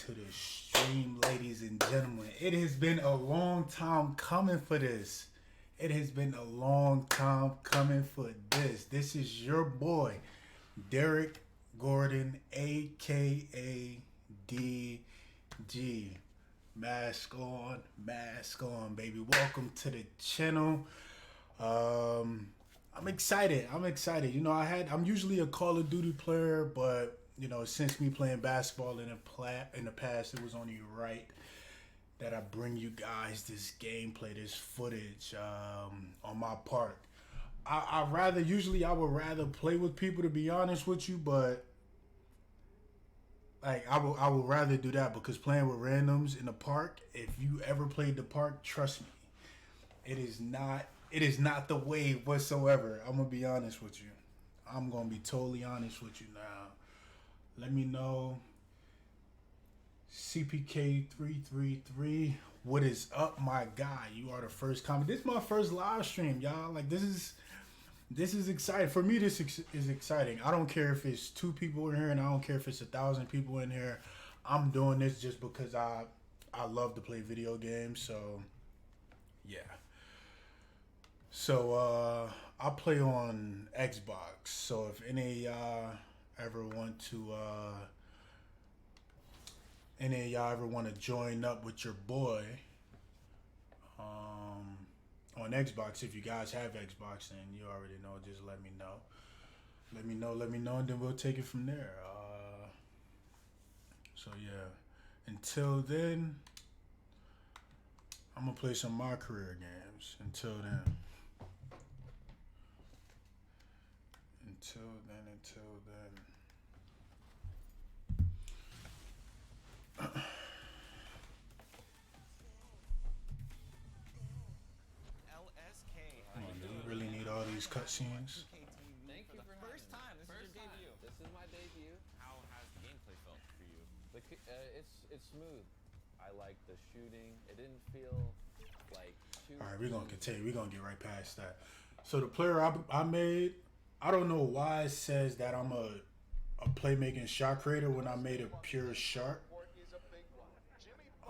to the stream, ladies and gentlemen. It has been a long time coming for this. It has been a long time coming for this. This is your boy, Derek Gordon, aka DG. Mask on, baby. Welcome to the channel. I'm excited. You know, I'm usually a Call of Duty player, but you know, since me playing basketball in the past, it was only right that I bring you guys this gameplay, this footage on MyPark. I would rather play with people, to be honest with you, but like I would rather do that because playing with randoms in the park, if you ever played the park, trust me, it is not the wave whatsoever. I'm gonna be honest with you. I'm gonna be totally honest with you now. Let me know. CPK333, what is up, my guy? You are the first comment. This is my first live stream, y'all. Like this is exciting for me. This is exciting. I don't care if it's 2 people in here, and I don't care if it's 1,000 people in here. I'm doing this just because I love to play video games. So yeah. So I play on Xbox. So if any of y'all ever want to join up with your boy on Xbox, if you guys have Xbox, then you already know, just let me know, and then we'll take it from there. So yeah, until then, I'm gonna play some of my career games. Until then. Oh, do we really need all these cutscenes? Thank you for first time. This is your debut. This is my debut. How has the gameplay felt for you? It's smooth. I like the shooting. It didn't feel like too. All right, we're gonna continue. We're gonna get right past that. So the player I made, I don't know why it says that I'm a playmaking shot creator when I made a pure shot.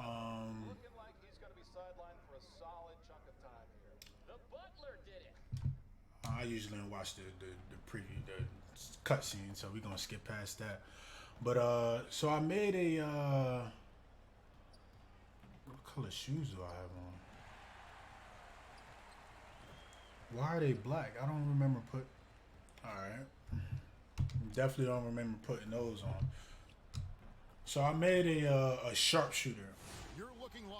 Looking like he's going to be sidelined for a solid chunk of time here. The Butler did it. I usually don't watch the preview, the cutscene, so we're gonna skip past that. But so I made a what color shoes do I have on? Why are they black? I don't remember put. All right, definitely don't remember putting those on. So I made a sharpshooter,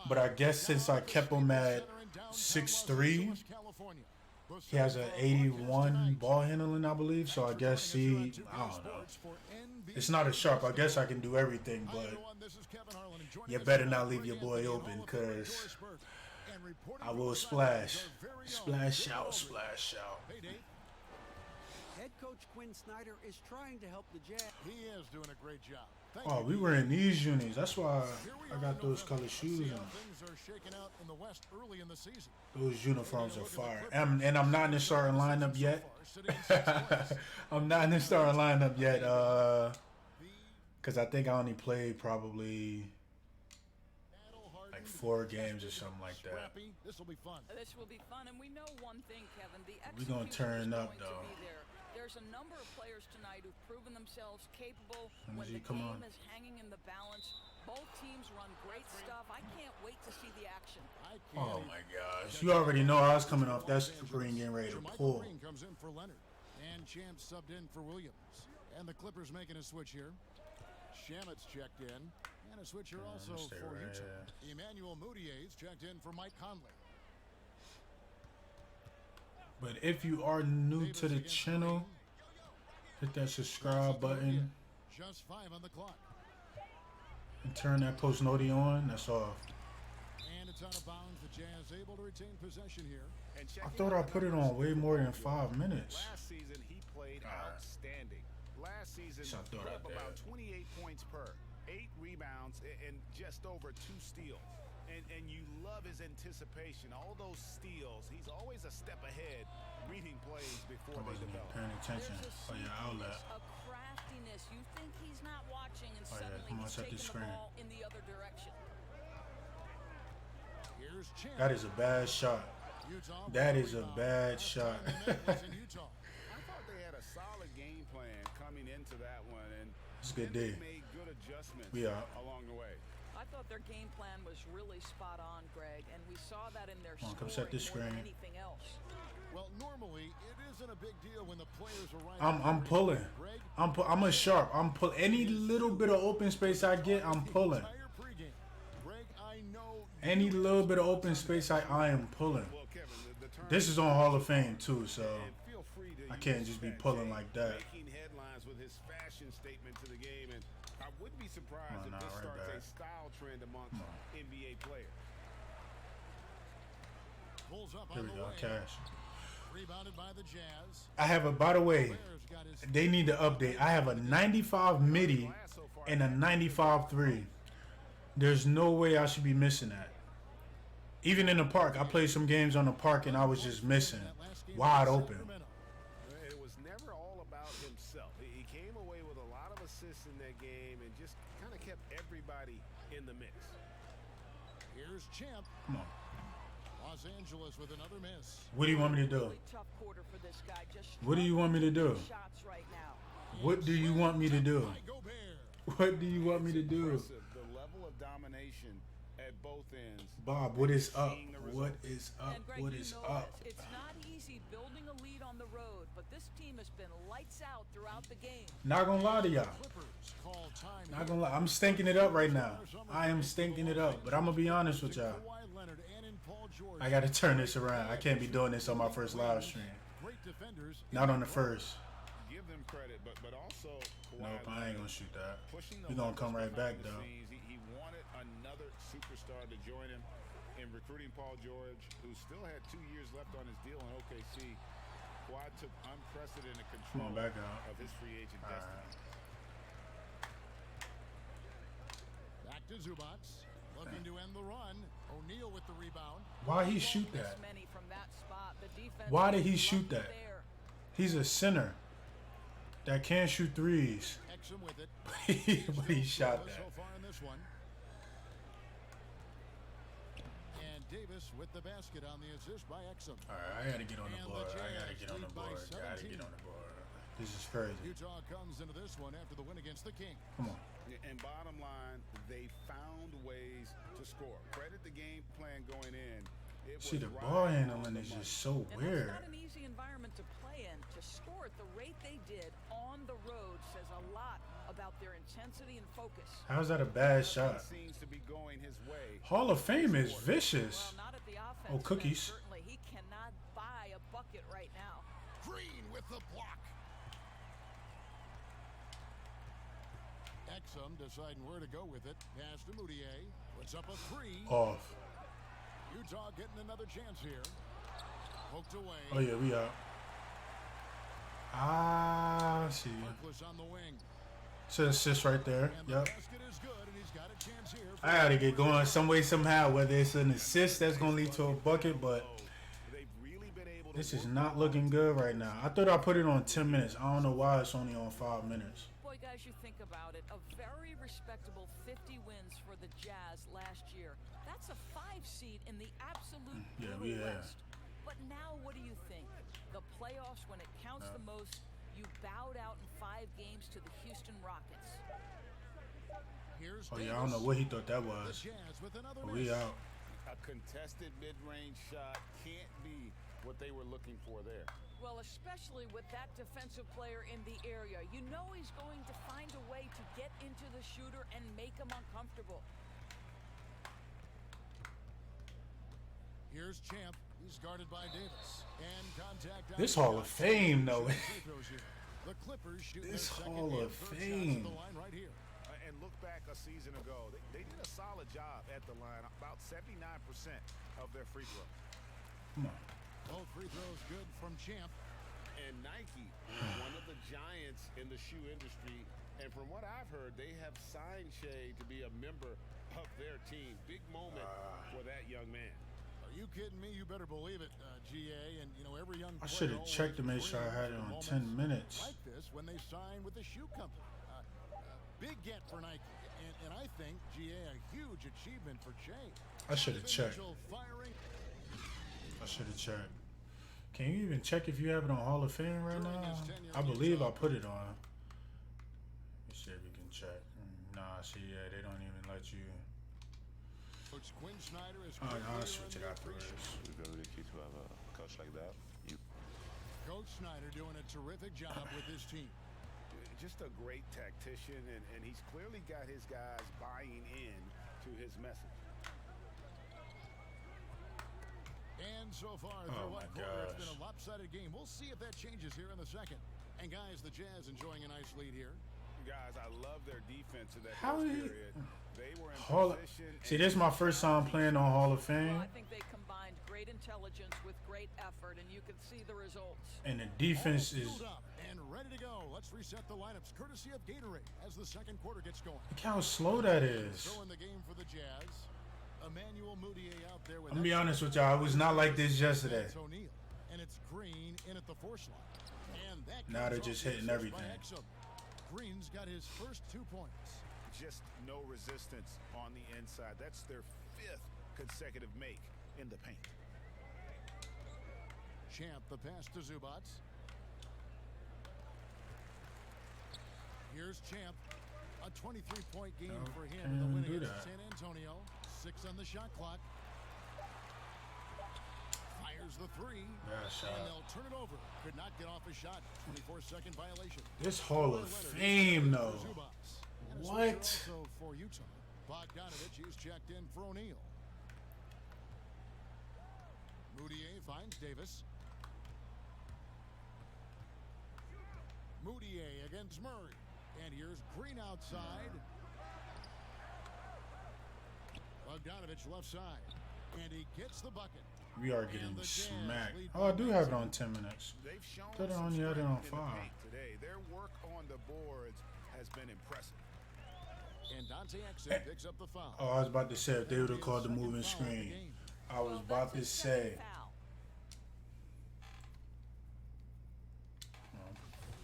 but I guess since I kept him at 6'3", he has an 81 ball handling, I believe. So I guess I don't know. It's not as sharp. I guess I can do everything, but you better not leave your boy open, because I will splash out. Head coach Quinn Snyder is trying to help the Jazz. He is doing a great job. Oh, we were in these unis. That's why I got those color shoes on. Things are shaking out in the West early in the season. Those uniforms are fire. And I'm not in the starting lineup yet. Because I think I only played probably like 4 games or something like that. This will be fun. This will be fun, and we know one thing, Kevin. We're going to turn up, though. There's a number of players tonight who've proven themselves capable when the Come game on. is hanging in the balance. Both teams run great stuff. I can't wait to see the action. Oh, my gosh. You already know I was coming off that screen getting ready to pull. Green comes in for Leonard, and Champ subbed in for Williams. And the Clippers making a switch here. Shamet's checked in, and a switch here also for Utah. Emmanuel Moutier's checked in for Mike Conley. But if you are new to the channel, hit that subscribe button Just 5 on the clock. and turn that post noti on. That's off. And it's out of bounds. The Jazz able to retain possession here. I thought I put it on way more than 5 minutes. Last season, he played outstanding. Last season, he put up about 28 points per, 8 rebounds, and just over 2 steals. And you love his anticipation. All those steals, he's always a step ahead, reading plays before I they wasn't even develop. paying attention. There's Oh, yeah, outlet. a craftiness this. You think he's not watching, and Oh, yeah, suddenly come on, he's set the taking the screen. ball in the other direction. Here's Champ. That is a bad shot. Utah with That the is a rebound. bad Last shot. time the net was in Utah. I thought they had a solid game plan coming into that one, and It's a good then day. they made good adjustments We out. along the way. I thought their game plan was really spot on, Greg, and we saw that in their Come on, come scoring set this more than screen. anything else. Well, normally it isn't a big deal when the players arrive. I'm pulling. Greg, I'm a sharp. I'm pull any little bit of open space I get, I'm pulling. entire pregame. Greg, I know Any little bit of open space I am pulling. Well, Kevin, the term This is on Hall of Fame too, so and feel free to I use can't just be that, pulling Jay, like that. Making headlines with his fashion statement to the game, and I wouldn't be surprised Oh, if nah, this right starts a back. style trend amongst NBA players. pulls up Here on we the go, wing. cash. Rebounded by the Jazz. I have a, by the way, Bears got his they need to update. I have a 95 midi and a 95 3. There's no way I should be missing that. Even in the park, I played some games on the park and I was just missing. Wide open. It was never all about himself. He came away with a lot of assists in that game and just kind of kept everybody in the mix. Here's Champ. Come on. Los Angeles with another miss. What do you want me to do? Really tough quarter for this guy. Just What do you want me to do? shots right now. What do you want me to do? By Gobert. What do you want me to do? Impressive, the level of domination at both ends. Bob, what is up? What is up? And Greg, What you is know up? this. It's not easy building a lead on the road, but this team has been lights out throughout the game. Not gonna lie to y'all. Clippers call time. Not gonna lie. I'm stinking it up right now. I am stinking it up. But I'm gonna be honest with y'all. Kawhi Leonard and in Paul George. I gotta turn this around. I can't be doing this on my first live stream. Great defenders. Not on the first. Give them credit, but also Kawhi Nope, I ain't Leonard gonna shoot that. pushing the We gonna levels come right behind back the though. scenes. He wanted another superstar to join him in recruiting Paul George, who still had 2 years left on his deal in OKC. Kawhi took unprecedented Come control on, back out. of his free agent All destiny. right. Back to Zubac. Looking to end the run. O'Neal with the rebound. Why he Won't shoot miss that? many from that spot. The defense Why did he was shoot lucky that? there. He's a center that can shoot threes. Exum with it. But he shot that. So far in this one. And Davis with the basket on the assist by Exum. All right, I gotta get on the And board. the I gotta Jazz get on the lead by board. Gotta 17. get on the board. This is crazy. Utah comes into this one after the win against the Kings. Come on. And bottom line, they found ways to score. Credit the game plan going in. It See, was the right ball on handling the is money. just so And weird. that's not an easy environment to play in. To score at the rate they did on the road says a lot about their intensity and focus. How's that a bad shot? Seems to be going his way. Hall of Fame is vicious. Well, not at the offense. Oh, cookies. Certainly, he cannot buy a bucket right now. Green with the block. Exum deciding where to go with it. Pass to Moutier. Puts up a three. Off. Utah getting another chance here. Poked away. Oh yeah, we out. Ah, I see. Marquis on the wing. So assist right there. And the Yep. basket is good, and he's got a chance here. I gotta get going some way somehow. Whether it's an assist that's gonna lead to a bucket, but They've really been able to this is work not looking good right now. I thought I put it on 10 minutes. I don't know why it's only on 5 minutes. Boy, guys, you think about it. A very respectable 50 wins for the Jazz last year. That's a 5 seed in the absolute Yeah, brutal we have. West. But now, what do you think? The playoffs, when it counts the most, you bowed out in 5 games to the Houston Rockets. Here's Oh yeah, I don't know what he thought that The was. Jazz with another But miss. we out. A contested mid-range shot can't be what they were looking for there. Well, especially with that defensive player in the area. You know he's going to find a way to get into the shooter and make him uncomfortable. Here's Champ. He's guarded by Davis. And contact. This on the Hall of shot. Fame, though. Free throws here. The Clippers shoot This their second Hall and of third shots Fame. at the line right here. And look back a season ago, they did a solid job at the line, about 79% of their free throws. Come on. Both free throws good from Champ. And Nike, one of the giants in the shoe industry, and from what I've heard, they have signed Shea to be a member of their team. Big moment for that young man. Are you kidding me? You better believe it, GA. And, you know, every young I player should have always checked to make sure I dreams had it of on moments 10 minutes. like this when they sign with the shoe company. big get for Nike. And I think, GA, a huge achievement for Che. I should have checked. I should have checked. Can you even check if you have it on Hall of Fame right now? I believe I put it on. Let's see if we can check. Nah, see, yeah, they don't even let you. Coach Quinn Snyder is I'll switch it afterwards. It's really key to have a coach like that. Coach Snyder doing a terrific job with his team. Just a great tactician, and he's clearly got his guys buying in to his message. And so far, through one quarter, it's been a lopsided game. We'll see if that changes here in the second. And guys, the Jazz enjoying a nice lead here. Guys, I love their defense in that How first he, period. They were in position. See, this is my first time playing on Hall of Fame. Well, I think they combined great intelligence with great effort, and you can see the results. And the defense is. Up and ready to go. Let's reset the lineups, courtesy of Gatorade, as the second quarter gets going. Look how slow that is. So in the game for the Jazz, Emmanuel Moutier out there with. I'm gonna be honest with y'all. It was not like this yesterday. And it's Green in at the force line. And that now they're just hitting everything. Green's got his first 2 points. Just no resistance on the inside. That's their 5th consecutive make in the paint. Champ the pass to Zubac. Here's Champ. A 23-point game for him in the win against San Antonio. 6 on the shot clock. Fires the 3. And they'll turn it over. Could not get off a shot. 24-second violation. This Hall of Fame, though. What? Also for Utah. Bogdanovich is checked in for O'Neal. Moutier finds Davis. Moutier against Murray. And here's Green outside. Bogdanovich left side. And he gets the bucket. We are getting smacked. Oh, I do have it on 10 minutes. Thought I only had it on 5. Today, their work on the boards has been impressive. And Dante Exum picks up the foul. Oh, I was about to say if they would have called the moving screen. I was about to say.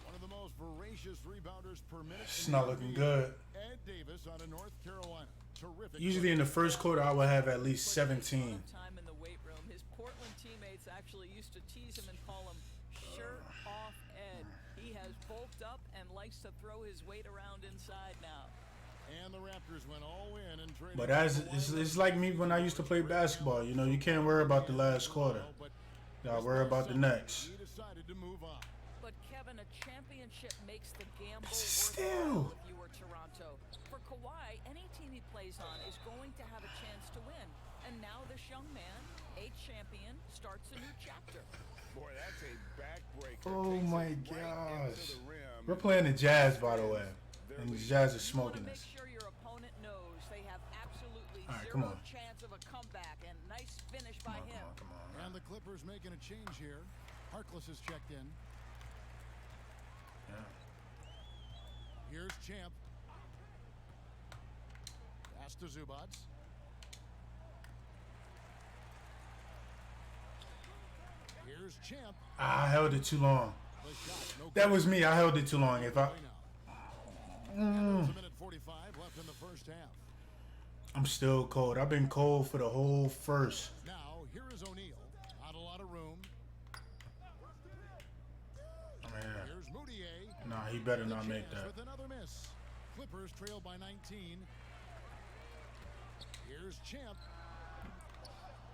One of the most voracious rebounders per minute. It's not looking good. Ed Davis out of North Carolina. Terrific. Usually in the first quarter, I would have at least 17. Time in the weight room. His Portland teammates actually used to tease him and call him shirt off Ed. He has bulked up and likes to throw his weight around inside now. And the Raptors went all in and traded. But it's like me when I used to play basketball. You know, you can't worry about the last quarter. Y'all worry about the next. He decided to move on. But Kevin, a championship makes the gamble Still. worthwhile if you were Toronto. For Kawhi, any team he plays on is going to have a chance to win. And now this young man, a champion, starts a new chapter. Boy, that's a backbreaker. Oh my Takes it right gosh. into the rim. We're playing the Jazz, by the way. And the Jazz are smoking Make us. sure your opponent knows they have absolutely All right, come zero on. chance of a comeback, and nice finish by him. Come on. And the Clippers making a change here. Harkless is checked in. Yeah. Here's Champ. Pass to Zubac. Here's Champ. I held it too long. The shot, no That good. was me. I held it too long. If I, There's a minute 45 left in the first half. I'm still cold. I've been cold for the whole first. Now, here is O'Neal. Not a lot of room. Man. Here's Moutier. Nah, he better not The make Jazz that. with another miss. Clippers trail by 19. Here's Champ.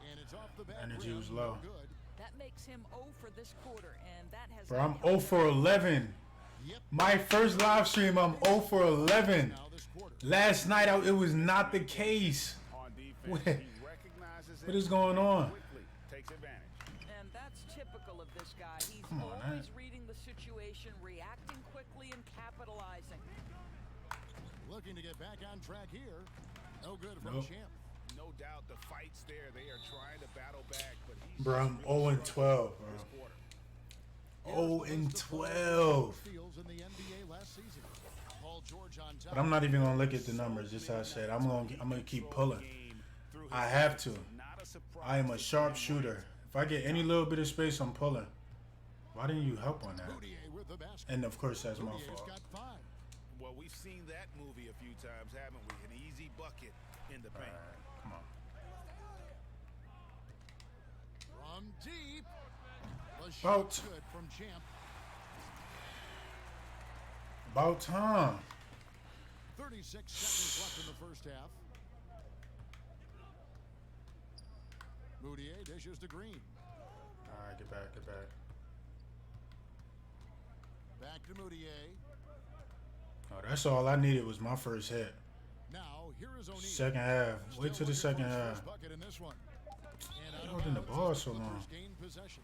And it's off the back Energy rim. was low. Good. That makes him 0 for this quarter, and that has. Bro, not I'm helped 0 for 11. Yep. My first live stream, I'm 0 for 11. Now this quarter. Last night, it was not the case. On defense, What- he recognizes what it is going on? quickly takes advantage. And that's typical of this guy. He's Come on, always man. reading the situation, reacting quickly, and capitalizing. Looking to get back on track here. No good from Nope. Champ. No doubt the fight's there. They are trying to battle back, but he's Bro, I'm 0 and 12, bro. this quarter. 0 and 12. Fields in the NBA last season. Paul George on top. But I'm not even gonna look at the numbers. Just how I said, I'm gonna keep pulling. I have to. Not a surprise. I am a sharp shooter. If I get any little bit of space, I'm pulling. Why didn't you help on that? Moutier with the basket. And of course, that's my Moutier's fault. got 5. Well, we've seen that movie a few times, haven't we? An easy bucket in the paint. Right, come on. From deep. The About, shot good from Champ. about time. 36 seconds left in the first half. Moutier dishes to Green. All right, get back, get back. Back to Moutier. Oh, that's all I needed was my first hit. Now here is O'Neal. Second half. Wait till the second half. Bucket in this one. And out of Holding the bounds ball as so long. Clippers gain possession.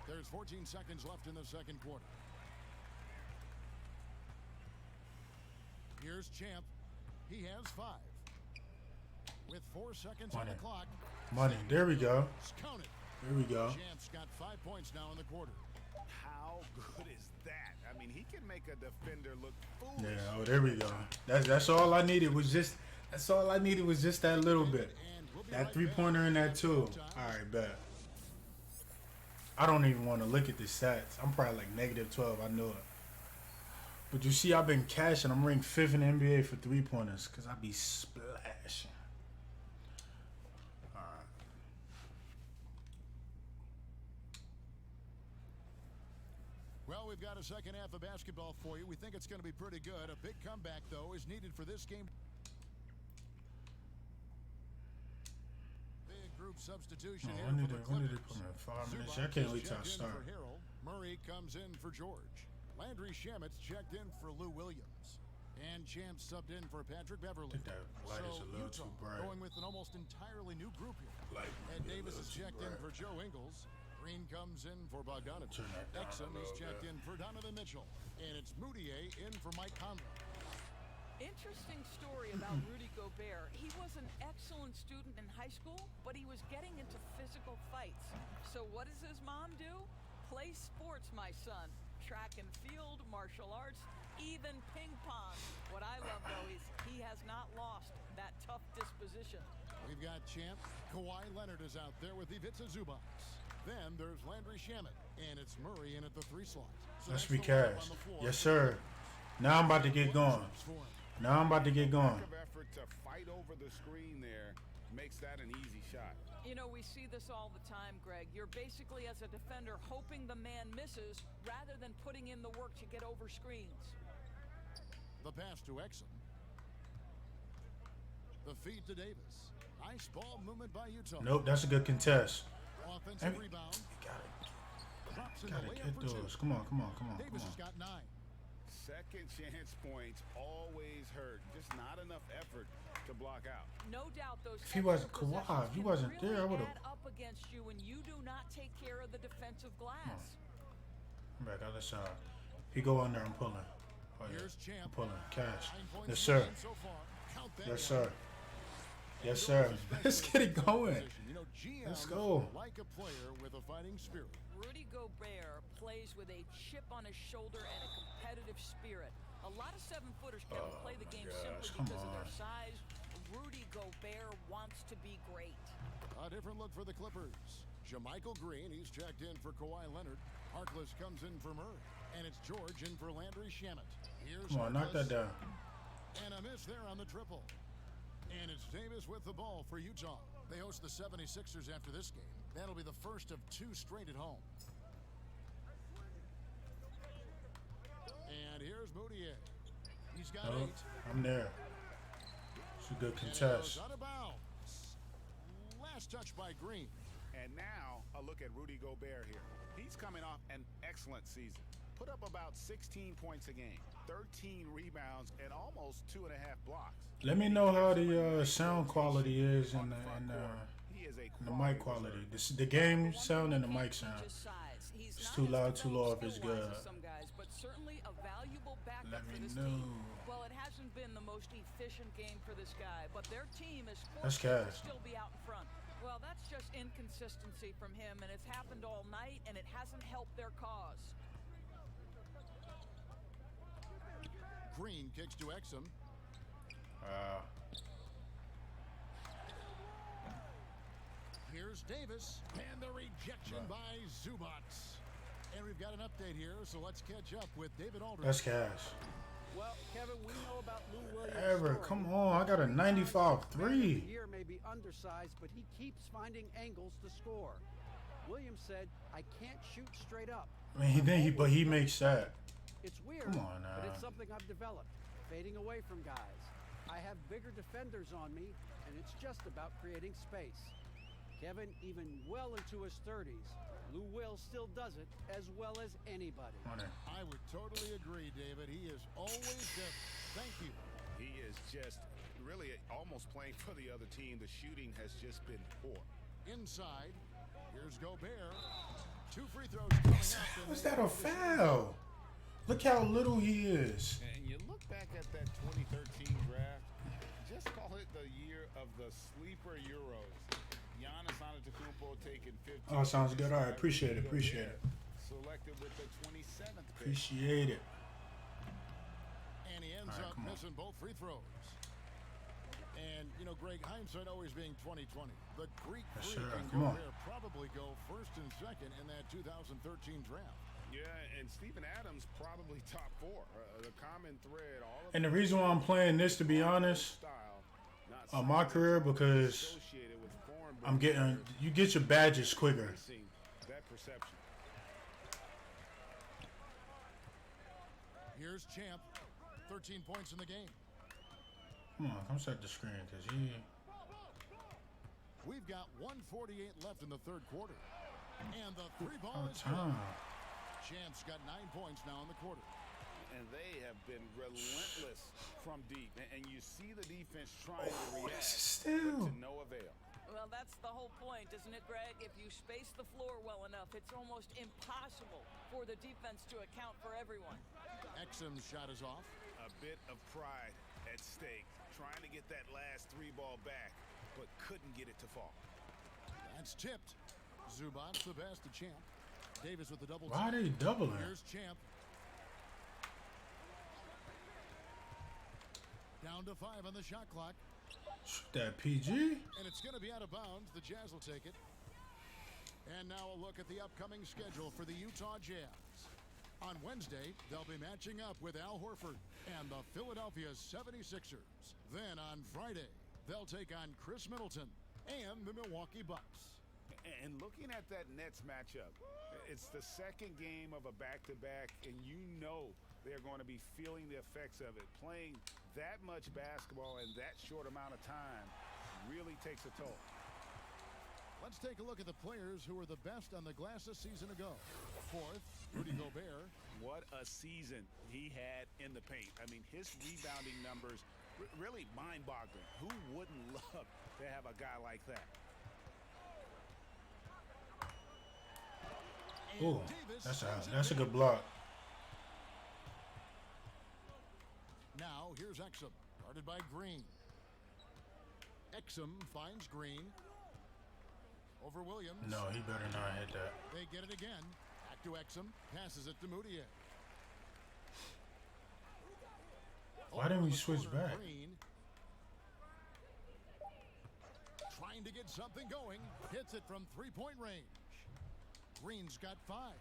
There's 14 seconds left in the second quarter. Here's Champ. He has 5. With 4 seconds on the clock. Money. There we go. Counted. There we go. Champ's got 5 points now in the quarter. How good is that? I mean, he can make a defender look foolish. Yeah. Oh, there we go. That's all I needed was just. That's all I needed was just that little bit. That 3-pointer in that too. All right, bet. I don't even want to look at the stats. I'm probably like -12. I know it. But you see, I've been cashing. I'm ranked 5th in the NBA for 3-pointers because I be splashing. All right. Well, we've got a second half of basketball for you. We think it's going to be pretty good. A big comeback, though, is needed for this game. Big group substitution here When for did the they Clippers. come in? 5 minutes? Zubac I can't is wait till I checked in start. for Harrell. Murray comes in for George. Landry Shamet's checked in for Lou Williams. And Champ subbed in for Patrick Beverly. I think that light is a little Utah too bright. going with an almost entirely new group here. Light Ed might be a Davis little is too checked in bright. for Joe Ingles. Green comes in for Bogdanovich. Turn that down a Exum is little checked bit. in for Donovan Mitchell. And it's Moutier in for Mike Conley. Interesting story about Rudy Gobert. He was an excellent student in high school, but he was getting into physical fights. So what does his mom do? Play sports, my son. Track and field, martial arts, even ping pong. What I love, though, is he has not lost that tough disposition. We've got Champ. Kawhi Leonard is out there with Ivica Zubac. Then there's Landry Shamet. And it's Murray in at the 3 slot. So Let's that's be the lineup cash. on the floor. Yes, sir. Now I'm about to get going. Now I'm about to get going. Of effort to fight over the screen there makes that an easy shot. You know, we see this all the time, Greg. You're basically, as a defender, hoping the man misses rather than putting in the work to get over screens. The pass to Exum. The feed to Davis. Nice ball movement by Utah. Nope, that's a good contest. Offensive Hey, rebound. Drops in Gotta the layup get for those. 2. Come on, come on, come on, Davis come has on. got 9. Second chance points always hurt. Just not enough effort to block out. No doubt those If he wasn't extra Kawhi, possessions if he can wasn't really there, I would've- add up against you when you do not take care of the defensive glass. Back other side. He go on there. I'm pulling. Oh, yeah. Here's Champ. I'm pulling. Cash. 9 points Yes, sir. so far. Count that Yes, one. sir. Yes, sir. Let's get it going. You know, GMs Let's go. like a player with a fighting spirit. Rudy Gobert plays with a chip on his shoulder and a competitive spirit. A lot of 7-footers can't play the game gosh, simply come because of their on. size. Rudy Gobert wants to be great. A different look for the Clippers. Jermichael Green, he's checked in for Kawhi Leonard. Harkless comes in for Murray. And it's George in for Landry Shamet. Here's Come on, knock that down. And a miss there on the triple. And it's Davis with the ball for Utah. They host the 76ers after this game. That'll be the first of 2 straight at home. And here's Moutier. He's got 8. I'm there. It's a good And it goes contest. out of bounds. Last touch by Green. And now a look at Rudy Gobert here. He's coming off an excellent season. Put up about 16 points a game, 13 rebounds, and almost 2.5 blocks. Let me know how the sound quality is and He is a the mic quality. The game sound and the mic sound. He's It's not too as loud, too low if developed it's skill-wise good. as some guys, but certainly a valuable backup Let for me this know. team. Well, it hasn't been the most efficient game for this guy, but their team is That's fortunate to cash. still be out in front. Well, that's just inconsistency from him, and it's happened all night, and it hasn't helped their cause. Green kicks to Exum. Here's Davis, and the rejection by Zubac. And we've got an update here, so let's catch up with David Aldridge. That's cash. Well, Kevin, we know about Lou Williams. Ever, come on. I got a 95-3. The year may be undersized, but he keeps finding angles to score. Williams said, "I can't shoot straight up." I mean, but he makes that. It's weird, Come on now. but it's something I've developed, fading away from guys. I have bigger defenders on me, and it's just about creating space. Kevin, even well into his 30s, Lou Will still does it as well as anybody. I would totally agree, David. He is always just, thank you. He is just really almost playing for the other team. The shooting has just been poor. Inside, here's Gobert. 2 free throws coming up. How's that a foul? Look how little he is. And you look back at that 2013 draft, just call it the year of the sleeper Euros. Giannis Antetokounmpo taking 15. Oh, sounds good. All right, appreciate it. Selected with the 27th pick. Appreciate it. And he ends up missing both free throws. And, you know, Greg, hindsight always being 2020. The Greek freak and Gobert probably go first and second in that 2013 draft. Yeah, and Steven Adams probably top 4. The common thread. All of And the reason why I'm playing this, to be honest, of my career, because I'm getting, you get your badges quicker. That perception. Here's Champ, 13 points in the game. Come on, come set the screen, because he... We've got 1:48 left in the third quarter. And the 3-ball is good. Champ's got 9 points now in the quarter. And they have been relentless from deep. And you see the defense trying to react, but to no avail. Well, that's the whole point, isn't it, Greg? If you space the floor well enough, it's almost impossible for the defense to account for everyone. Exum's shot is off. A bit of pride at stake, trying to get that last 3-ball back, but couldn't get it to fall. That's tipped. Zubac the best to Champ. Davis with the double. Why are they doubling? Here's Champ. Down to 5 on the shot clock. Shoot that PG. And it's going to be out of bounds. The Jazz will take it. And now a look at the upcoming schedule for the Utah Jazz. On Wednesday, they'll be matching up with Al Horford and the Philadelphia 76ers. Then on Friday, they'll take on Chris Middleton and the Milwaukee Bucks. And looking at that Nets matchup, it's the second game of a back-to-back, and you know they're going to be feeling the effects of it. Playing that much basketball in that short amount of time really takes a toll. Let's take a look at the players who were the best on the glass a season ago. Fourth, Rudy Gobert. What a season he had in the paint. I mean, his rebounding numbers really mind-boggling. Who wouldn't love to have a guy like that? Oh, that's a good block. Now here's Exum, guarded by Green. Exum finds Green. Over Williams. No, he better not hit that. They get it again. Back to Exum. Passes it to Moutier. Why didn't we switch back? Green. Trying to get something going. Hits it from 3-point range. Green's got 5.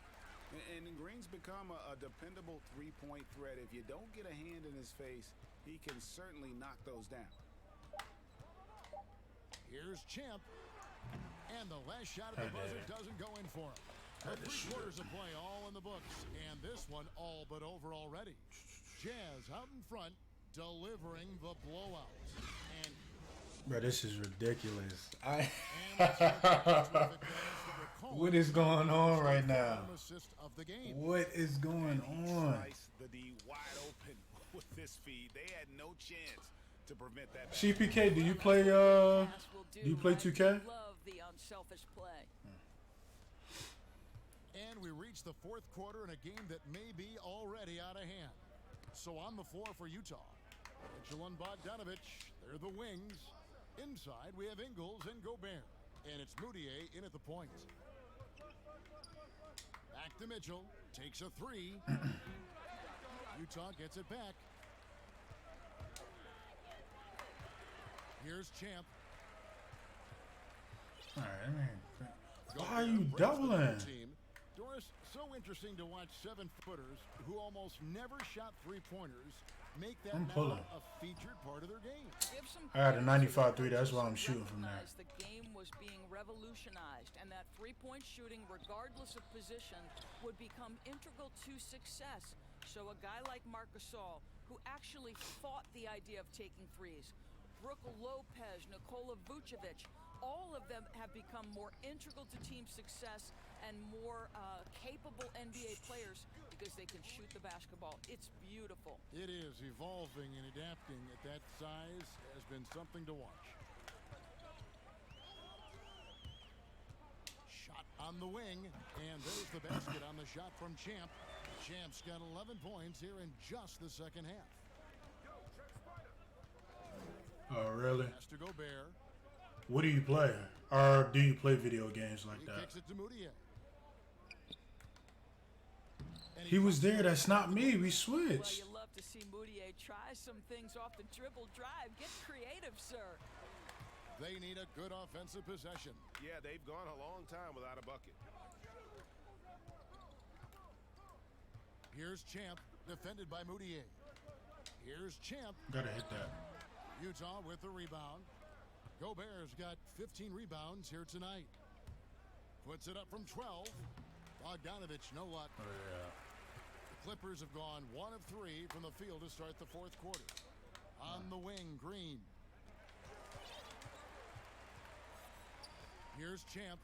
And Green's become a dependable 3-point threat. If you don't get a hand in his face, he can certainly knock those down. Here's Champ. And the last shot at the buzzer doesn't go in for him. The 3 quarters of play all in the books. And this one all but over already. Jazz out in front, delivering the blowout. And bro, this is ridiculous. What is going on right now? What is going on? The D wide open with this feed. They had no chance to prevent that. CPK, do you play 2K? Love the unselfish play. And we reach the 4th quarter in a game that may be already out of hand. So on the floor for Utah, Mitchell and Bogdanovich, they're the wings. Inside, we have Ingles and Gobert. And it's Moutier in at the point. Back to Mitchell. Takes a 3. Utah gets it back. Here's Champ. Alright, man. Why are you doubling? Doris, so interesting to watch 7-footers who almost never shot 3-pointers make that now a featured part of their game. I had a 95-3. That's why I'm shooting from there. The game was being revolutionized, and that three-point shooting, regardless of position, would become integral to success. So a guy like Marc Gasol, who actually fought the idea of taking threes, Brooke Lopez, Nikola Vucevic, all of them have become more integral to team success and more capable NBA players because they can shoot the basketball. It's beautiful. It is. Evolving and adapting at that size has been something to watch. Shot on the wing, and there's the basket on the shot from Champ. Champ's got 11 points here in just the second half. Oh, really? Has to go Bear. What do you play? Or do you play video games like He that? kicks it to Moutier. He was there. That's not me. We switched. Well, you love to see Moutier try some things off the dribble drive. Get creative, sir. They need a good offensive possession. Yeah, they've gone a long time without a bucket. Here's Champ, defended by Moutier. Here's Champ. Gotta hit that. Utah with the rebound. Gobert's got 15 rebounds here tonight. Puts it up from 12. Bogdanovich, no luck. Oh, yeah. The Clippers have gone 1 of 3 from the field to start the fourth quarter. On the wing, Green. Here's Champ.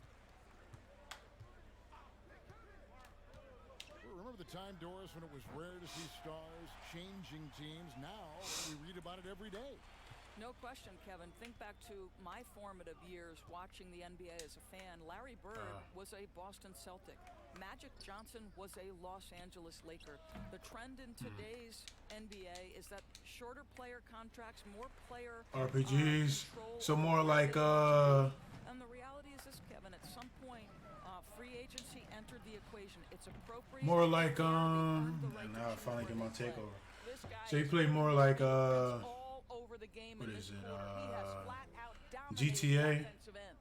Remember the time, Doris, when it was rare to see stars changing teams? Now we read about it every day. No question, Kevin. Think back to my formative years watching the NBA as a fan. Larry Bird was a Boston Celtic. Magic Johnson was a Los Angeles Laker. The trend in today's NBA is that shorter player contracts, more player RPGs. control. So more like And the reality is this, Kevin. At some point, free agency entered the equation. It's appropriate. more like and now I finally get my takeover. So you play more like the game what in is this it? quarter. He has flat out dominated GTA? the offensive end.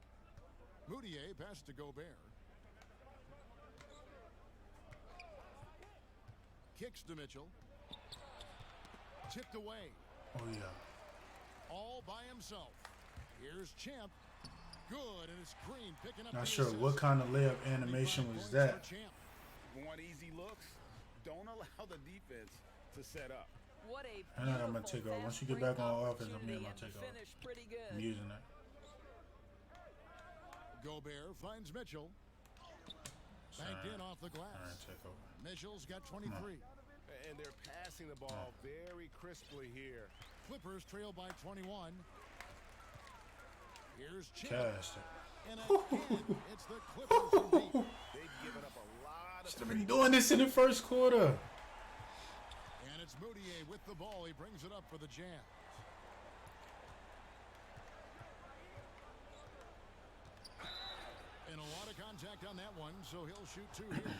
Moutier pass to Gobert. Kicks to Mitchell. Tipped away. Oh yeah. All by himself. Here's Champ. Good, and it's Green picking up. Not the sure assist. what kind of layup animation was that. Want easy looks? Don't allow the defense to set up. What a I know I'm gonna take over. Once you get back on offense, I'm getting getting my takeover. Pretty good. I'm using that. Gobert finds Mitchell. Backed in off the glass. All right, take over. Mitchell's got 23. And they're passing the ball very crisply here. Clippers trail by 21. Here's Champ. Cast it. And again, it's the Clippers from deep. They've given up a lot of. Should have been doing this in the first quarter. And it's Moutier with the ball. He brings it up for the Jazz. And a lot of contact on that one, so he'll shoot 2 here.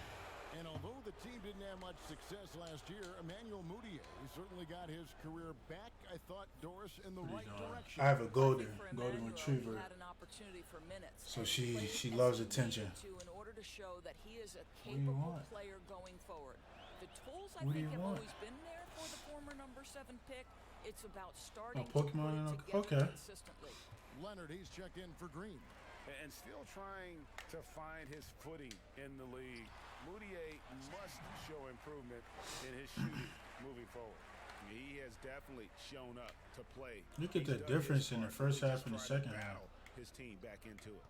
And although the team didn't have much success last year, Emmanuel Moutier certainly got his career back, I thought, Doris, in the right direction. I have a golden For retriever. Had an opportunity for minutes. So And she played loves as he attention. needed to in order to show that he is a do you capable want? player going forward. The tools I What do think you have want? always been there for the former number 7 pick. It's about starting Pokemon to and put it together okay. consistently. Leonard, he's checked in for Green. And still trying to find his footing in the league. Moutier must show improvement in his shooting moving forward. He has definitely shown up to play. Look at He's the done difference his in the part first to half just and the try to second half. battle his team back into it.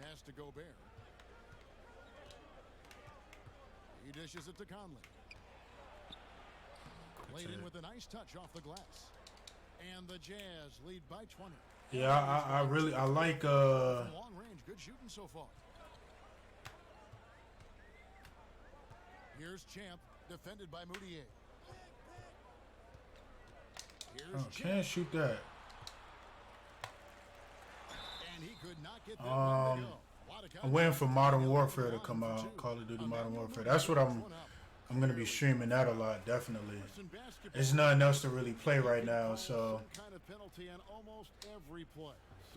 Pass to Gobert. He dishes it to Conley. Played in with a nice touch off the glass. And the Jazz lead by 20. Yeah, I like From long range, good shooting so far. Here's Champ, defended by Moutier. Here's Champ, can't shoot that. and he could not get that one to go. A lot of I'm waiting for Modern Warfare to contact. come out. Call of Duty Modern Warfare. That's what I'm gonna be streaming that a lot, definitely. There's nothing else to really play right now, so Some kind of penalty on almost every play.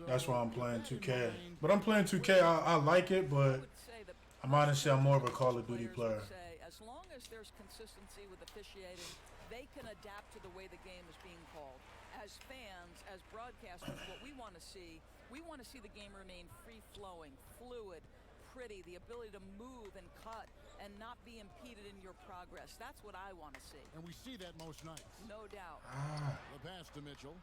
That's why I'm playing 2K. But I'm playing 2K. I like it, but I'm honestly I'm more of a Call of Duty player. As long as there's consistency with officiating, they can adapt to the way the game is being called. As fans, as broadcasters, what we want to see the game remain free-flowing, fluid, pretty, the ability to move and cut and not be impeded in your progress. That's what I want to see. And we see that most nights. No doubt. The pass to Mitchell.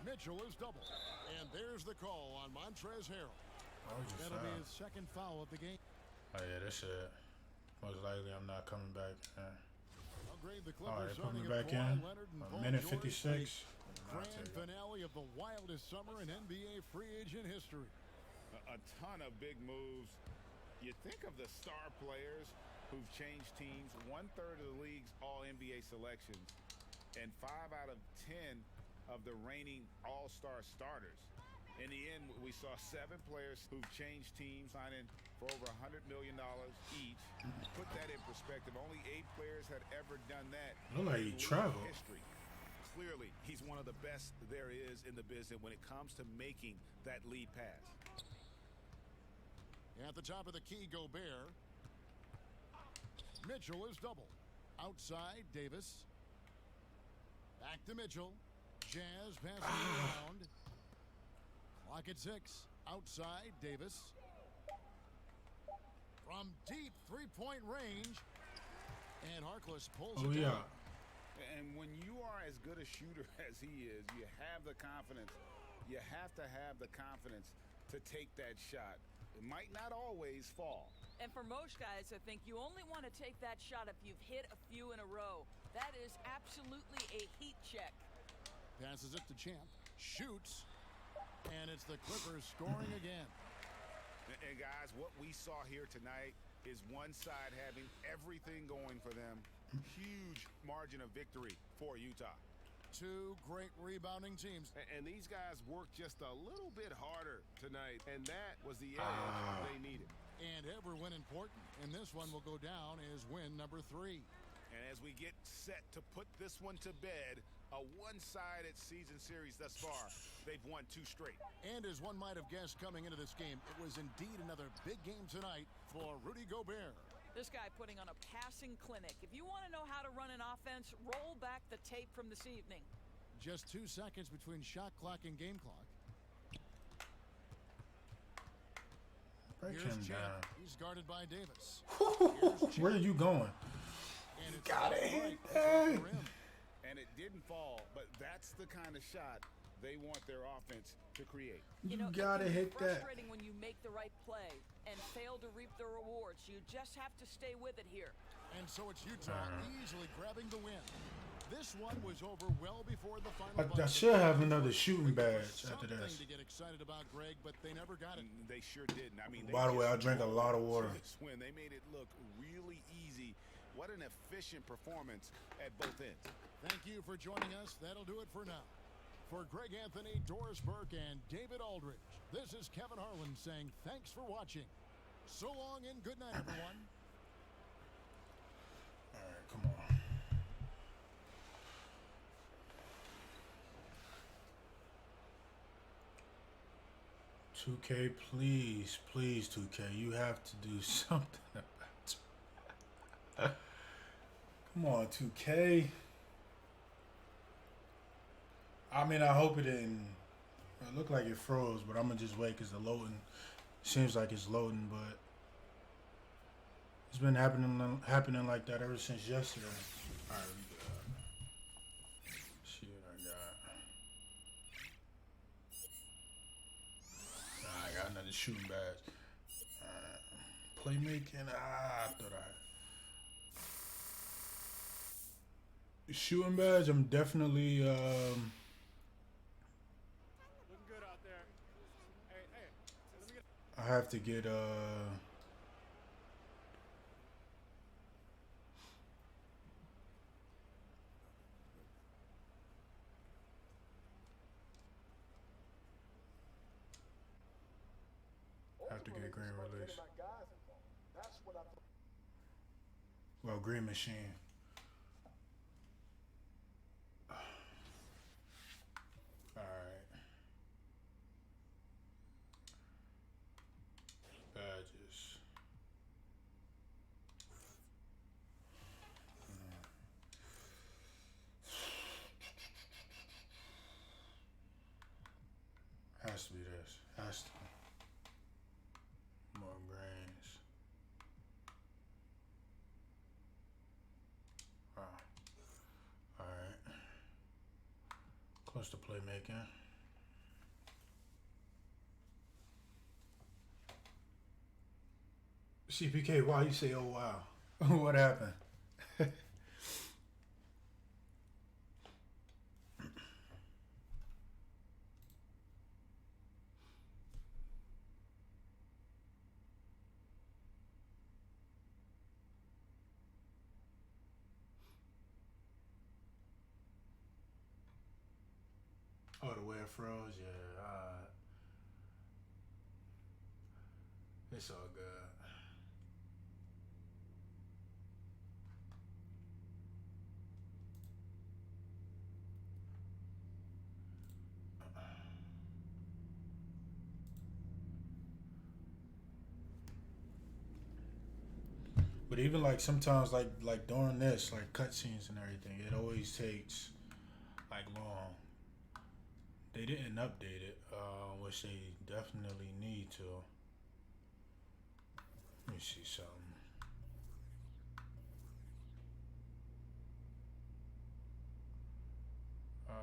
Mitchell is double. And there's the call on Montrezl Harrell. That'll be his second foul of the game. Oh, yeah, that's it. Most likely I'm not coming back. All right, put me back in. A minute 56. Grand finale of the wildest summer in NBA free agent history. A ton of big moves. You think of the star players who've changed teams. 1/3 of the league's all-NBA selections. And 5 out of 10 of the reigning all-star starters. In the end, we saw 7 players who've changed teams, signing for over $100 million each. Put that in perspective, only 8 players had ever done that. Look like he traveled. History. Clearly, he's one of the best there is in the business when it comes to making that lead pass. At the top of the key, Gobert. Mitchell is double. Outside, Davis. Back to Mitchell. Jazz passing around. Clock at 6. Outside, Davis. From deep three-point range. And Harkless pulls it down. And when you are as good a shooter as he is, you have the confidence. You have to have the confidence to take that shot. It might not always fall. And for most guys, I think you only want to take that shot if you've hit a few in a row. That is absolutely a heat check. Passes it to Champ. Shoots. And it's the Clippers scoring again. And guys, what we saw here tonight is one side having everything going for them. Huge margin of victory for Utah. 2 great rebounding teams. And these guys worked just a little bit harder tonight, and that was the edge they needed. And every win important, and this one will go down as win number 3. And as we get set to put this one to bed, a one-sided season series thus far. They've won 2 straight. And as one might have guessed coming into this game, it was indeed another big game tonight for Rudy Gobert. This guy putting on a passing clinic. If you want to know how to run an offense, roll back the tape from this evening. Just 2 seconds between shot clock and game clock. Here's Champ. He's guarded by Davis. Where are you going? And it's got it. And it didn't fall, but that's the kind of shot they want their offense to create. You gotta hit that. It's frustrating when you make the right play and fail to reap the rewards. You just have to stay with it here. And so it's Utah easily grabbing the win. This one was over well before the final. I should have another shooting badge after this. Something to get excited about, Greg, but they never got it. They sure didn't. I mean, by the way, I drank a lot of water. When they made it look really easy. What an efficient performance at both ends. Thank you for joining us. That'll do it for now. For Greg Anthony, Doris Burke, and David Aldridge, this is Kevin Harlan saying thanks for watching. So long and good night, everyone. All right, come on. "2K, please, please, 2K, you have to do something about it." Come on, 2K. I mean, I hope it didn't. It looked like it froze, but I'm gonna just wait because the loading seems like it's loading, but it's been happening like that ever since yesterday. All right, we got shit. I got another shooting badge. Playmaking. I thought I had shooting badge. I'm definitely. I have to get green release. Well, green machine. Has to be this. Has to. More grains. Wow. Alright. Close to playmaking. CPK, why you say, oh wow? What happened? Oh, the way it froze? Yeah. It's all good. But even like sometimes like during this, like cutscenes and everything, it always takes like long. They didn't update it, which they definitely need to. Let me see something. Huh.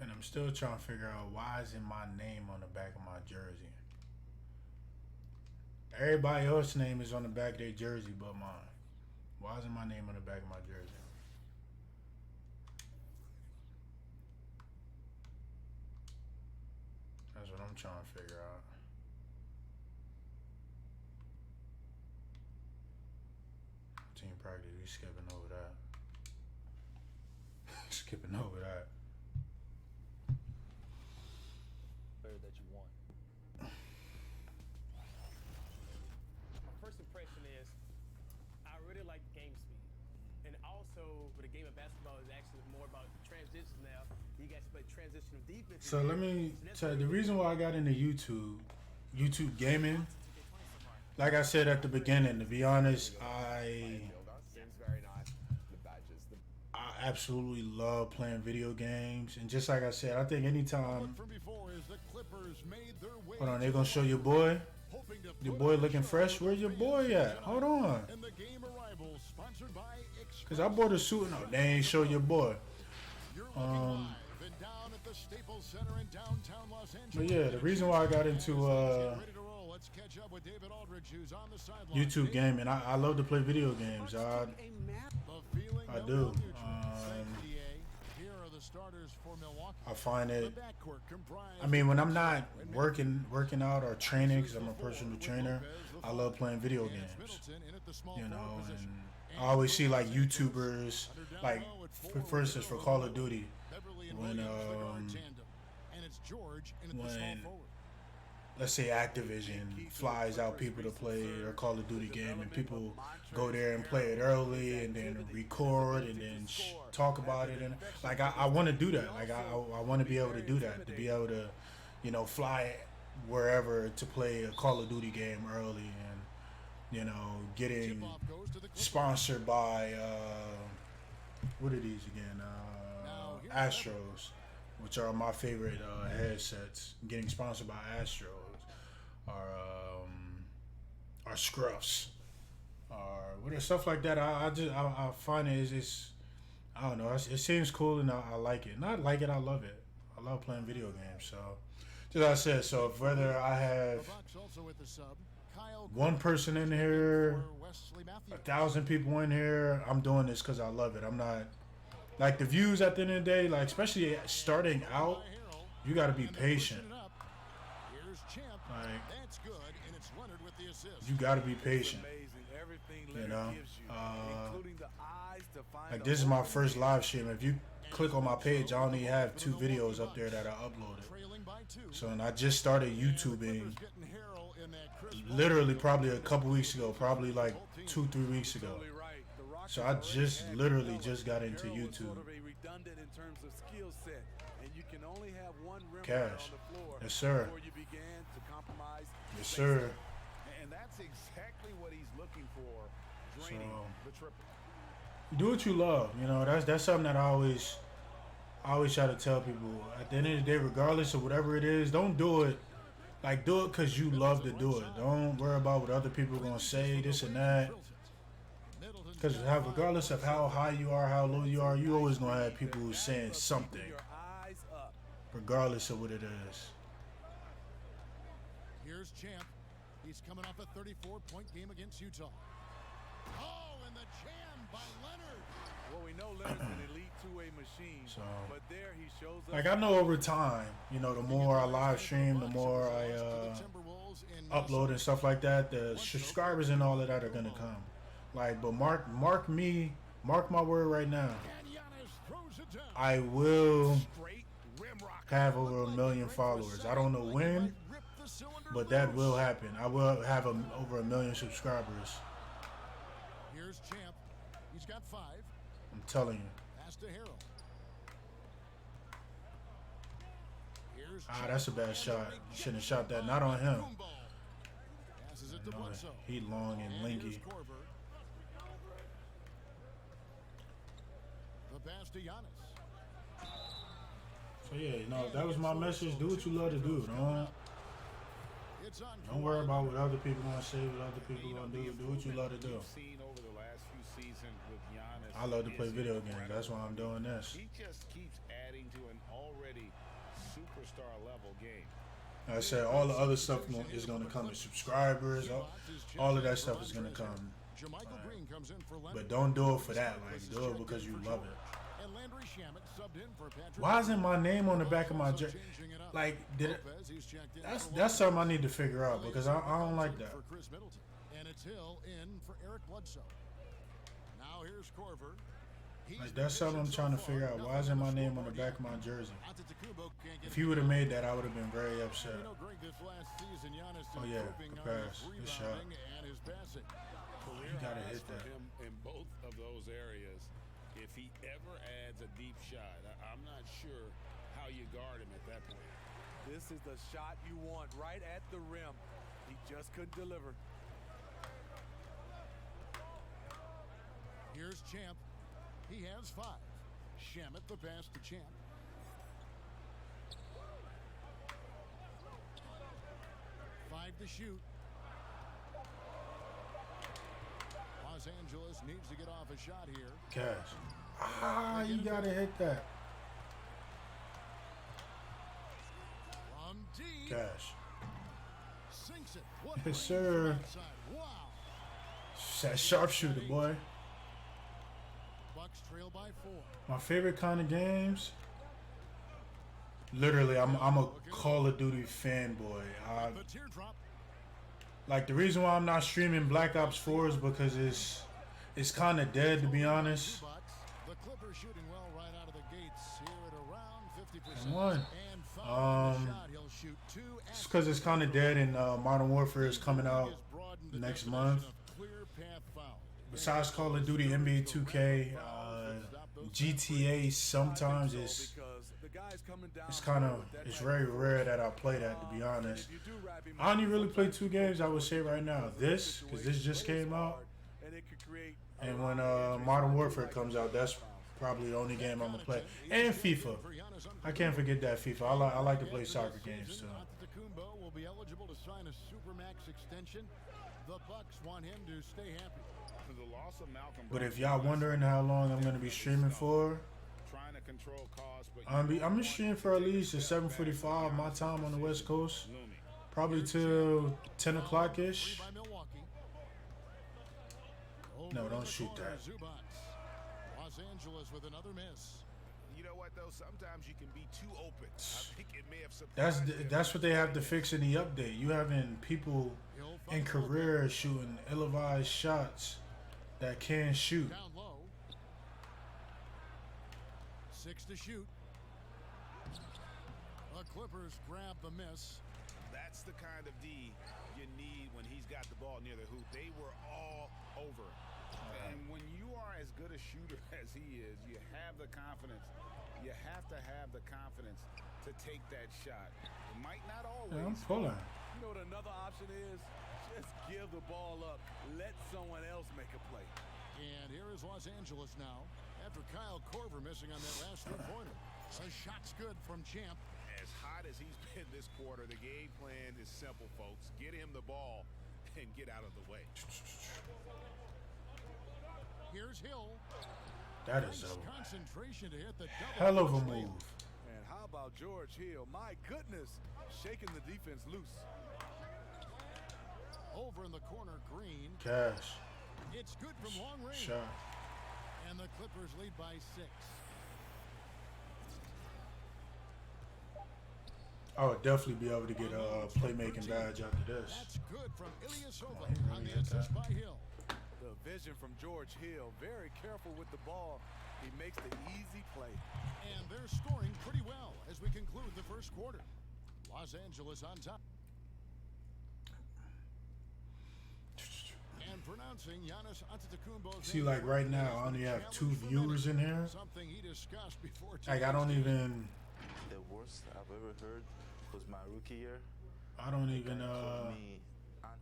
And I'm still trying to figure out why isn't my name on the back of my jersey. Everybody else's name is on the back of their jersey but mine. Why isn't my name on the back of my jersey? That's what I'm trying to figure out. Team practice, we skipping over that. Skipping over that. That you want. My first impression is I really like the game speed. And also with a game of basketball is actually more about transitions now. You guys play transition of defense. So let me tell you the reason why I got into YouTube gaming. Like I said at the beginning, to be honest, I absolutely love playing video games, and just like I said, I think anytime. Hold on, they're gonna show your boy. Your boy looking fresh. Where's your boy at? Hold on. Cause I bought a suit. No, they ain't show your boy. But yeah, the reason why I got into YouTube gaming, I love to play video games. I do. I find it. I mean, when I'm not working out or training, because I'm a personal trainer, I love playing video games. You know, and I always see like YouTubers, like for instance, for Call of Duty, when let's say Activision flies out people to play their Call of Duty game, and people go there and play it early and then record and then talk about it, and like I want to do that. Like I want to be able to do that, to be able to, you know, fly wherever to play a Call of Duty game early, and you know, getting sponsored by what are these again? Astros, which are my favorite headsets. Getting sponsored by Astros. Or Scruffs, or whatever, stuff like that. I find it's I don't know. It seems cool and I like it. Not like it, I love it. I love playing video games. So, just like I said, so whether I have one person in here, 1,000 people in here, I'm doing this because I love it. I'm not like the views at the end of the day. Like especially starting out, you got to be patient. Like, you gotta be patient, you know. Like this is my first live stream. If you click on my page, I only have 2 videos up there that I uploaded. So, and I just started YouTubing literally probably a couple weeks ago, probably like 2-3 weeks ago. So I just literally just got into YouTube. Sort of a redundant in terms of skill set, and you can only have one rim Cash. on the floor Yes, sir. before you began to compromise. Yes, sir. And that's exactly what he's looking for, draining the triple. Do what you love. You know, that's something that I always try to tell people. At the end of the day, regardless of whatever it is, don't do it. Like, do it because you love to do it. Don't worry about what other people are going to say, this and that. Because regardless of how high you are, how low you are, you always going to have people who's saying something. Regardless of what it is. Here's Champ. He's coming off a 34-point game against Utah. Oh, and the jam by Leonard. Well, we know Leonard's an elite two-way machine, So, but there he shows us. like, I know over time, you know, the more I live stream, the more I upload and stuff like that, the subscribers and all of that are gonna come. Like, but mark my word right now. I will have over 1 million followers. I don't know when, but that will happen. I will have over 1 million subscribers. Here's Champ. He's got 5. I'm telling you. Pass to Harold. Here's That's a bad shot. Shouldn't have shot that. Not on him. Passes it to Bledsoe. He long and linky. The pass to Giannis. So yeah, you know, that was my message. Do what you love to do. Don't worry about what other people gonna say, what other people gonna do. Do what you love to do. I love to play video games. That's why I'm doing this. He just keeps adding to an already superstar level game. Like I said, all the other stuff is gonna come. The subscribers, all of that stuff is gonna come. But don't do it for that. Like, do it because you love it. Why isn't my name on the back of my jersey? Like, that's something I need to figure out because I don't like that. And it's Hill in for Eric Bledsoe. Now here's Corver. Like, that's something I'm trying to figure out. Why isn't my name on the back of my jersey? If he would have made that, I would have been very upset. Oh yeah, good pass. Good shot. You gotta hit that. Him in both of those areas. If he ever adds a deep shot, I'm not sure how you guard him at that point. This is the shot you want right at the rim. He just couldn't deliver. Here's Champ. He has 5. Shamet the pass to Champ. Five to shoot. Los Angeles needs to get off a shot here. Cash. You gotta hit that. From deep. Cash. Sinks it. Yes, sir. Wow. That sharpshooter, boy. Bucks trail by 4. My favorite kind of games. Literally, I'm a Call of Duty fanboy. The teardrop. Like, the reason why I'm not streaming Black Ops 4 is because it's kind of dead, to be honest. The Clippers shooting well right out of the gates here at around 50%. And one. And foul shot, he'll shoot 2. It's because it's kind of dead, and Modern Warfare is coming out next month. Besides Call of Duty, NBA 2K, GTA, sometimes it's very rare that I play that, to be honest. I only really play 2 games, I would say right now. This, because this just came out, and when Modern Warfare comes out, that's probably the only game I'm gonna play. And FIFA. I can't forget that FIFA. I like to play soccer games too. Will be eligible to sign a Supermax extension. The Bucks want him to stay happy. The loss of Malcolm But if y'all wondering how long I'm gonna be streaming for, trying to control costs, but I'm gonna stream for at least at 7:45 my time on the West Coast, probably till 10 o'clock ish. No, don't shoot that. Los Angeles with another miss. You know what though? Sometimes you can be too open. I think it may have That's what they have to fix in the update. You having people in careers shooting ill-advised shots that can shoot. Down low. 6 to shoot. The Clippers grab the miss. That's the kind of D you need when he's got the ball near the hoop. They were all over. And when you are as good a shooter as he is, you have the confidence. You have to have the confidence to take that shot. It might not always. Yeah, I'm pulling. You know what another option is? Just give the ball up. Let someone else make a play. And here is Los Angeles now after Kyle Korver missing on that last three-pointer. A shot's good from Champ. As hot as he's been this quarter, the game plan is simple, folks. Get him the ball and get out of the way. Here's Hill. That is a concentration to hit the double. hell of a move. And how about George Hill? My goodness, shaking the defense loose. Over in the corner, Green. Cash. It's good from long range. Shot. And the Clippers lead by 6. I would definitely be able to get a playmaking badge after this. That's good from Ilyasova on the assist by Hill. The vision from George Hill. Very careful with the ball. He makes the easy play. And they're scoring pretty well as we conclude the first quarter. Los Angeles on top. And pronouncing Giannis Antetokounmpo's See, like right now, I only have 2 viewers in here. Something he discussed before. Like I don't even. The worst I've ever heard was my rookie year. I don't even. I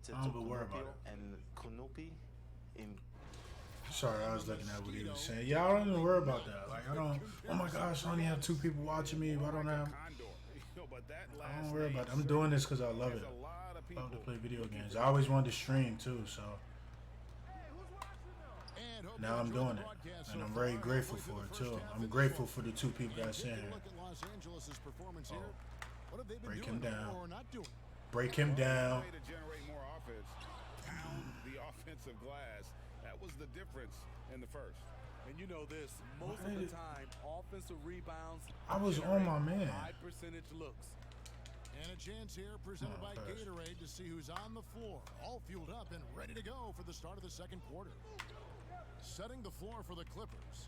don't even worry about it. And Kunupi in. Sorry, I was looking at what he was saying. Yeah, I don't even worry about that. Like I don't. Oh my gosh, I only have 2 people watching me. I don't have. I don't worry about it. I'm doing this because I love it. I love to play video games. I always wanted to stream too, so. Now I'm doing it, and I'm very grateful for it too. I'm grateful for the 2 people that's in here. Oh. Break him down. Break him down. To generate more offense, pound the offensive glass. That was the difference in the first. And you know this, most of the time, offensive rebounds. I was on my man. High percentage looks. And a chance here presented by Gatorade to see who's on the floor, all fueled up and ready to go for the start of the second quarter. Setting the floor for the Clippers.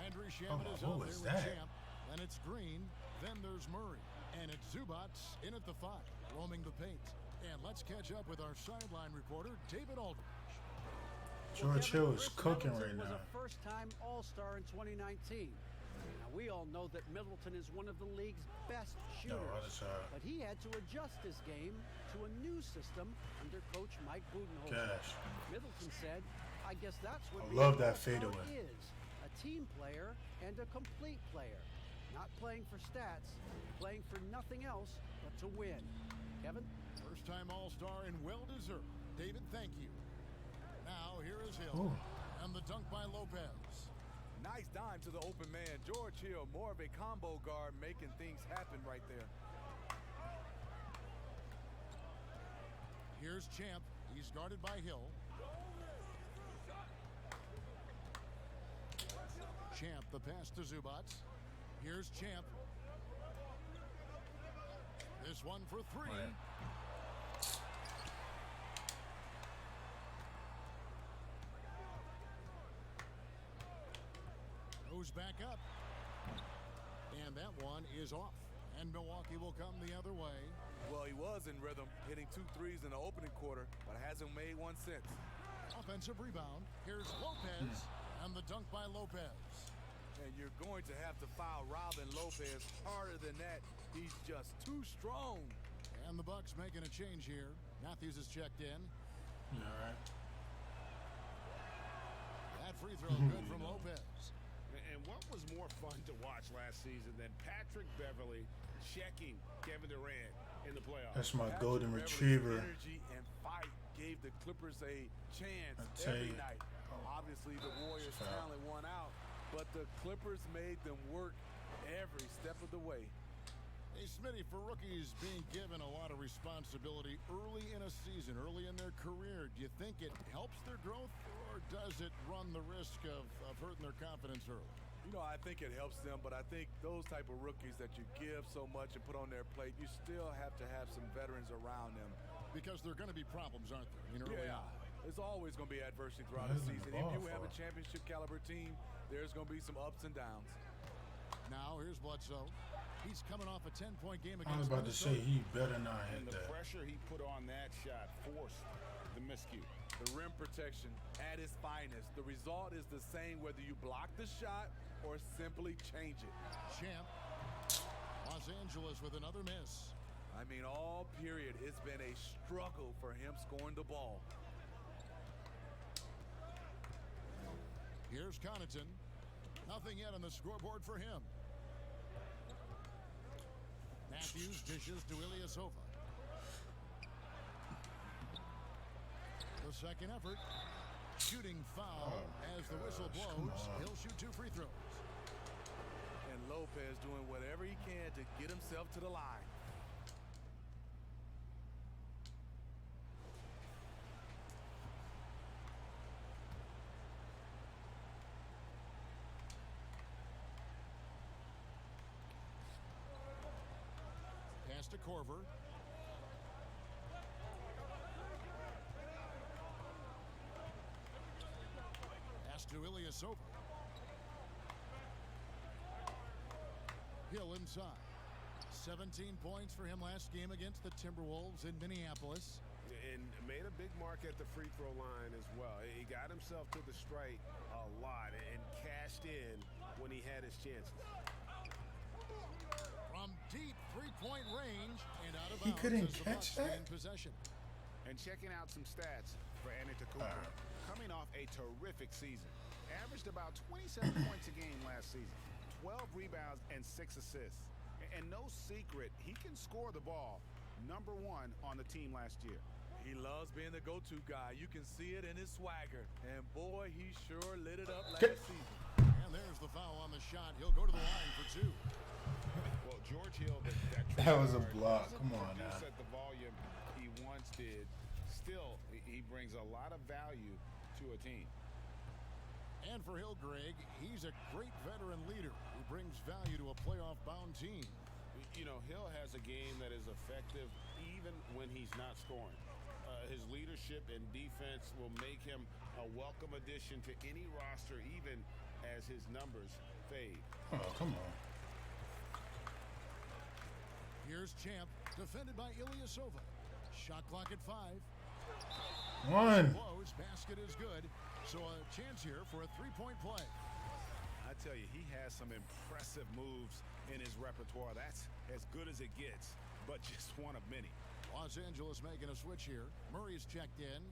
Andrew Shaman is out there with Champ. And it's Green. Then there's Murray. And it's Zubats in at the 5, roaming the paint. And let's catch up with our sideline reporter, David Aldridge. George Hill is cooking right now. Was a first-time All-Star in 2019. Now, we all know that Middleton is one of the league's best shooters, but he had to adjust his game to a new system under coach Mike Budenholzer. Middleton said, I guess that's what I love that fadeaway. Is a team player and a complete player, not playing for stats, playing for nothing else but to win. Kevin? First-time All-Star and well-deserved. David, thank you. Now here is Hill. And the dunk by Lopez. Nice dime to the open man. George Hill, more of a combo guard, making things happen right there. Here's Champ. He's guarded by Hill. Champ, the pass to Zubats. Here's Champ. This one for 3. Goes back up. And that one is off. And Milwaukee will come the other way. Well, he was in rhythm, hitting 2 threes in the opening quarter, but hasn't made one since. Offensive rebound. Here's Lopez. And the dunk by Lopez. And you're going to have to foul Robin Lopez harder than that. He's just too strong. And the Bucks making a change here. Matthews is checked in. All right. That free throw good from Lopez. And what was more fun to watch last season than Patrick Beverly checking Kevin Durant in the playoffs? That's my Patrick golden Beverly's retriever. Energy and fight gave the Clippers a chance every night. Obviously, the Warriors finally won out, but the Clippers made them work every step of the way. Hey, Smitty, for rookies being given a lot of responsibility early in a season, early in their career, do you think it helps their growth, or does it run the risk of hurting their confidence early? You know, I think it helps them, but I think those type of rookies that you give so much and put on their plate, you still have to have some veterans around them. Because there are going to be problems, aren't there? You know, yeah, there's always going to be adversity throughout the season. If you have a championship caliber team, there's going to be some ups and downs. Now, here's Bledsoe. He's coming off a 10-point game against I was about to say he better not hit and the that. pressure he put on that shot forced the miscue. The rim protection at its finest. The result is the same whether you block the shot or simply change it. Champ. Los Angeles with another miss. I mean, all period, it's been a struggle for him scoring the ball. Here's Connaughton. Nothing yet on the scoreboard for him. Matthews dishes to Ilyasova. The second effort. Shooting foul as the whistle blows. He'll shoot 2 free throws. And Lopez doing whatever he can to get himself to the line. Pass to Korver. Pass to Ilyasova. Hill inside. 17 points for him last game against the Timberwolves in Minneapolis. And made a big mark at the free throw line as well. He got himself to the strike a lot and cashed in when he had his chances. From deep three-point range and out of He bounds couldn't as the catch Bucks that? in possession. And checking out some stats for Antetokounmpo. Coming off a terrific season. Averaged about 27 points a game last season. 12 rebounds and 6 assists. And no secret, he can score the ball. #1 on the team last year. He loves being the go-to guy. You can see it in his swagger. And boy, he sure lit it up last season. And there's the foul on the shot. He'll go to the line for 2. Well, George Hill, That was a block. Come on now. At the volume he once did. Still, he brings a lot of value to a team. And for Hill, Greg, he's a great veteran leader who brings value to a playoff-bound team. You know, Hill has a game that is effective even when he's not scoring. His leadership and defense will make him a welcome addition to any roster, even as his numbers fade. Oh, come on. Here's Champ, defended by Ilyasova. Shot clock at 5. 1. Close, basket is good. So a chance here for a three-point play. I tell you, he has some impressive moves in his repertoire. That's as good as it gets, but just one of many. Los Angeles making a switch here. Murray's checked in.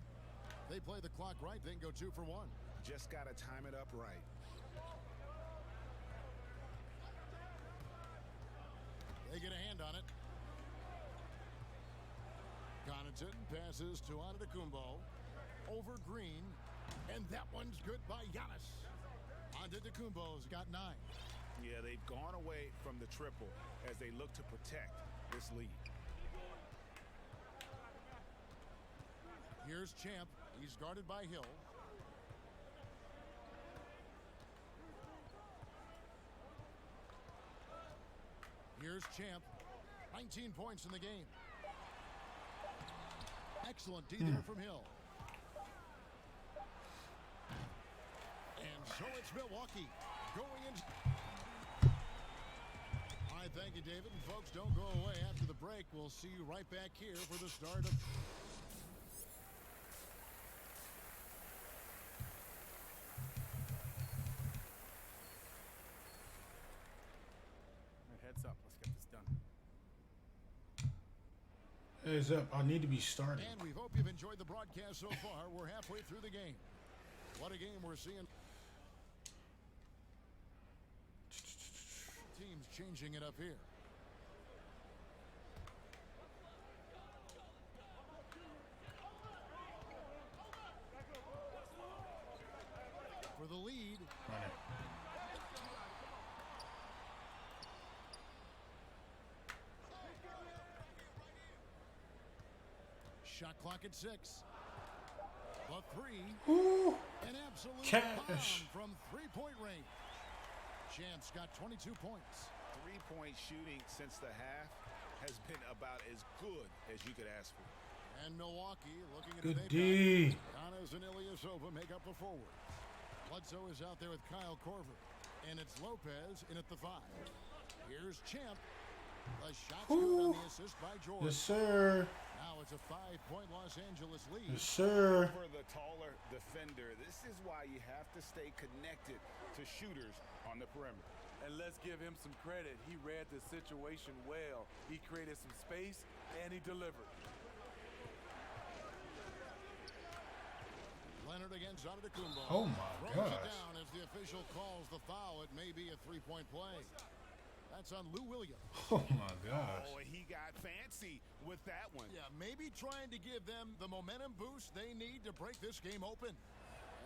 They play the clock right, then go 2 for 1. Just got to time it up right. They get a hand on it. Connaughton passes to Antetokounmpo. Over Green. And that one's good by Giannis. Antetokounmpo's got 9. Yeah, they've gone away from the triple as they look to protect this lead. Here's Champ. He's guarded by Hill. Here's Champ. 19 points in the game. Excellent D there from Hill. And so it's Milwaukee going in. All right, thank you, David. And folks, don't go away. After the break, we'll see you right back here for the start of... Heads up. Let's get this done. Heads up. I need to be started. And we hope you've enjoyed the broadcast so far. We're halfway through the game. What a game we're seeing. Teams changing it up here. For the lead. Shot clock at 6. The 3. Ooh. An absolute Cash. bomb from three-point range. Champ's got 22 points. Three-point shooting since the half has been about as good as you could ask for. And Milwaukee looking at Good it. D. Giannis and Ilyasova make up the forward. Bledsoe is out there with Kyle Korver. And it's Lopez in at the 5. Here's Champ. The shot's good on the assist by George. Yes, sir. Now it's a 5 8-point Los Angeles lead. Yes, sir. For the taller defender, this is why you have to stay connected to shooters on the perimeter. And let's give him some credit. He read the situation well. He created some space, and he delivered. Leonard against Antetokounmpo. Oh my Throws gosh. it down as the official calls the foul. It may be a three-point play. That's on Lou Williams. Oh my gosh. Oh, he got fancy with that one. Yeah, maybe trying to give them the momentum boost they need to break this game open.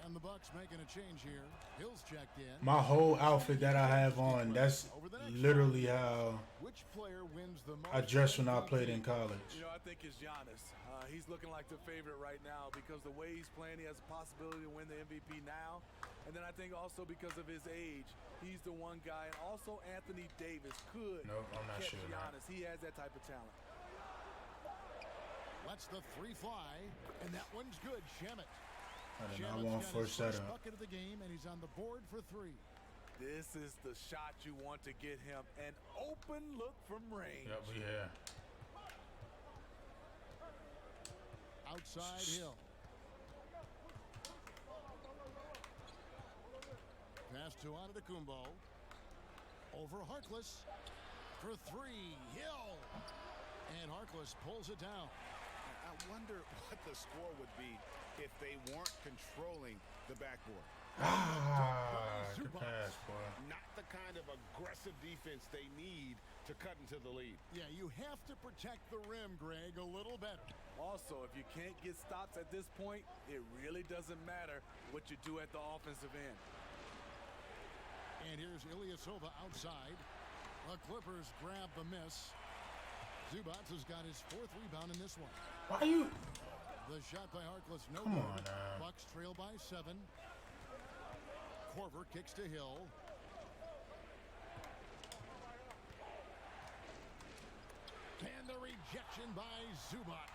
And the Bucks making a change here. Hill's checked in. My whole outfit that I have on, that's literally how Which player wins the most? I dressed when I played in college. You know, I think it's Giannis. He's looking like the favorite right now because the way he's playing, he has a possibility to win the MVP now. And then I think also because of his age, he's the one guy. And also Anthony Davis could Nope, I'm not catch sure. Giannis. He has that type of talent. Lets the three fly, and that one's good. Shamet. I did not Shamet's want got first his first setup. bucket of the game, and he's on the board for three. This is the shot you want to get him. An open look from range. Yep, we here. Outside Hill. Pass to Antetokounmpo. Over Harkless for three. Hill. And Harkless pulls it down. I wonder what the score would be if they weren't controlling the backboard. Ah, good pass, boy. Not the kind of aggressive defense they need to cut into the lead. Yeah, you have to protect the rim, Greg, a little better. Also, if you can't get stops at this point, it really doesn't matter what you do at the offensive end. And here's Ilyasova outside. The Clippers grab the miss. Zubac has got his fourth rebound in this one. Why you? The shot by Harkless, no Come good. on now. Bucks trail by 7. Korver kicks to Hill. And the rejection by Zubac.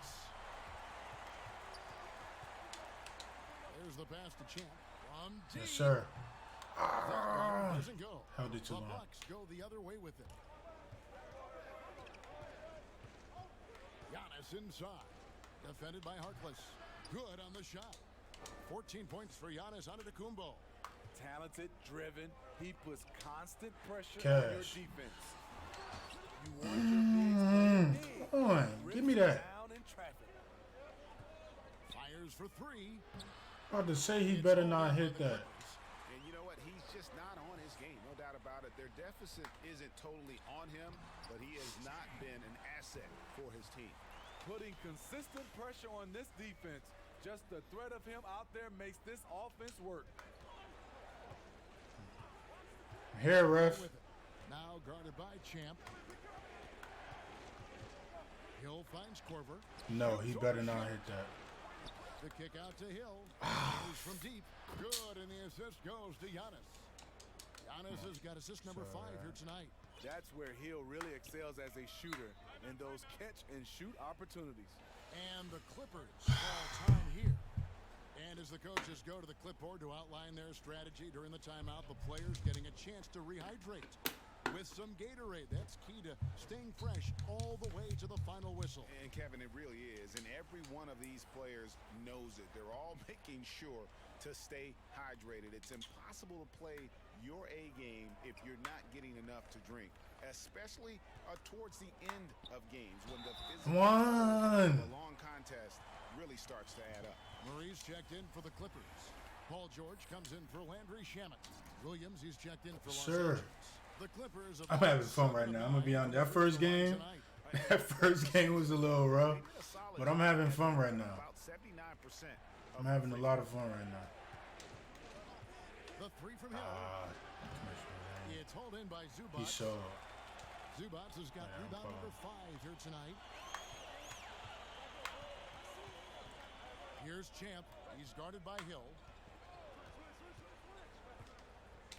There's the pass to Champ. From deep. Yes, sir. That doesn't go. Held it too The long. Bucks go the other way with it. Giannis inside. Defended by Harkless. Good on the shot. 14 points for Giannis Antetokounmpo. Talented, driven. He puts constant pressure on your Cash. defense. You want your bigs playing big. Come on, give me that. Down in traffic. Fires for three. About to say he better not hit that. And you know what? He's just not on his game. No doubt about it. Their deficit isn't totally on him, but he has not been an asset for his team. Putting consistent pressure on this defense. Just the threat of him out there makes this offense work. Here, ref. With it. Now guarded by Champ. Hill finds Korver. No, he better not hit that. The kick out to Hill. He's from deep. Good, and the assist goes to Giannis. Giannis has got assist number 5 here tonight. That's where Hill really excels as a shooter in those catch-and-shoot opportunities. And the Clippers call time here. And as the coaches go to the clipboard to outline their strategy during the timeout, the players getting a chance to rehydrate with some Gatorade. That's key to staying fresh all the way to the final whistle. And Kevin, it really is. And every one of these players knows it. They're all making sure to stay hydrated. It's impossible to play your A game if you're not getting enough to drink, especially towards the end of games when the physical the long contest really starts to add up. Murray's checked in for the Clippers. Paul George comes in for Landry Shamet. Williams, he's checked in for Los Angeles. The Clippers. I'm having fun right now. I'm gonna be on that first game. That first game was a little rough, but I'm having fun right now. About 79%. I'm having a lot of fun right now. The three from Hill. It's hauled in by Zubac. He saw. Zubac has got rebound number 5 here tonight. Here's Champ. He's guarded by Hill.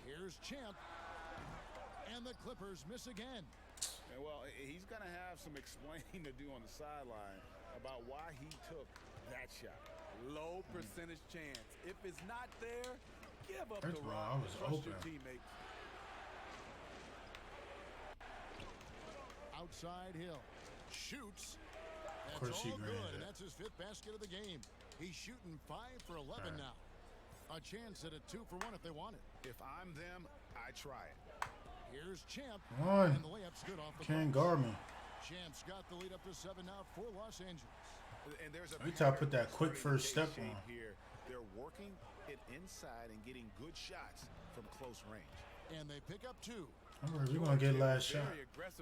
Here's Champ. And the Clippers miss again. And well, he's going to have some explaining to do on the sideline about why he took that shot. Low percentage chance. If it's not there, give up First the of all, rock. I was Trust open. your teammates. Outside Hill. Shoots. That's course he all good, grinded and it. that's his 5th basket of the game. He's shooting 5 for 11 now. A chance at a 2 for 1 if they want it. If I'm them, I try it. Here's Champ. One. And the layup's good off the Can't post. guard me. Champ's got the lead up to 7 now for Los Angeles. And there's a Every time I put that quick starting to first take step shape on. here. They're working it inside and getting good shots from close range. And they pick up 2. We're gonna get last shot.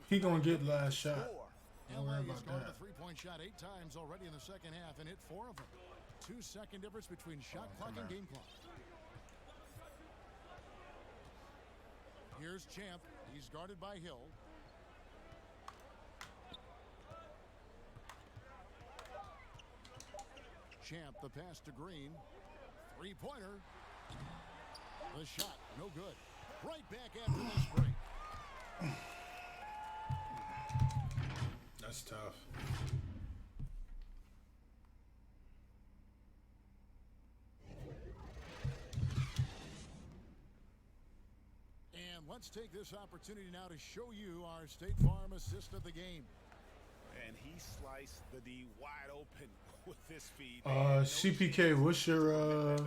He gonna get last shot. Don't worry LA has about gone to that. the 3-point shot 8 times already in the second half and hit 4 of them. 2-second difference between shot clock and game clock. Here's Champ. He's guarded by Hill. Champ, the pass to Green. 3-pointer. The shot, no good. Right back after this break. That's tough. And let's take this opportunity now to show you our State Farm assist of the game. And he sliced the D wide open with this feed. CPK, what's your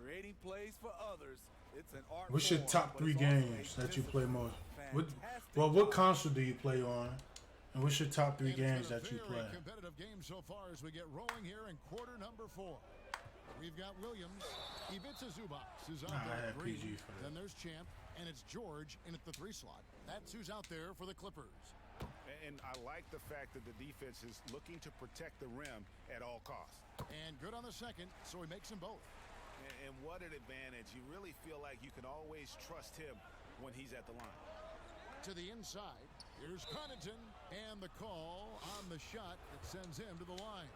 Creating plays for others. It's an art what's your form, top but 3 it's also games a that you play most? fantastic What job. console do you play on? And what's your top 3 And games it's been that you a play? very competitive game so far as we get rolling here in quarter number 4. We've got Williams. Ivica Zubac is out Nah, I there. had Green. PG for that. Then there's Champ, and it's George in at the 3 slot. That's who's out there for the Clippers. And I like the fact that the defense is looking to protect the rim at all costs. And good on the second, so he makes them both. And what an advantage. You really feel like you can always trust him when he's at the line. To the inside, here's Connaughton, and the call on the shot that sends him to the line.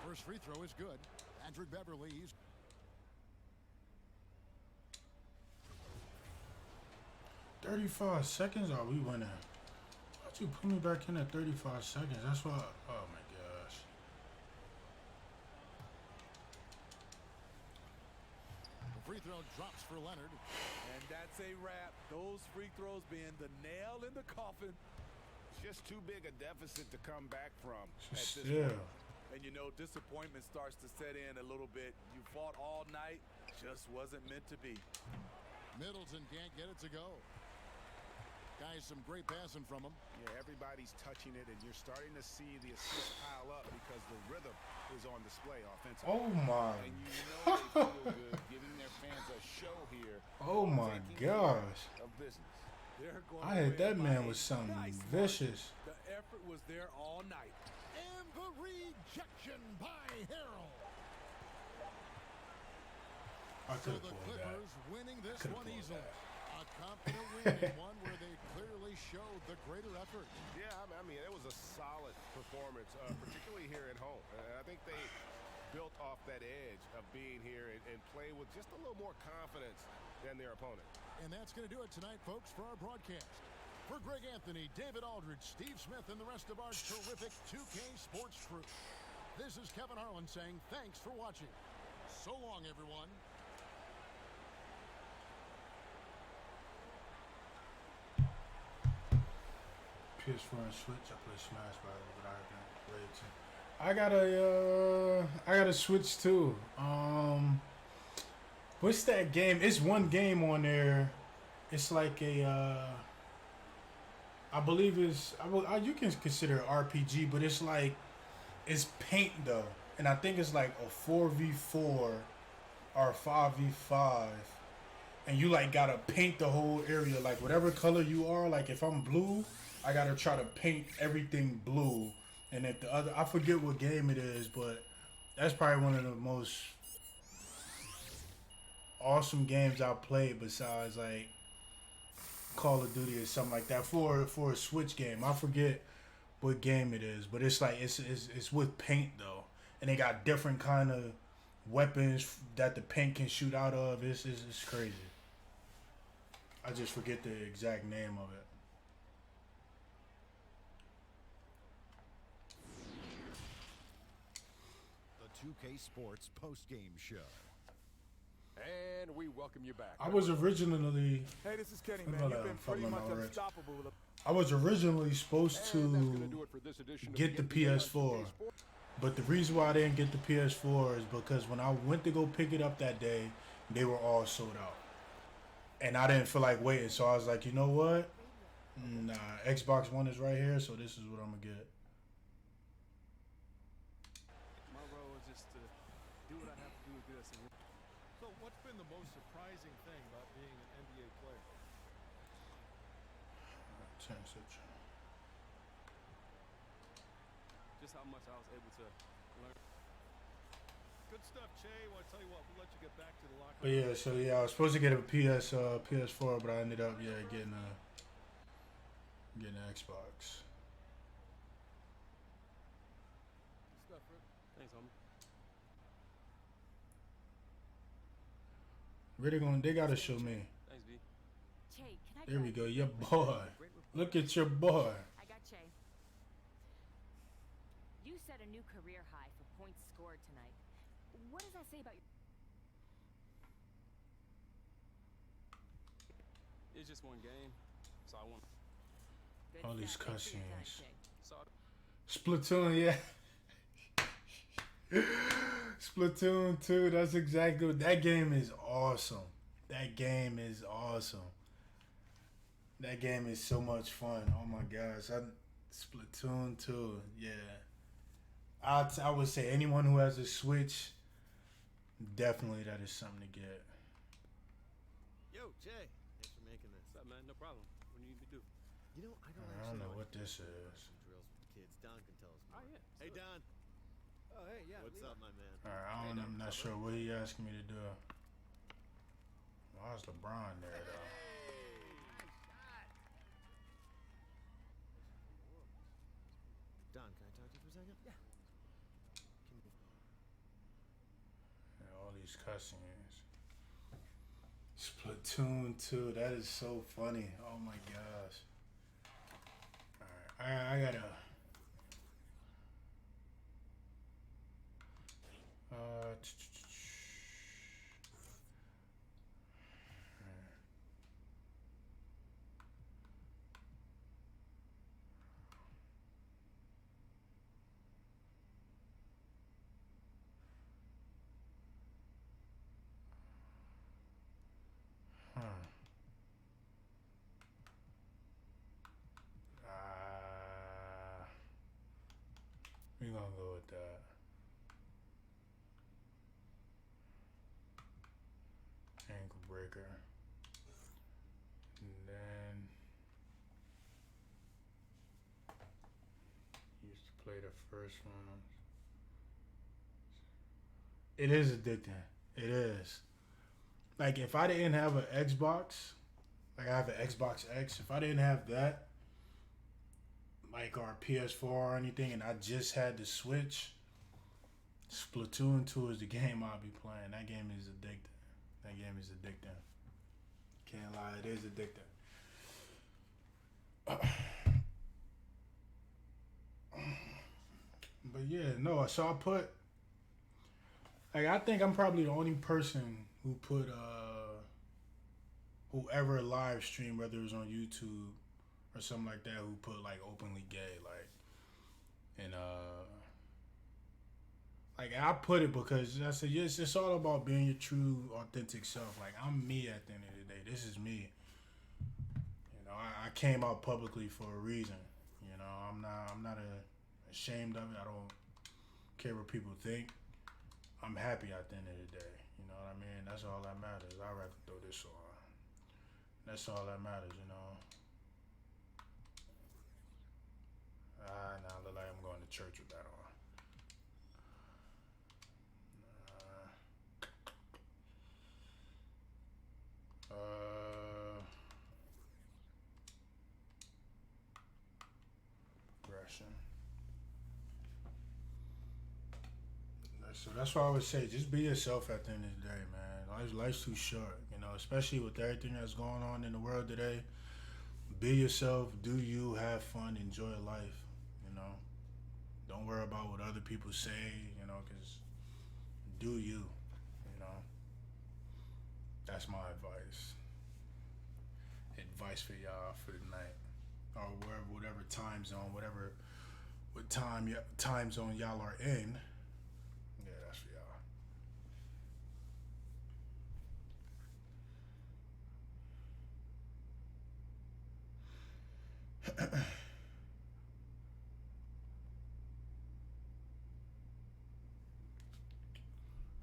First free throw is good. Patrick Beverly's. $35 seconds? Are we winning? Why'd you put me back in at 35 seconds? That's why. Oh my gosh. The free throw drops for Leonard. And that's a wrap. Those free throws being the nail in the coffin. Just too big a deficit to come back from at this Yeah. point. And you know, disappointment starts to set in a little bit. You fought all night, just wasn't meant to be. Middleton can't get it to go. Guys, some great passing from him. Yeah, everybody's touching it, and you're starting to see the assists pile up because the rhythm is on display offensively. Oh my. And you know they feel good, giving their fans a show here. Oh my taking care gosh. of business. They're going I to hit win that by man a with something nice vicious. margin. The effort was there all night. And the rejection by Harrell. I So could have the pulled that. Clippers winning this Could've one pulled easily. that. A confident win and one where they clearly showed the greater effort. Yeah, I mean, it was a solid performance, particularly here at home. And I think they built off that edge of being here and play with just a little more confidence than their opponent. And that's going to do it tonight, folks, for our broadcast. For Greg Anthony, David Aldridge, Steve Smith, and the rest of our terrific 2K Sports crew, this is Kevin Harlan saying thanks for watching. So long, everyone. PS4 and Switch. I play Smash Bros, but I haven't played too. I got a Switch too. What's that game? It's one game on there. It's like a. I believe you can consider it RPG, but it's like it's paint though, and I think it's like a 4v4 or 5v5, and you like gotta paint the whole area like whatever color you are. Like if I'm blue, I gotta try to paint everything blue, and if the other, I forget what game it is, but that's probably one of the most awesome games I've played besides like Call of Duty or something like that for a Switch game. I forget what game it is, but it's like it's with paint though, and they got different kind of weapons that the paint can shoot out of. It's crazy. I just forget the exact name of it. The 2K Sports post-game show. And we welcome you back. I was originally. Hey, this is Kenny, I man. know You've that been I'm pretty fumbling much already. unstoppable. I was originally supposed to get the PS4, but the reason why I didn't get the PS4 is because when I went to go pick it up that day, they were all sold out. And I didn't feel like waiting, so I was like, you know what? Nah, Xbox One is right here, so this is what I'm gonna get. My role is just to do what I have to do to get us in. So what's been the most surprising thing about being an NBA player? Just how much I was able to learn. Good stuff, Che. Well, I tell you what, we'll let you get back to the locker room. But yeah, so yeah, I was supposed to get a PS4, but I ended up getting an Xbox. Good stuff, Rick. Thanks, homie. They gotta show me. Thanks, B. Che, can I There we go, your boy. Look at your boy. I got Che. You set a new career high for points scored tonight. What does that say about your... It's just one game, so I want. All these cutscenes. So Splatoon, yeah. Splatoon 2, that's exactly what, that game is awesome. That game is awesome. That game is so much fun. Oh my gosh. Splatoon 2, yeah. I would say anyone who has a Switch, definitely that is something to get. Yo, Jay. Thanks for making this. what's up, man? No problem. What do you need me to do? You know, I I don't know what this is. some drills with the kids. Don can tell us more. Oh, yeah. Hey, Don. Oh, hey, yeah. What's up, my man? Alright, I'm not sure what he asking me to do. Why is LeBron there though? Don, can I talk to you for a second? Yeah. Yeah, all these cutscenes. Splatoon 2, that is so funny. Oh my gosh. Alright, I gotta. We're gonna go with that. Ankle breaker. And then used to play the first one. It is addicting. It is. Like if I didn't have an Xbox, like I have an Xbox X, if I didn't have that, like our PS4 or anything, and I just had the Switch, Splatoon 2 is the game I'll be playing. That game is addicting. That game is addicting. Can't lie, it is addicting. But yeah, no, so I put, like, I think I'm probably the only person who put, whoever live stream, whether it was on YouTube or something like that, who put like openly gay, like, and like I put it because I said, yes, it's all about being your true, authentic self. Like I'm me at the end of the day. This is me. You know, I came out publicly for a reason. You know, I'm not ashamed of it. I don't care what people think. I'm happy at the end of the day. You know what I mean? That's all that matters. I'd rather throw this on. That's all that matters, you know. Now I look like I'm going to church with that on. Progression. So that's why I would say, just be yourself at the end of the day, man. Life's too short, you know, especially with everything that's going on in the world today. Be yourself, do you, have fun, enjoy life, you know. Don't worry about what other people say, you know, because do you know. That's my advice. Advice for y'all for the night. or whatever time zone, what time zone y'all are in. Yeah, that's for y'all.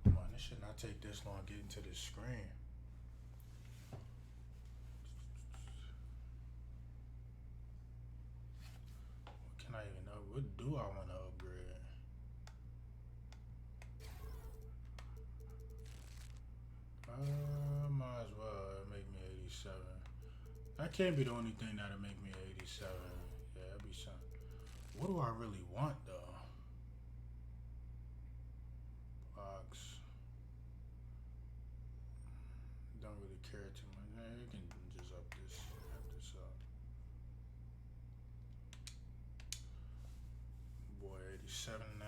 Come on, this should not take this long getting to this screen. What can I even know? What do I want to upgrade? Might as well make me 87. That can't be the only thing that'll make me 87. Yeah, that'd be something. What do I really want though? Box. Don't really care too much. Yeah, you can just up this up. Boy, 87 now.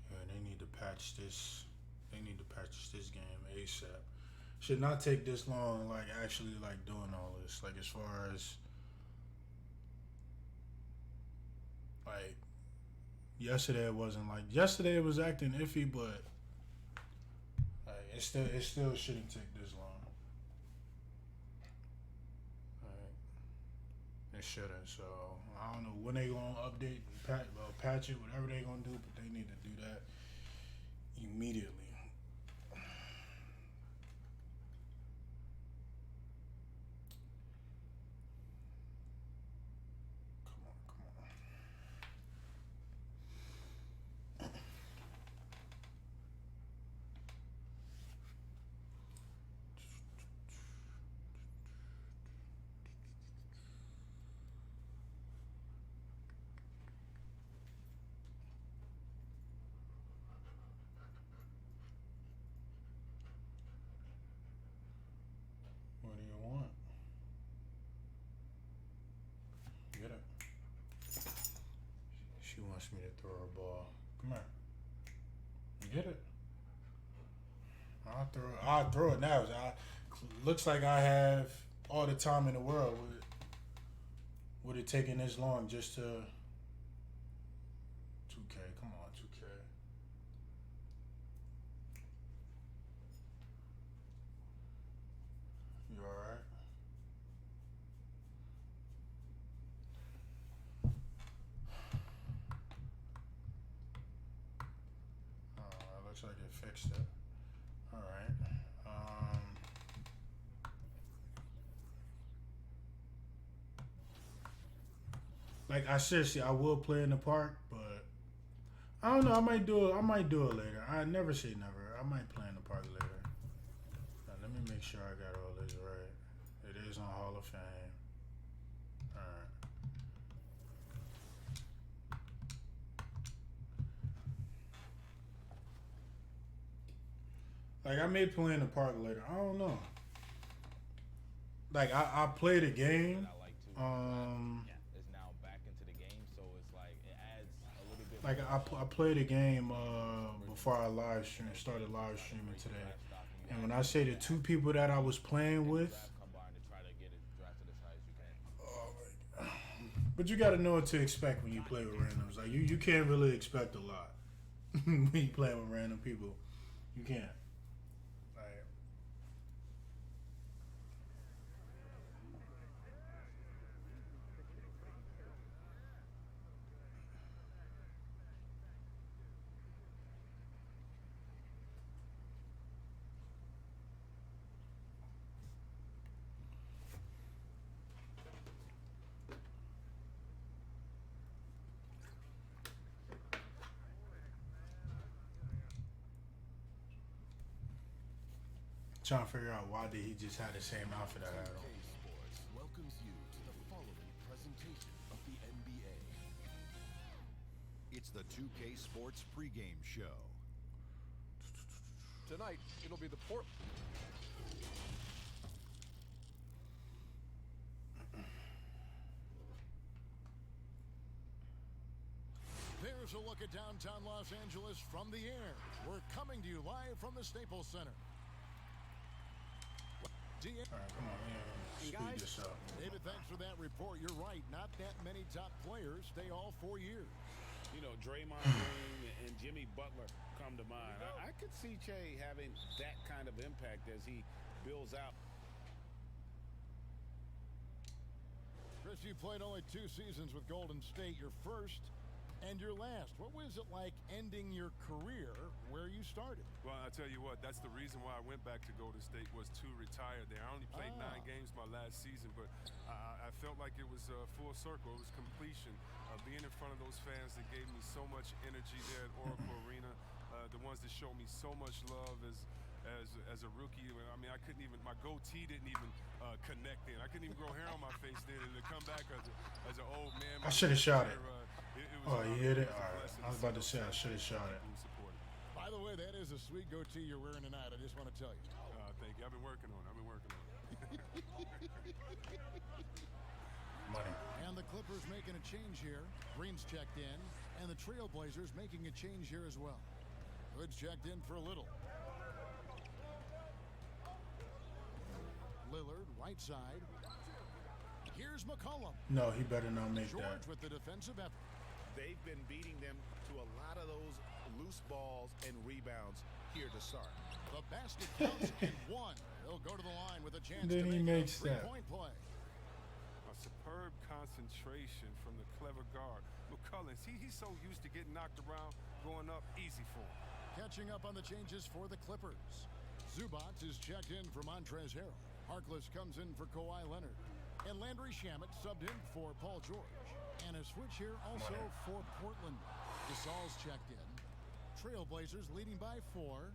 Yeah, they need to patch this. They need to patch this game ASAP. Should not take this long, like actually like doing all this. Like as far as like yesterday it wasn't like yesterday it was acting iffy, but like it still shouldn't take this long. Like, it shouldn't. So I don't know when they gonna update and patch it, whatever they gonna do, but they need to do that immediately. What do you want? Get it. She wants me to throw her ball. Come here. You get it? I'll throw it now. Looks like I have all the time in the world with it taking this long just to 2K. Come on, 2K. You alright? Looks like it fixed it. Alright. Like I seriously, I will play in the park, but I don't know. I might do it later. I never say never. I might play in the park later. Now, let me make sure I got all this right. It is on Hall of Fame. All right. Like I may play in the park later. I don't know. Like I play the game. Like I played a game before I started live streaming today, and when I say the two people that I was playing with, oh my God. But you got to know what to expect when you play with randoms. Like you can't really expect a lot when you play with random people. You can't. Trying to figure out why did he just have the same outfit I had on. Sports welcomes you to the following presentation of the NBA. It's the 2K Sports pregame show. Tonight, it'll be the Portland. Here's a look at downtown Los Angeles from the air. We're coming to you live from the Staples Center. All right, come on, man. Speed this up. David, thanks for that report. You're right. Not that many top players stay all 4 years. You know, Draymond Green and Jimmy Butler come to mind. I could see Che having that kind of impact as he builds out. Chris, you played only 2 seasons with Golden State, your first and your last. What was it like ending your career where you started? Well, I tell you what, that's the reason why I went back to Golden State was to retire there. I only played 9 games my last season, but I felt like it was full circle. It was completion. Being in front of those fans that gave me so much energy there at Oracle Arena, the ones that showed me so much love as a rookie. I mean, I couldn't even, my goatee didn't even connect then. I couldn't even grow hair on my face then, and to come back as an old man. I should have shot it. Oh, you hit it? All right. I was about to say I should have shot it. By the way, that is a sweet goatee you're wearing tonight. I just want to tell you. Thank you. I've been working on it. Money. And the Clippers making a change here. Green's checked in. And the Trailblazers making a change here as well. Hood's checked in for Little. Lillard, right side. Here's McCollum. No, he better not make George that. with the defensive effort. They've been beating them to a lot of those loose balls and rebounds here to start. The basket counts in 1. He'll go to the line with a chance Then to he make makes a that. 3-point play. A superb concentration from the clever guard. McCullins, he's so used to getting knocked around, going up easy for him. Catching up on the changes for the Clippers. Zubac is checked in for Montrezl Harrell. Harkless comes in for Kawhi Leonard. And Landry Shamet subbed in for Paul George. And a switch here also for Portland. Gasol's checked in. Trailblazers leading by 4.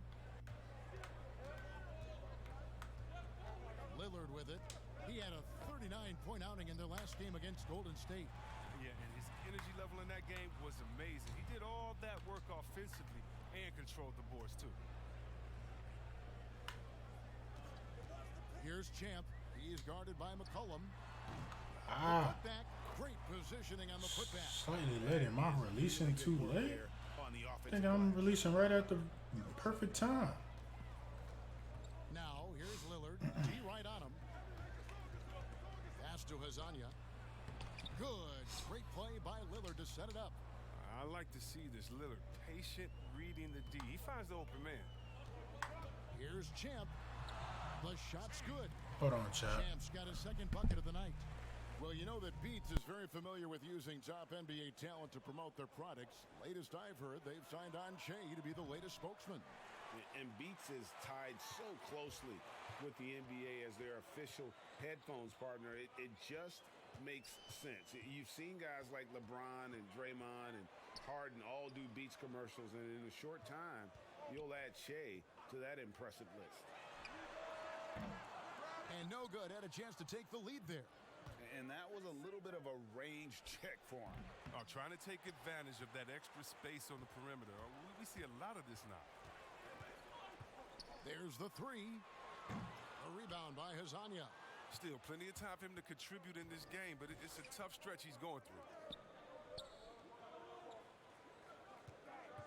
Lillard with it. He had a 39-point outing in their last game against Golden State. Yeah, and his energy level in that game was amazing. He did all that work offensively and controlled the boards too. Here's Champ. He is guarded by McCollum. Putback. Great positioning on the putback. Slightly late. Am I releasing too late? I think I'm releasing right at the perfect time. Now, here's Lillard. G right on him. Pass to Hazanya. Good. Great play by Lillard to set it up. I like to see this Lillard patient reading the D. He finds the open man. Here's Champ. The shot's good. Hold on, Champ. Champ's got his second bucket of the night. Well, you know that Beats is very familiar with using top NBA talent to promote their products. Latest I've heard, they've signed on Che to be the latest spokesman. And Beats is tied so closely with the NBA as their official headphones partner. It just makes sense. You've seen guys like LeBron and Draymond and Harden all do Beats commercials, and in a short time, you'll add Che to that impressive list. And no good. Had a chance to take the lead there. And that was a little bit of a range check for him. Trying to take advantage of that extra space on the perimeter. We see a lot of this now. There's the 3. A rebound by Hazanya. Still plenty of time for him to contribute in this game, but it's a tough stretch he's going through.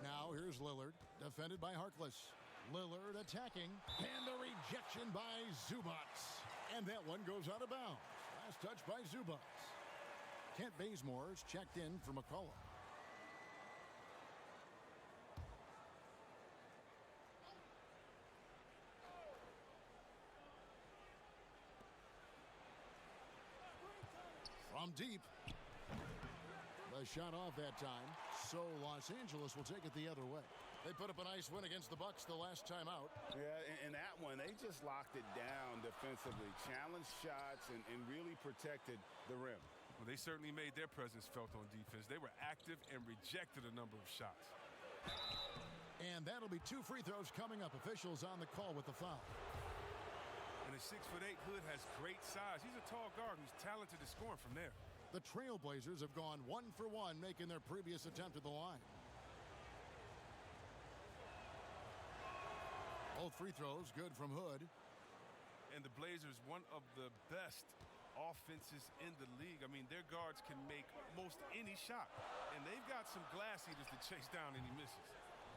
Now here's Lillard, defended by Harkless. Lillard attacking, and the rejection by Zubac. And that one goes out of bounds. Last touch by Zubac. Kent Bazemore's checked in for McCollum. From deep. The shot off that time. So Los Angeles will take it the other way. They put up a nice win against the Bucks the last time out. Yeah, and that one, they just locked it down defensively. Challenged shots and really protected the rim. Well, they certainly made their presence felt on defense. They were active and rejected a number of shots. And that'll be 2 free throws coming up. Officials on the call with the foul. And a 6'8" Hood has great size. He's a tall guard who's talented at scoring from there. The Trailblazers have gone 1 for 1, making their previous attempt at the line. Both free throws good from Hood. And the Blazers, one of the best offenses in the league. I mean, their guards can make most any shot, and they've got some glass eaters to chase down any misses.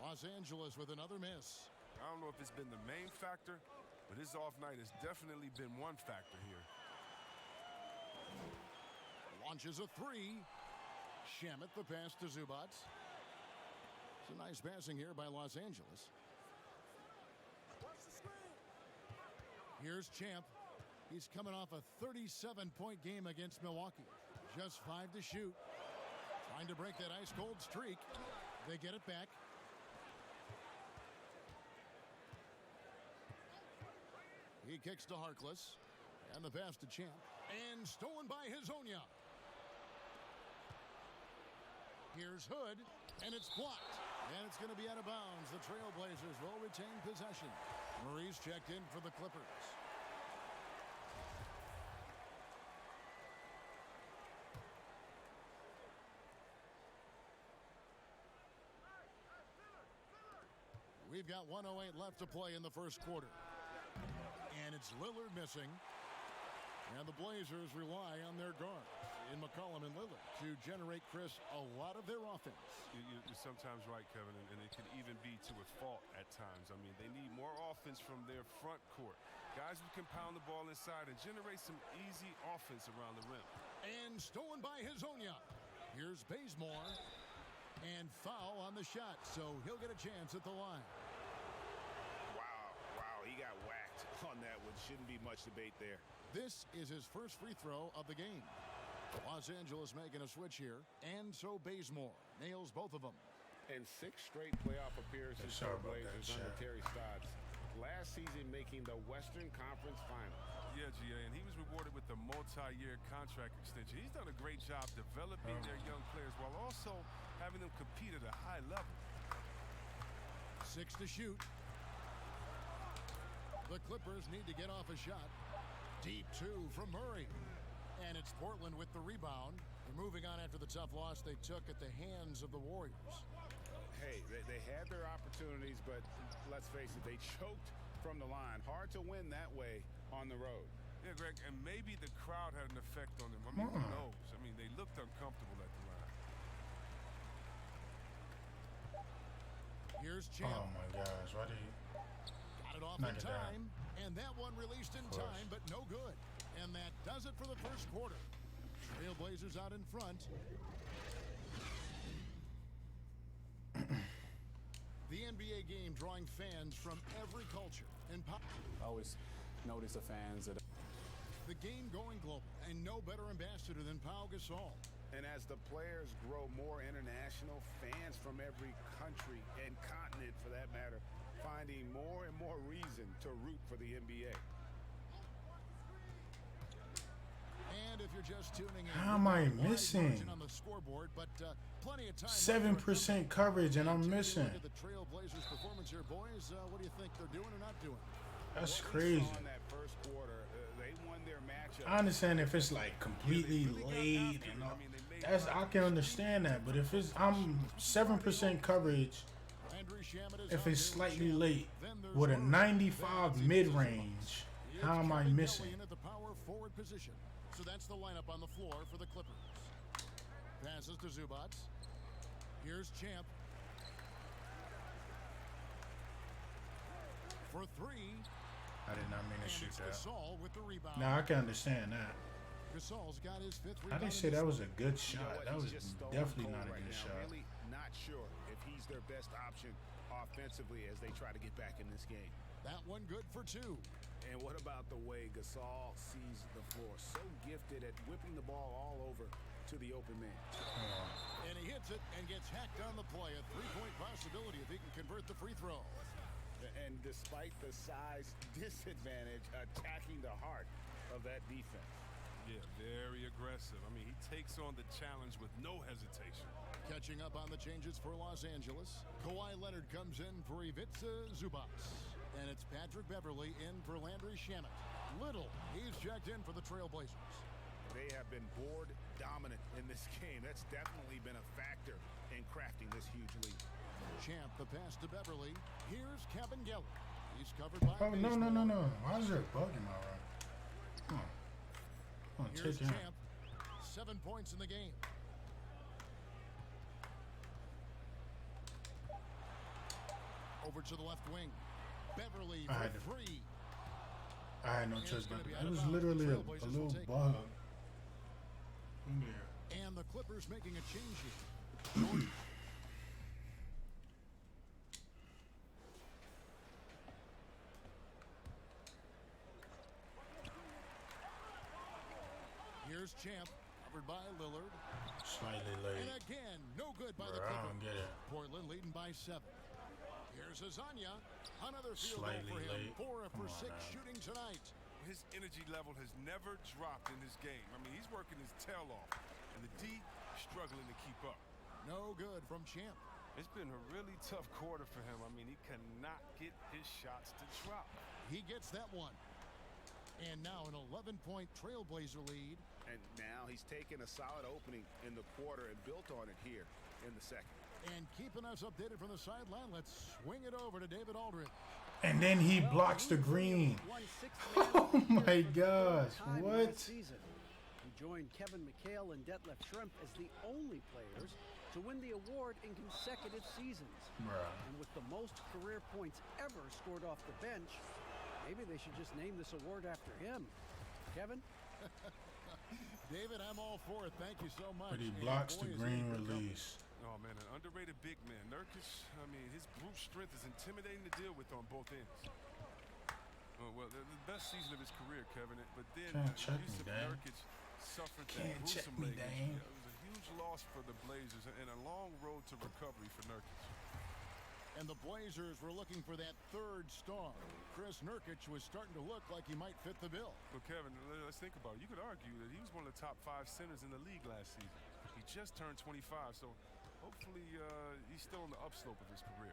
Los Angeles with another miss. I don't know if it's been the main factor, but his off night has definitely been one factor here. Launches a three. Shamet the pass to Zubac. It's a nice passing here by Los Angeles. Here's Champ. He's coming off a 37-point game against Milwaukee. Just 5 to shoot. Trying to break that ice-cold streak. They get it back. He kicks to Harkless. And the pass to Champ. And stolen by Hezonja. Here's Hood. And it's blocked. And it's going to be out of bounds. The Trailblazers will retain possession. Maurice checked in for the Clippers. We've got 1:08 left to play in the first quarter. And it's Lillard missing. And the Blazers rely on their guards in McCollum and Lillard to generate, Chris, a lot of their offense. You're sometimes right, Kevin, and it can even be to a fault at times. I mean, they need more offense from their front court. Guys who can pound the ball inside and generate some easy offense around the rim. And stolen by Hezonja. Here's Bazemore. And foul on the shot, so he'll get a chance at the line. Wow, he got whacked on that one. Shouldn't be much debate there. This is his first free throw of the game. Los Angeles making a switch here, and so Bazemore nails both of them. And 6 straight playoff appearances for the Blazers under Terry Stotts. Last season making the Western Conference Finals. Yeah, GA, and he was rewarded with a multi-year contract extension. He's done a great job developing their young players while also having them compete at a high level. 6 to shoot. The Clippers need to get off a shot. Deep 2 from Murray. And it's Portland with the rebound. They're moving on after the tough loss they took at the hands of the Warriors. Hey, they had their opportunities, but let's face it, they choked from the line. Hard to win that way on the road. Yeah, Greg, and maybe the crowd had an effect on them. I mean, who knows? I mean, they looked uncomfortable at the line. Here's Champ. Oh, my gosh. Why did he... Got it off in time, and that one released in time, but no good. And that does it for the first quarter. Trailblazers out in front. The NBA game drawing fans from every culture. And I always notice the fans that... The game going global, and no better ambassador than Pau Gasol. And as the players grow more international, fans from every country and continent, for that matter, finding more and more reason to root for the NBA. And if you're just tuning in, how am I missing? On the scoreboard, but plenty of time. 7% coverage, and I'm missing. Look at the Trailblazers' performance here, boys. What do you think they're doing or not doing? That's crazy. In that first quarter, they won their matchup. I understand if it's like completely late and all. That's, I can understand that, but if it's 7% coverage, if it's slightly late with a 95 mid-range, how am I missing? At the power forward position. So that's the lineup on the floor for the Clippers. Passes to Zubac. Here's Champ. For 3. I did not mean to shoot that. Gasol with the rebound. Now I can understand that. Gasol's got his 5th rebound. I didn't say that was a good shot. That was definitely not a good shot. Really not sure if he's their best option offensively as they try to get back in this game. That one good for 2. And what about the way Gasol sees the floor? So gifted at whipping the ball all over to the open man. And he hits it and gets hacked on the play. A 3-point possibility if he can convert the free throw. And despite the size disadvantage, attacking the heart of that defense. Yeah, very aggressive. I mean, he takes on the challenge with no hesitation. Catching up on the changes for Los Angeles. Kawhi Leonard comes in for Ivica Zubac. And it's Patrick Beverley in for Landry Shamet. Little, he's checked in for the Trailblazers. They have been board dominant in this game. That's definitely been a factor in crafting this huge lead. Champ, the pass to Beverley. Here's Kevin Geller. He's covered by... Oh, no. Why is there a bug in my room? Here's Champ. 7 points in the game. Over to the left wing. Beverly for three. I had no choice but that. It was literally a little bug. And the Clippers making a change here. Jordan. Here's Champ, covered by Lillard. Slightly late. And again, no good by the I Clippers. don't get it. Portland leading by 7. Here's Azania. Another field Slightly goal for him. late. 4 for 6 now. shooting tonight. His energy level has never dropped in this game. I mean, he's working his tail off, and the D struggling to keep up. No good from Champ. It's been a really tough quarter for him. I mean, he cannot get his shots to drop. He gets that one. And now an 11-point Trailblazer lead. And now he's taken a solid opening in the quarter and built on it here in the second. And keeping us updated from the sideline, let's swing it over to David Aldridge. And then he blocks the green. Oh my gosh, what? He joined Kevin McHale and Detlef Schrempf as the only players to win the award in consecutive seasons. And with the most career points ever scored off the bench, maybe they should just name this award after him. Kevin? David, I'm all for it. Thank you so much. But he blocks the green release. Oh, man, an underrated big man. Nurkic, I mean, his brute strength is intimidating to deal with on both ends. Well, the best season of his career, Kevin. But then Yusuf Nurkic suffered that gruesome leg injury. It was a huge loss for the Blazers and a long road to recovery for Nurkic. And the Blazers were looking for that third star. Chris Nurkic was starting to look like he might fit the bill. Well, Kevin, let's think about it. You could argue that he was one of the top 5 centers in the league last season. He just turned 25, so hopefully he's still on the upslope of his career.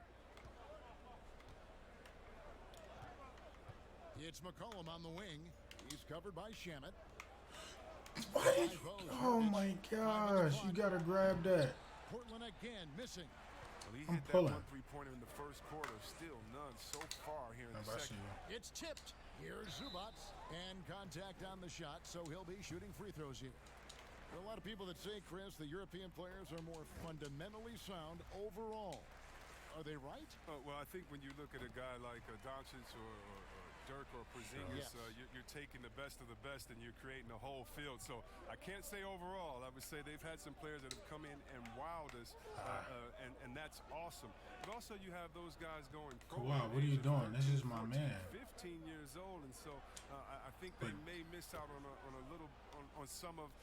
It's McCollum on the wing. He's covered by Shamet. What? Oh my gosh, you gotta grab that. Portland again missing. Well, he I'm hit pulling. that 1 3-pointer in the first quarter. Still none so far here in the second. It's tipped. Here's Zubats. And contact on the shot, so he'll be shooting free throws here. There are a lot of people that say, Chris, the European players are more fundamentally sound overall. Are they right? Well, I think when you look at a guy like Doncic or Dirk or Porzingis, you're taking the best of the best and you're creating a whole field. So I can't say overall. I would say they've had some players that have come in and wowed us, and that's awesome. But also you have those guys going pro. Wow, what are you doing? This is my 14, man. 15 years old, and so I think they may miss out on a little on some of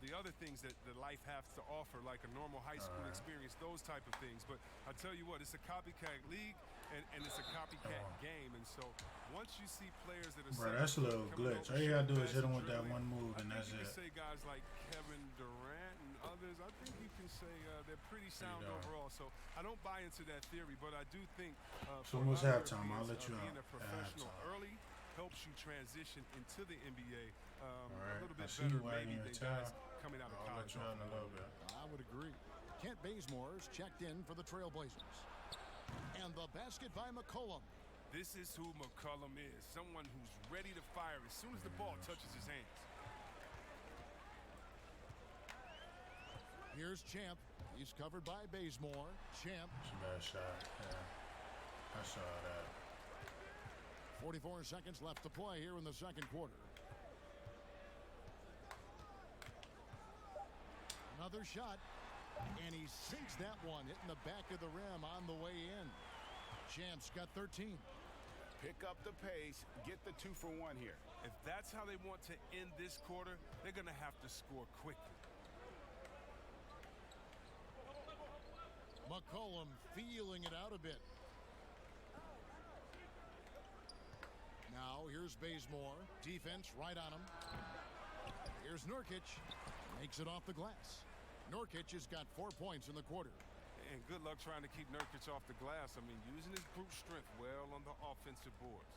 the other things that life has to offer, like a normal high school experience, those type of things. But I tell you what, it's a copycat league, and it's a copycat game. And so once you see players that are that's a little glitch. All you gotta do is hit him with that one move, and that's it. You can say guys like Kevin Durant and others, I think you can say they're pretty sound overall. So I don't buy into that theory, but I do think it's almost halftime. I'll let you being out. a professional early helps you transition into the NBA a little bit I see better you wagging maybe your than guys tail. coming out of I'll let college. you out in a little bit. I would agree. Kent Bazemore's checked in for the Trailblazers. And the basket by McCollum. This is who McCollum is, someone who's ready to fire as soon as the ball touches his hands. Here's Champ. He's covered by Bazemore. Champ. It's a bad shot. Yeah, I saw that. 44 seconds left to play here in the second quarter. Another shot, and he sinks that one, hitting the back of the rim on the way in. Champ's got 13. Pick up the pace, get the 2 for 1 here. If that's how they want to end this quarter, they're going to have to score quickly. McCollum feeling it out a bit. Now here's Bazemore. Defense right on him. Here's Nurkic. Makes it off the glass. Nurkic has got 4 points in the quarter. And good luck trying to keep Nurkic off the glass. I mean, using his brute strength well on the offensive boards.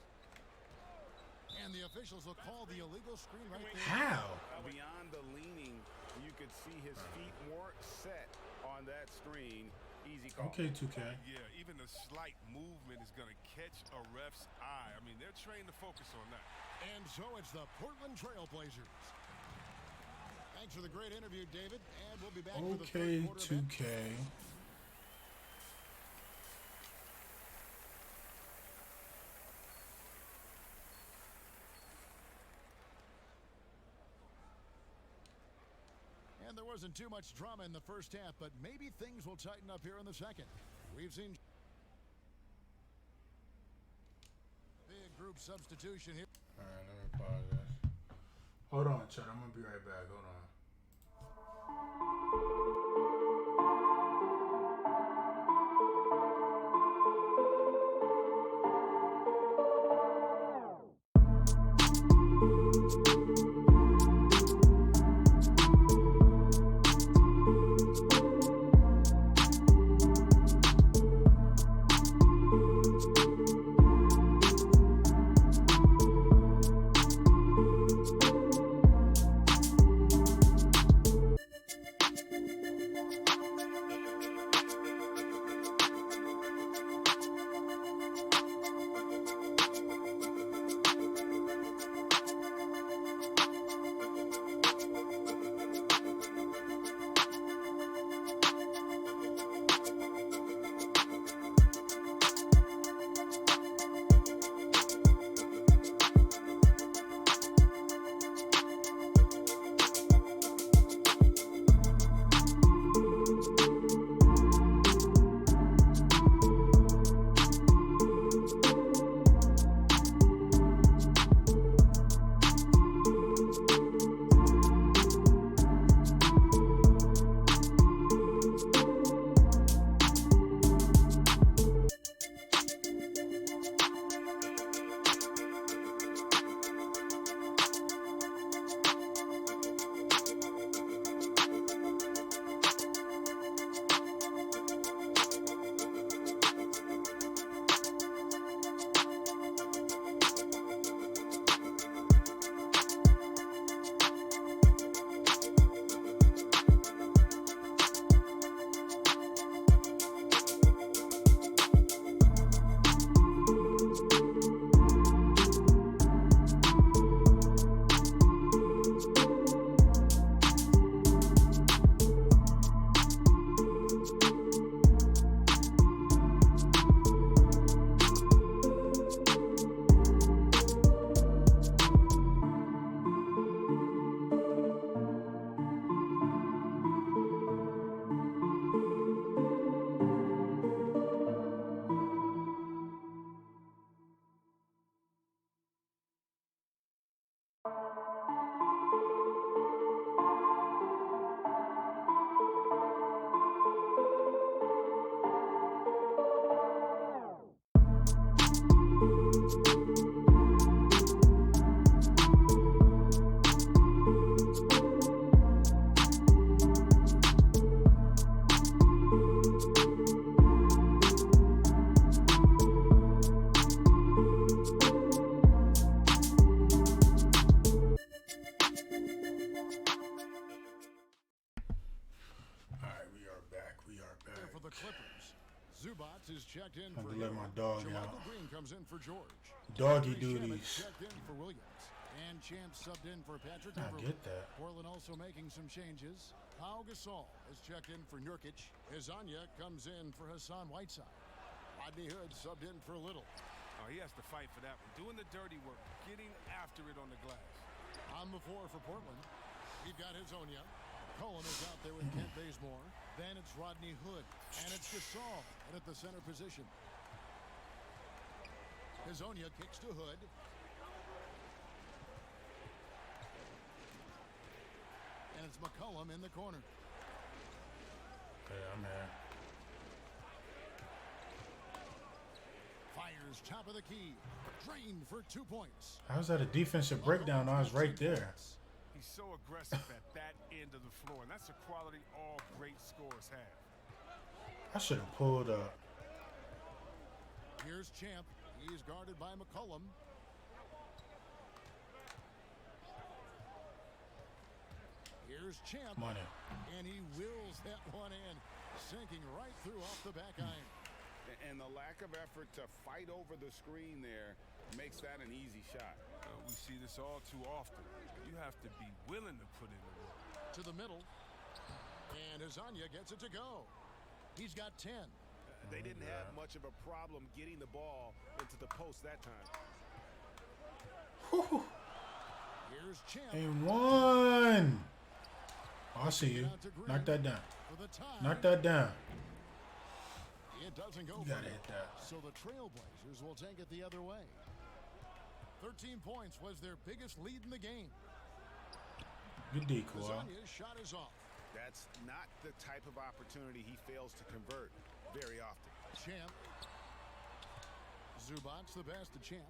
And the officials will call the illegal screen right there. How? Beyond the leaning, you could see his feet more set on that screen. Easy call. Okay, 2K. Yeah, even a slight movement is going to catch a ref's eye. I mean, they're trained to focus on that. And so it's the Portland Trailblazers. Thanks for the great interview, David. And we'll be back for the Okay, third quarter 2K. And there wasn't too much drama in the first half, but maybe things will tighten up here in the second. We've seen big group substitution here. All right, let me pause this. Hold on, chat. I'm gonna be right back. Hold on. Zubats is checked in Had for to let my dog Jermichael out. Green comes in for George. Doggy Anthony duties. Shamit's checked in for Williams. And Champ subbed in for Patrick I Beverly. get that. Portland also making some changes. Pau Gasol is checked in for Nurkic. Hezonja comes in for Hassan Whiteside. Rodney Hood subbed in for Little. Oh, he has to fight for that one. Doing the dirty work, getting after it on the glass. On the floor for Portland, we've got Hezonja. Cullen is out there with Kent Bazemore. Then it's Rodney Hood. And it's Gasol at the center position. Hezonja kicks to Hood. And it's McCollum in the corner. Okay, I'm here. Fires top of the key. Drained for 2 points. How's that a defensive breakdown? I was right there. He's so aggressive at that end of the floor, and that's a quality all great scorers have. I should have pulled up. Here's Champ. He's guarded by McCollum. Here's Champ. Money. And he wills that one in, sinking right through off the back iron. And the lack of effort to fight over the screen there makes that an easy shot. We see this all too often. You have to be willing to put in the work. To the middle. And Azania gets it to go. He's got 10. They didn't have much of a problem getting the ball into the post that time. Whew. Here's Champ. And one. Oh, I see you. Knock that down. Knock that down. It doesn't go. You gotta hit that. So the Trailblazers will take it the other way. 13 points was their biggest lead in the game. Good decoy. Azania's shot is off. That's not the type of opportunity he fails to convert very often. Champ. Zubac's the pass to Champ.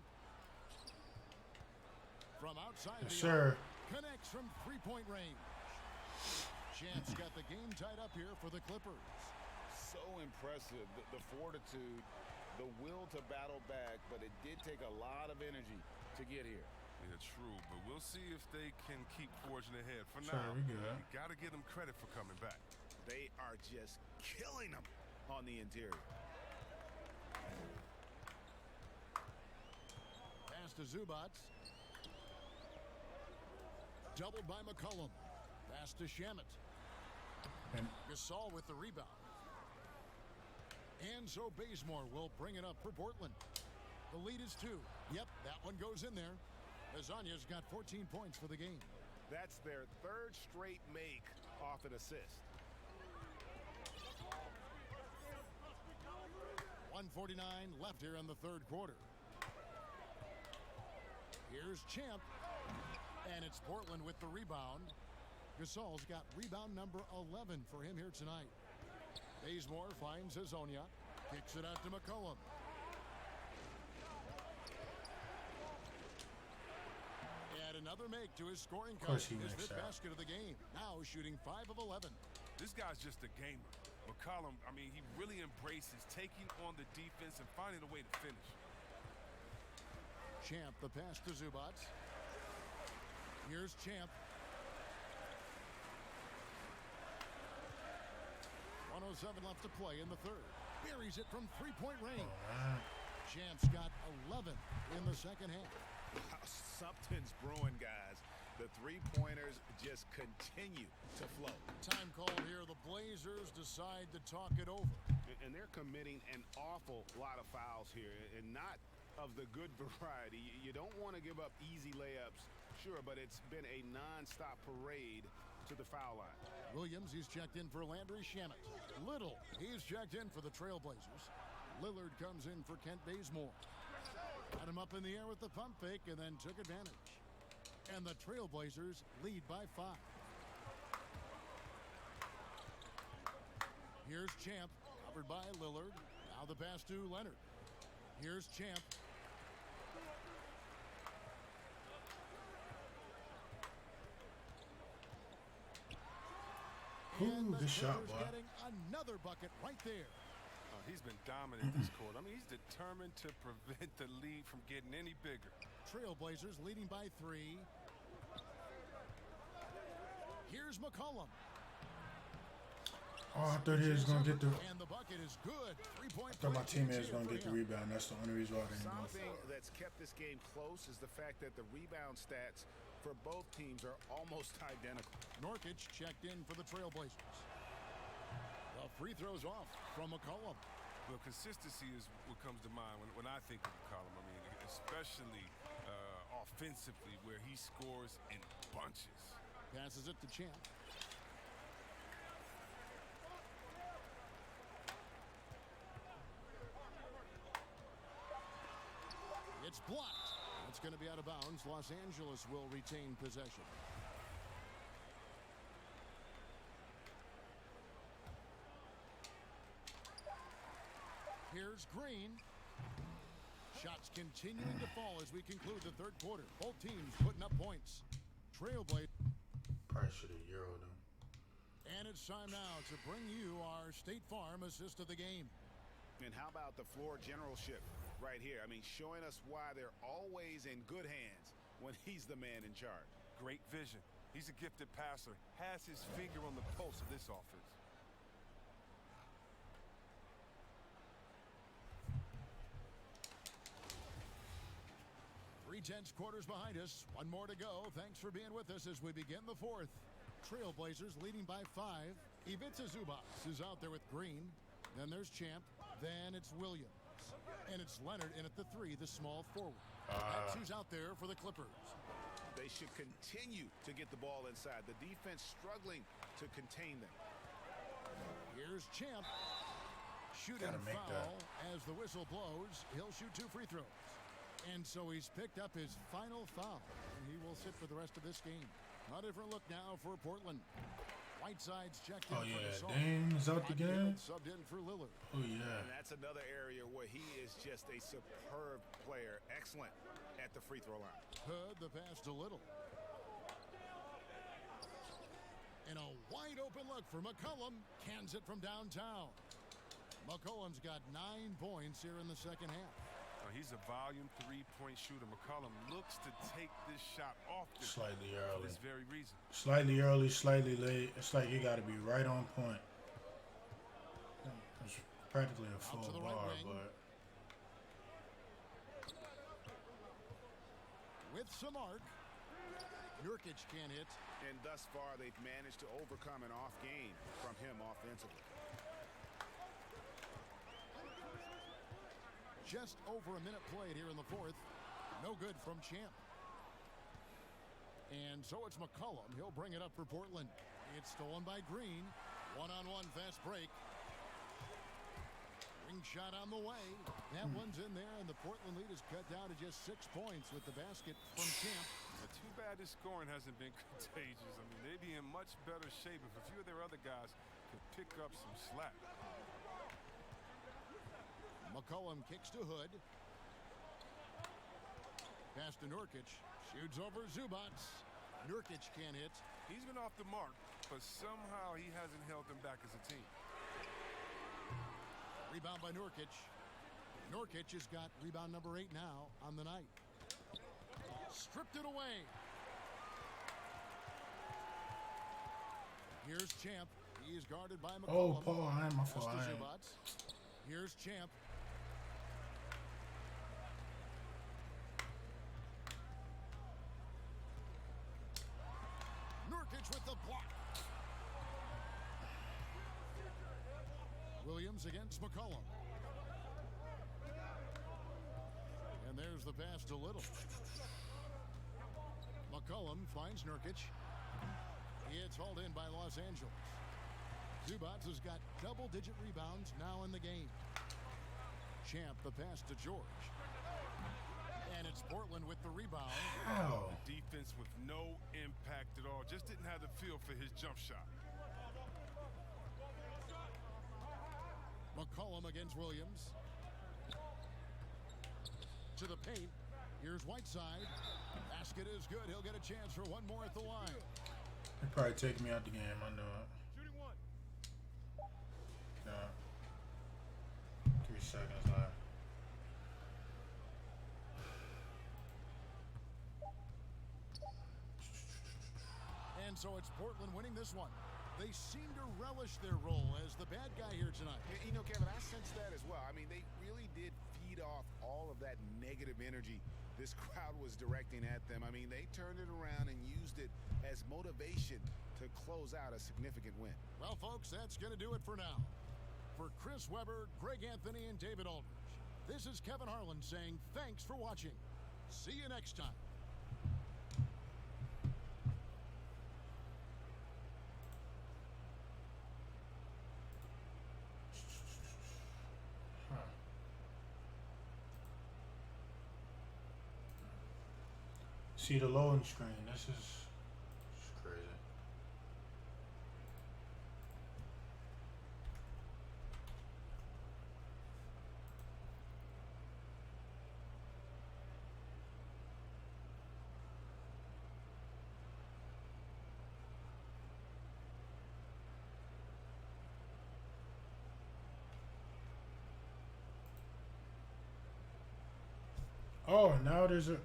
From outside the arc, connects from three-point range. Champ's got the game tied up here for the Clippers. So impressive, the fortitude, the will to battle back, but it did take a lot of energy to get here. Yeah, true, but we'll see if they can keep forging ahead. For now, you got to give them credit for coming back. They are just killing them on the interior. Pass to Zubac. Doubled by McCollum. Pass to Shamet. Gasol with the rebound. And so Bazemore will bring it up for Portland. The lead is 2. Yep, that one goes in there. Azania's got 14 points for the game. That's their third straight make off an assist. 1:49 left here in the third quarter. Here's Champ. And it's Portland with the rebound. Gasol's got rebound number 11 for him here tonight. Bazemore finds Hazonia. Kicks it out to McCollum. And another make to his scoring card. His fifth basket of the game. Now shooting 5 of 11. This guy's just a gamer. McCollum, I mean, he really embraces taking on the defense and finding a way to finish. Champ, the pass to Zubac. Here's Champ. 1:07 left to play in the third. Buries it from three-point range. Champ's got 11 in the second half. Something's brewing, guys. The three-pointers just continue to flow. Time call here. The Blazers decide to talk it over. And they're committing an awful lot of fouls here, and not of the good variety. You don't want to give up easy layups, sure, but it's been a non-stop parade to the foul line. Williams, he's checked in for Landry Shamet. Little, he's checked in for the Trailblazers. Lillard comes in for Kent Bazemore. Got him up in the air with the pump fake and then took advantage. And the Trailblazers lead by 5. Here's Champ, covered by Lillard. Now the pass to Leonard. Here's Champ. Ooh, good shot, boy. Getting another bucket right there. He's been dominant this quarter. I mean, he's determined to prevent the lead from getting any bigger. Trailblazers leading by 3. Here's McCollum. Oh, I thought he was going to get the... And the bucket is good. 3-point. I thought my teammate was going to get the rebound. That's the only reason why I didn't go. Something that's kept this game close is the fact that the rebound stats for both teams are almost identical. Nurkic checked in for the Trailblazers. The free throws off from McCollum. Well, consistency is what comes to mind when I think of McCollum. I mean, especially offensively, where he scores in bunches. Passes it to Champ. It's blocked. It's going to be out of bounds. Los Angeles will retain possession. Here's Green. Shots continuing to fall as we conclude the third quarter. Both teams putting up points. Trailblazers. Probably should have Euro'd him. And it's time now to bring you our State Farm assist of the game. And how about the floor generalship right here? I mean, showing us why they're always in good hands when he's the man in charge. Great vision. He's a gifted passer. Has his finger on the pulse of this offense. 3/10 quarters behind us. One more to go. Thanks for being with us as we begin the fourth. Trailblazers leading by 5. Ivica Zubac is out there with Green. Then there's Champ. Then it's Williams. And it's Leonard in at the 3, the small forward. That's who's out there for the Clippers. They should continue to get the ball inside. The defense struggling to contain them. Here's Champ. Shooting foul as the whistle blows. He'll shoot 2 free throws. And so he's picked up his final foul. And he will sit for the rest of this game. A different look now for Portland. Whiteside's checked in for Gasol. Dame is out the game. Subbed in for Lillard. Oh, yeah. And that's another area where he is just a superb player. Excellent at the free throw line. Hood, the pass to Little. And a wide open look for McCollum. Cans it from downtown. McCollum's got 9 points here in the second half. He's a volume 3-point shooter. McCollum looks to take this shot off the slightly early. For this very reason. Slightly early, slightly late. It's like you got to be right on point. It's practically a full bar, but with some arc, Nurkic can't hit. And thus far, they've managed to overcome an off game from him offensively. Just over a minute played here in the fourth. No good from Champ. And so it's McCollum. He'll bring it up for Portland. It's stolen by Green. One-on-one fast break. Ring shot on the way. That one's in there, and the Portland lead is cut down to just 6 points with the basket from Champ. Too bad this scoring hasn't been contagious. I mean, they'd be in much better shape if a few of their other guys could pick up some slack. McCollum kicks to Hood. Pass to Nurkic. Shoots over Zubac. Nurkic can't hit. He's been off the mark, but somehow he hasn't held them back as a team. Rebound by Nurkic. Nurkic has got rebound number 8 now on the night. Stripped it away. Here's Champ. He is guarded by McCollum. Oh, Paul, I'm my fault. Here's Champ. Nurkic with the block. Williams against McCollum. And there's the pass to Little. McCollum finds Nurkic. It's hauled in by Los Angeles. Zubac has got double-digit rebounds now in the game. Champ, the pass to George. And it's Portland with the rebound. Wow. The defense with no impact at all. Just didn't have the feel for his jump shot. McCollum against Williams. To the paint. Here's Whiteside. Basket is good. He'll get a chance for one more at the line. He'll probably take me out the game. I know it. Shooting one. Yeah. 3 seconds left. And so it's Portland winning this one. They seem to relish their role as the bad guy here tonight. You know, Kevin, I sense that as well. I mean, they really did feed off all of that negative energy this crowd was directing at them. I mean, they turned it around and used it as motivation to close out a significant win. Well, folks, that's going to do it for now. For Chris Webber, Greg Anthony, and David Aldridge, this is Kevin Harlan saying thanks for watching. See you next time. See the loading screen. This is crazy. Oh, now there's a...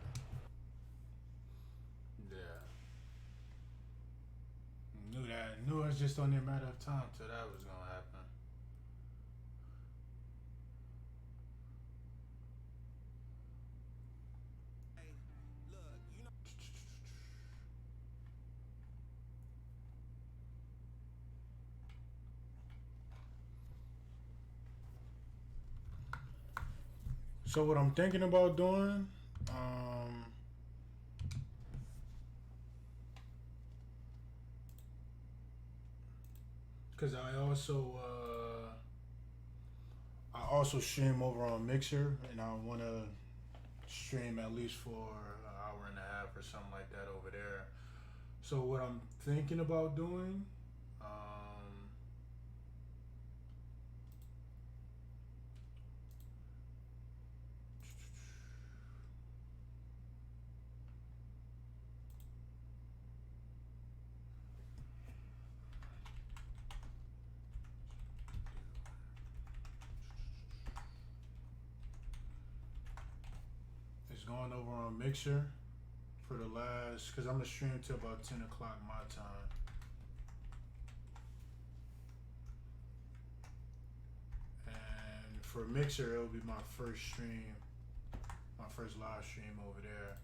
Knew it was just only a matter of time till that was gonna happen. Hey, look, you know. So what I'm thinking about doing, because I also stream over on Mixer, and I want to stream at least for an hour and a half or something like that over there. So what I'm thinking about doing, is going over on Mixer for the last, because I'm going to stream till about 10 o'clock my time. And for Mixer, it'll be my first stream, my first live stream over there.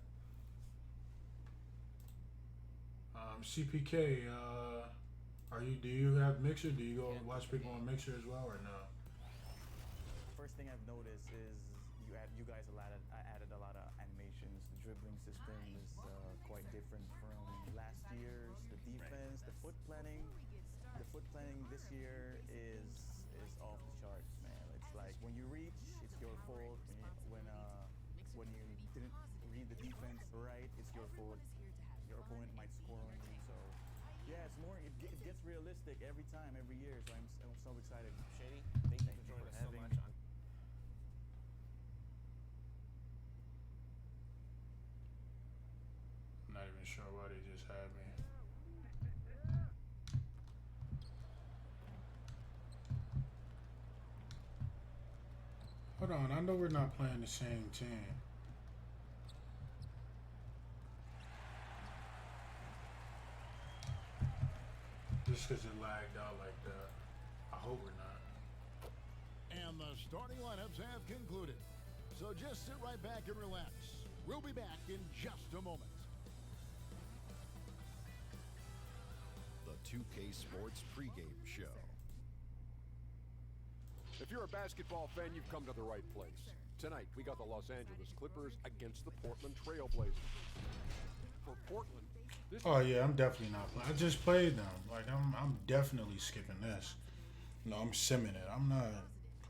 CPK, do you have Mixer? Do you go watch people on Mixer as well, or no? First thing I've noticed is you guys added a lot of animations. The dribbling system is quite different from last year's. The defense, the foot planning this year is off the charts, man. It's like when you reach, it's your fault. When you didn't read the defense right, it's your fault. Your opponent might score on you. So yeah, it's more. It gets realistic every time, every year. So I'm so excited. Shady, thank you for joining us so much. I'm not even sure why they just had me. Hold on, I know we're not playing the same team. Just because it lagged out like that. I hope we're not. And the starting lineups have concluded. So just sit right back and relax. We'll be back in just a moment. The 2K Sports pregame show. If you're a basketball fan, you've come to the right place. Tonight, we got the Los Angeles Clippers against the Portland Trail Blazers. For Portland, oh yeah, I'm definitely not playing. I just played them. Like I'm definitely skipping this. No, I'm simming it. I'm not.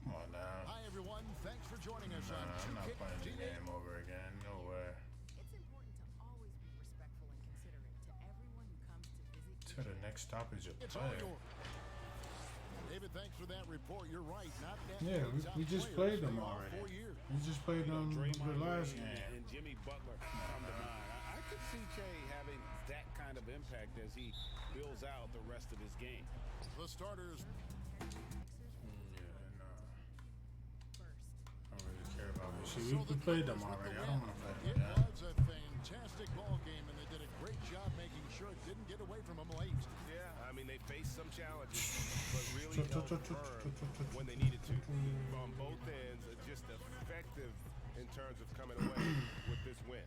Come on now. Hi everyone, thanks for joining us on I'm not playing the game over again. No way. It's important to always be respectful and considerate to everyone who comes to visit. To the next stoppage of It's play. David, thanks for that report. You're right. Not that Yeah, we just played them already. We just played them the last game. And Jimmy Butler come to mind. I could see Che having that kind of impact as he builds out the rest of his game. The starters. Yeah, no. I don't really care about this. See, we played them already. I don't want to play them again. It was a fantastic ball game, and they did a great job making sure it didn't get away from them late. Yeah, I mean, they faced some challenges, but really held firm when they needed to. On both ends, just effective in terms of coming away with this win.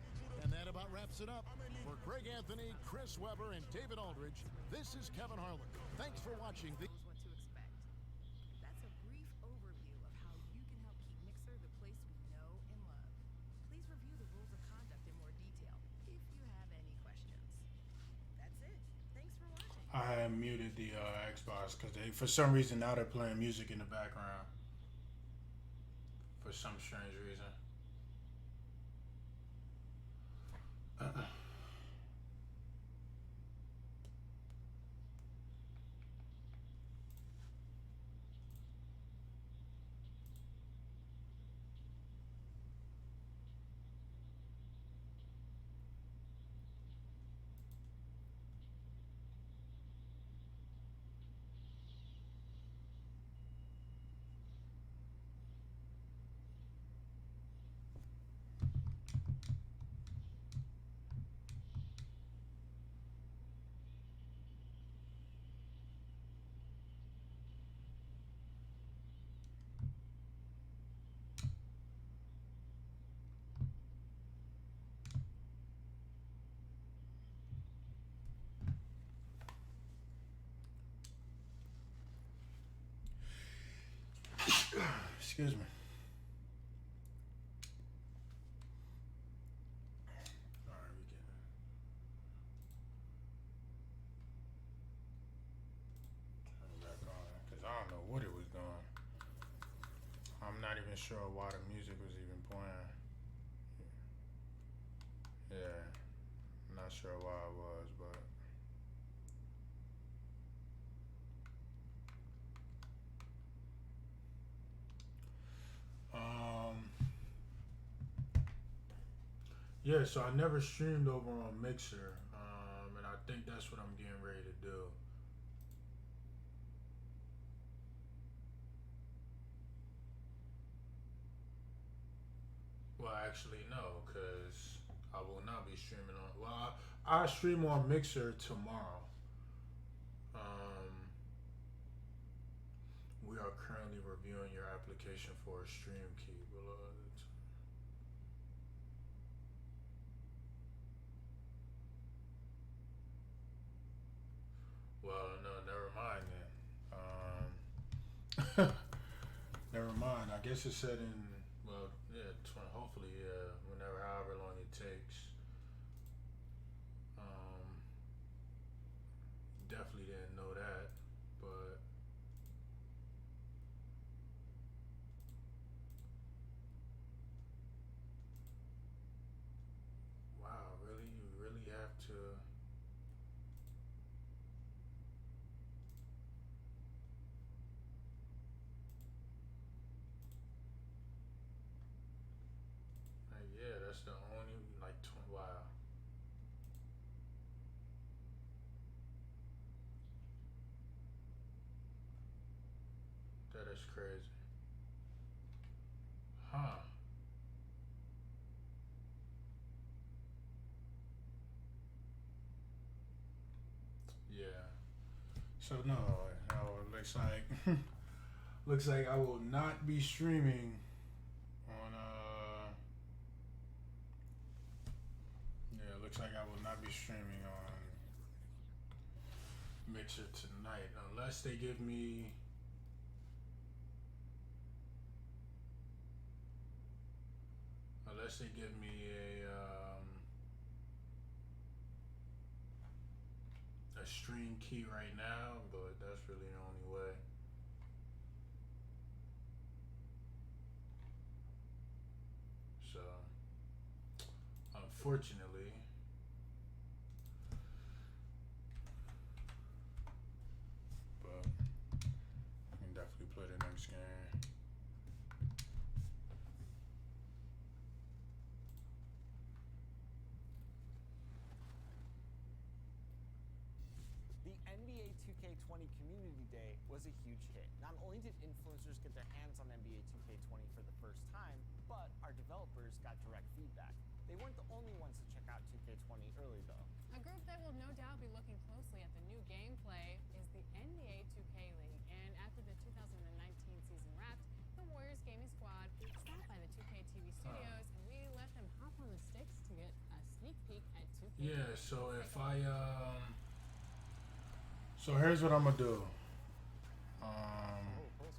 And that about wraps it up. For Greg Anthony, Chris Webber, and David Aldridge, this is Kevin Harlan. Thanks for watching. Knows what to expect. That's a brief overview of how you can help keep Mixer the place we know and love. Please review the rules of conduct in more detail if you have any questions. That's it. Thanks for watching. I had muted the Xbox because for some reason, now they're playing music in the background. For some strange reason. Excuse me. sure why the music was even playing. Yeah, not sure why it was, but yeah. So I never streamed over on Mixer, and I think that's what I'm getting ready to do. Well, actually, no, because I will not be streaming on. Well, I stream on Mixer tomorrow. We are currently reviewing your application for a stream key, beloved. Well, no, never mind then. Never mind. I guess it said in, well, yeah, hopefully, yeah, whenever, however long it takes. Definitely didn't know that, but wow, really, you really have to. Like, yeah, that's the only like wow. That is crazy. Huh. Yeah. So no, looks like looks like I will not be streaming on yeah, looks like I will not be streaming on Mixer tonight unless they give me a stream key right now, but that's really the only way. So, unfortunately, but I can definitely play the next game. The NBA 2K20 Community Day was a huge hit. Not only did influencers get their hands on NBA 2K20 for the first time, but our developers got direct feedback. They weren't the only ones to check out 2K20 early, though. A group that will no doubt be looking closely at the new gameplay is the NBA 2K League. And after the 2019 season wrapped, the Warriors gaming squad stopped by the 2K TV studios, and we let them hop on the sticks to get a sneak peek at 2K. Yeah, so if I so here's what I'm gonna do. Let's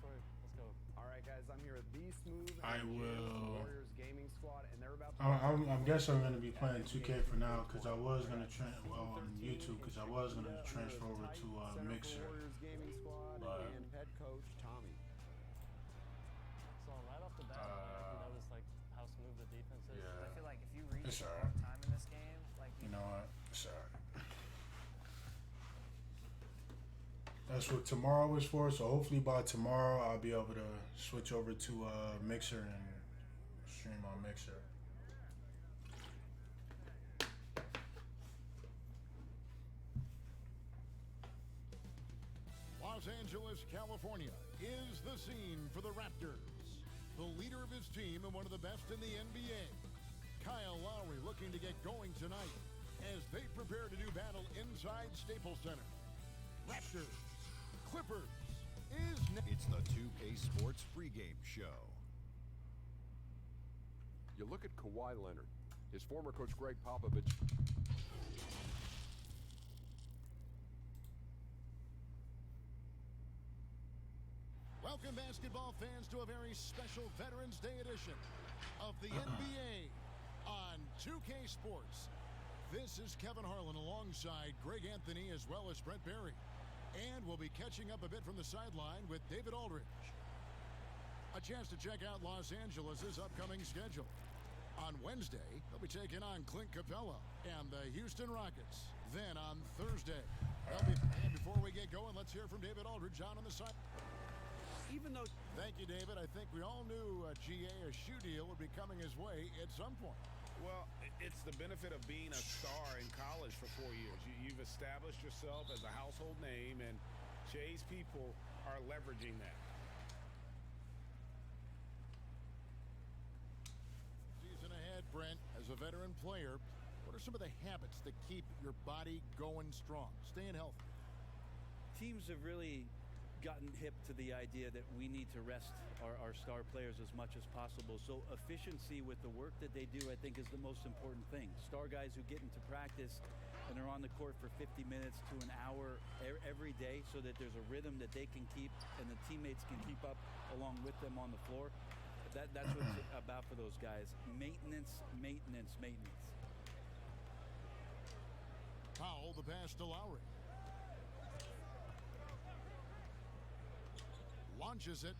go. All right, guys, I'm here with the Smooth I will. Warriors gaming squad, and they're about to. I guess I'm gonna be playing 2K for now because I was gonna on YouTube because I was gonna transfer over to Mixer. Warriors gaming squad But and head coach Tommy. So right off the bat, you notice like how smooth the defense is. Yeah. I feel like if you reach It's a alright. long time in this game, like you know what? Sorry. That's what tomorrow is for. So hopefully by tomorrow I'll be able to switch over to Mixer and stream on Mixer. Los Angeles, California is the scene for the Raptors. The leader of his team and one of the best in the NBA, Kyle Lowry, looking to get going tonight as they prepare to do battle inside Staples Center. Raptors, Clippers is It's the 2K Sports pregame show. You look at Kawhi Leonard, his former coach Greg Popovich. Welcome, basketball fans, to a very special Veterans Day edition of the NBA on 2K Sports. This is Kevin Harlan alongside Greg Anthony as well as Brent Barry. And we'll be catching up a bit from the sideline with David Aldridge. A chance to check out Los Angeles' upcoming schedule. On Wednesday, they'll be taking on Clint Capella and the Houston Rockets. Then on Thursday, and before we get going, let's hear from David Aldridge on the side. Even though... Thank you, David. I think we all knew a shoe deal would be coming his way at some point. Well, it's the benefit of being a star in college for 4 years. You've established yourself as a household name, and Shay's people are leveraging that. Season ahead, Brent, as a veteran player, what are some of the habits that keep your body going strong, staying healthy? Teams have really gotten hip to the idea that we need to rest our star players as much as possible. So efficiency with the work that they do, I think, is the most important thing. Star guys who get into practice and are on the court for 50 minutes to an hour every day so that there's a rhythm that they can keep and the teammates can keep up along with them on the floor. That's what it's about for those guys. Maintenance, maintenance, maintenance. Powell, the pass to Lowry. Launches it.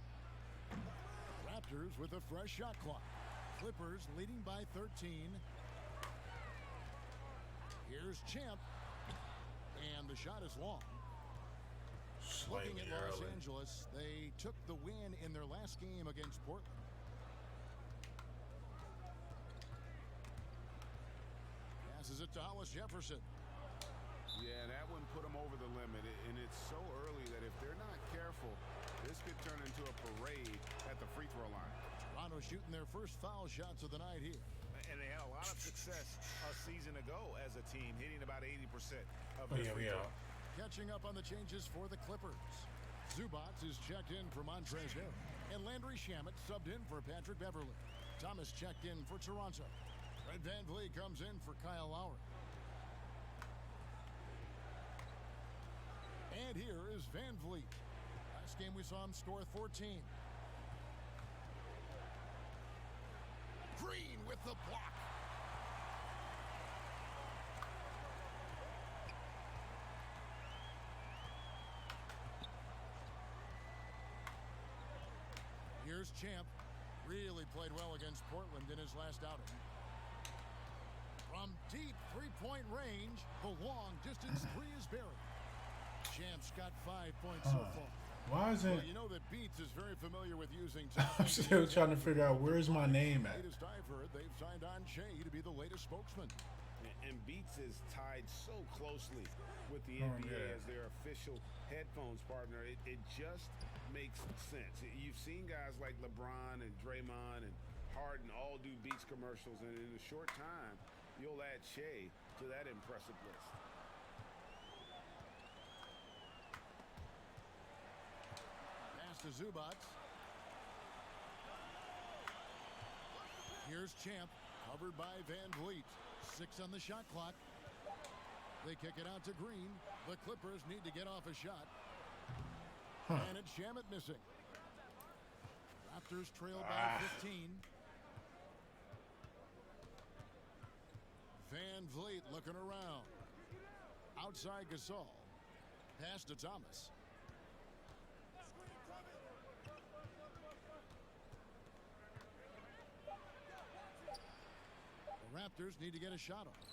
Raptors with a fresh shot clock. Clippers leading by 13. Here's Champ. And the shot is long. Looking at Los Angeles, they took the win in their last game against Portland. Passes it to Hollis Jefferson. Yeah, that one put them over the limit, and it's so early that if they're not careful, this could turn into a parade at the free throw line. Toronto shooting their first foul shots of the night here. And they had a lot of success a season ago as a team, hitting about 80% of their free throw. Catching up on the changes for the Clippers. Zubac is checked in for Montrezl Harrell. And Landry Shamet subbed in for Patrick Beverley. Thomas checked in for Toronto. Fred VanVleet comes in for Kyle Lowry. And here is VanVleet. Last game we saw him score 14. Green with the block. Here's Champ. Really played well against Portland in his last outing. From deep three-point range, the long distance three is buried. Champ's got 5 points so far. Why is it? Well, you know that Beats is very familiar with using. I'm still trying to figure out where's my name at. Latest I've heard, they've signed on Shea to be the latest spokesman. And Beats is tied so closely with the NBA as their official headphones partner. It just makes sense. You've seen guys like LeBron and Draymond and Harden all do Beats commercials, and in a short time, you'll add Shea to that impressive list. To Zubac. Here's Champ, covered by VanVleet. 6 on the shot clock. They kick it out to Green. The Clippers need to get off a shot. And it's Shamet missing. Raptors trail by 15. VanVleet looking around. Outside Gasol. Pass to Thomas. Raptors need to get a shot off.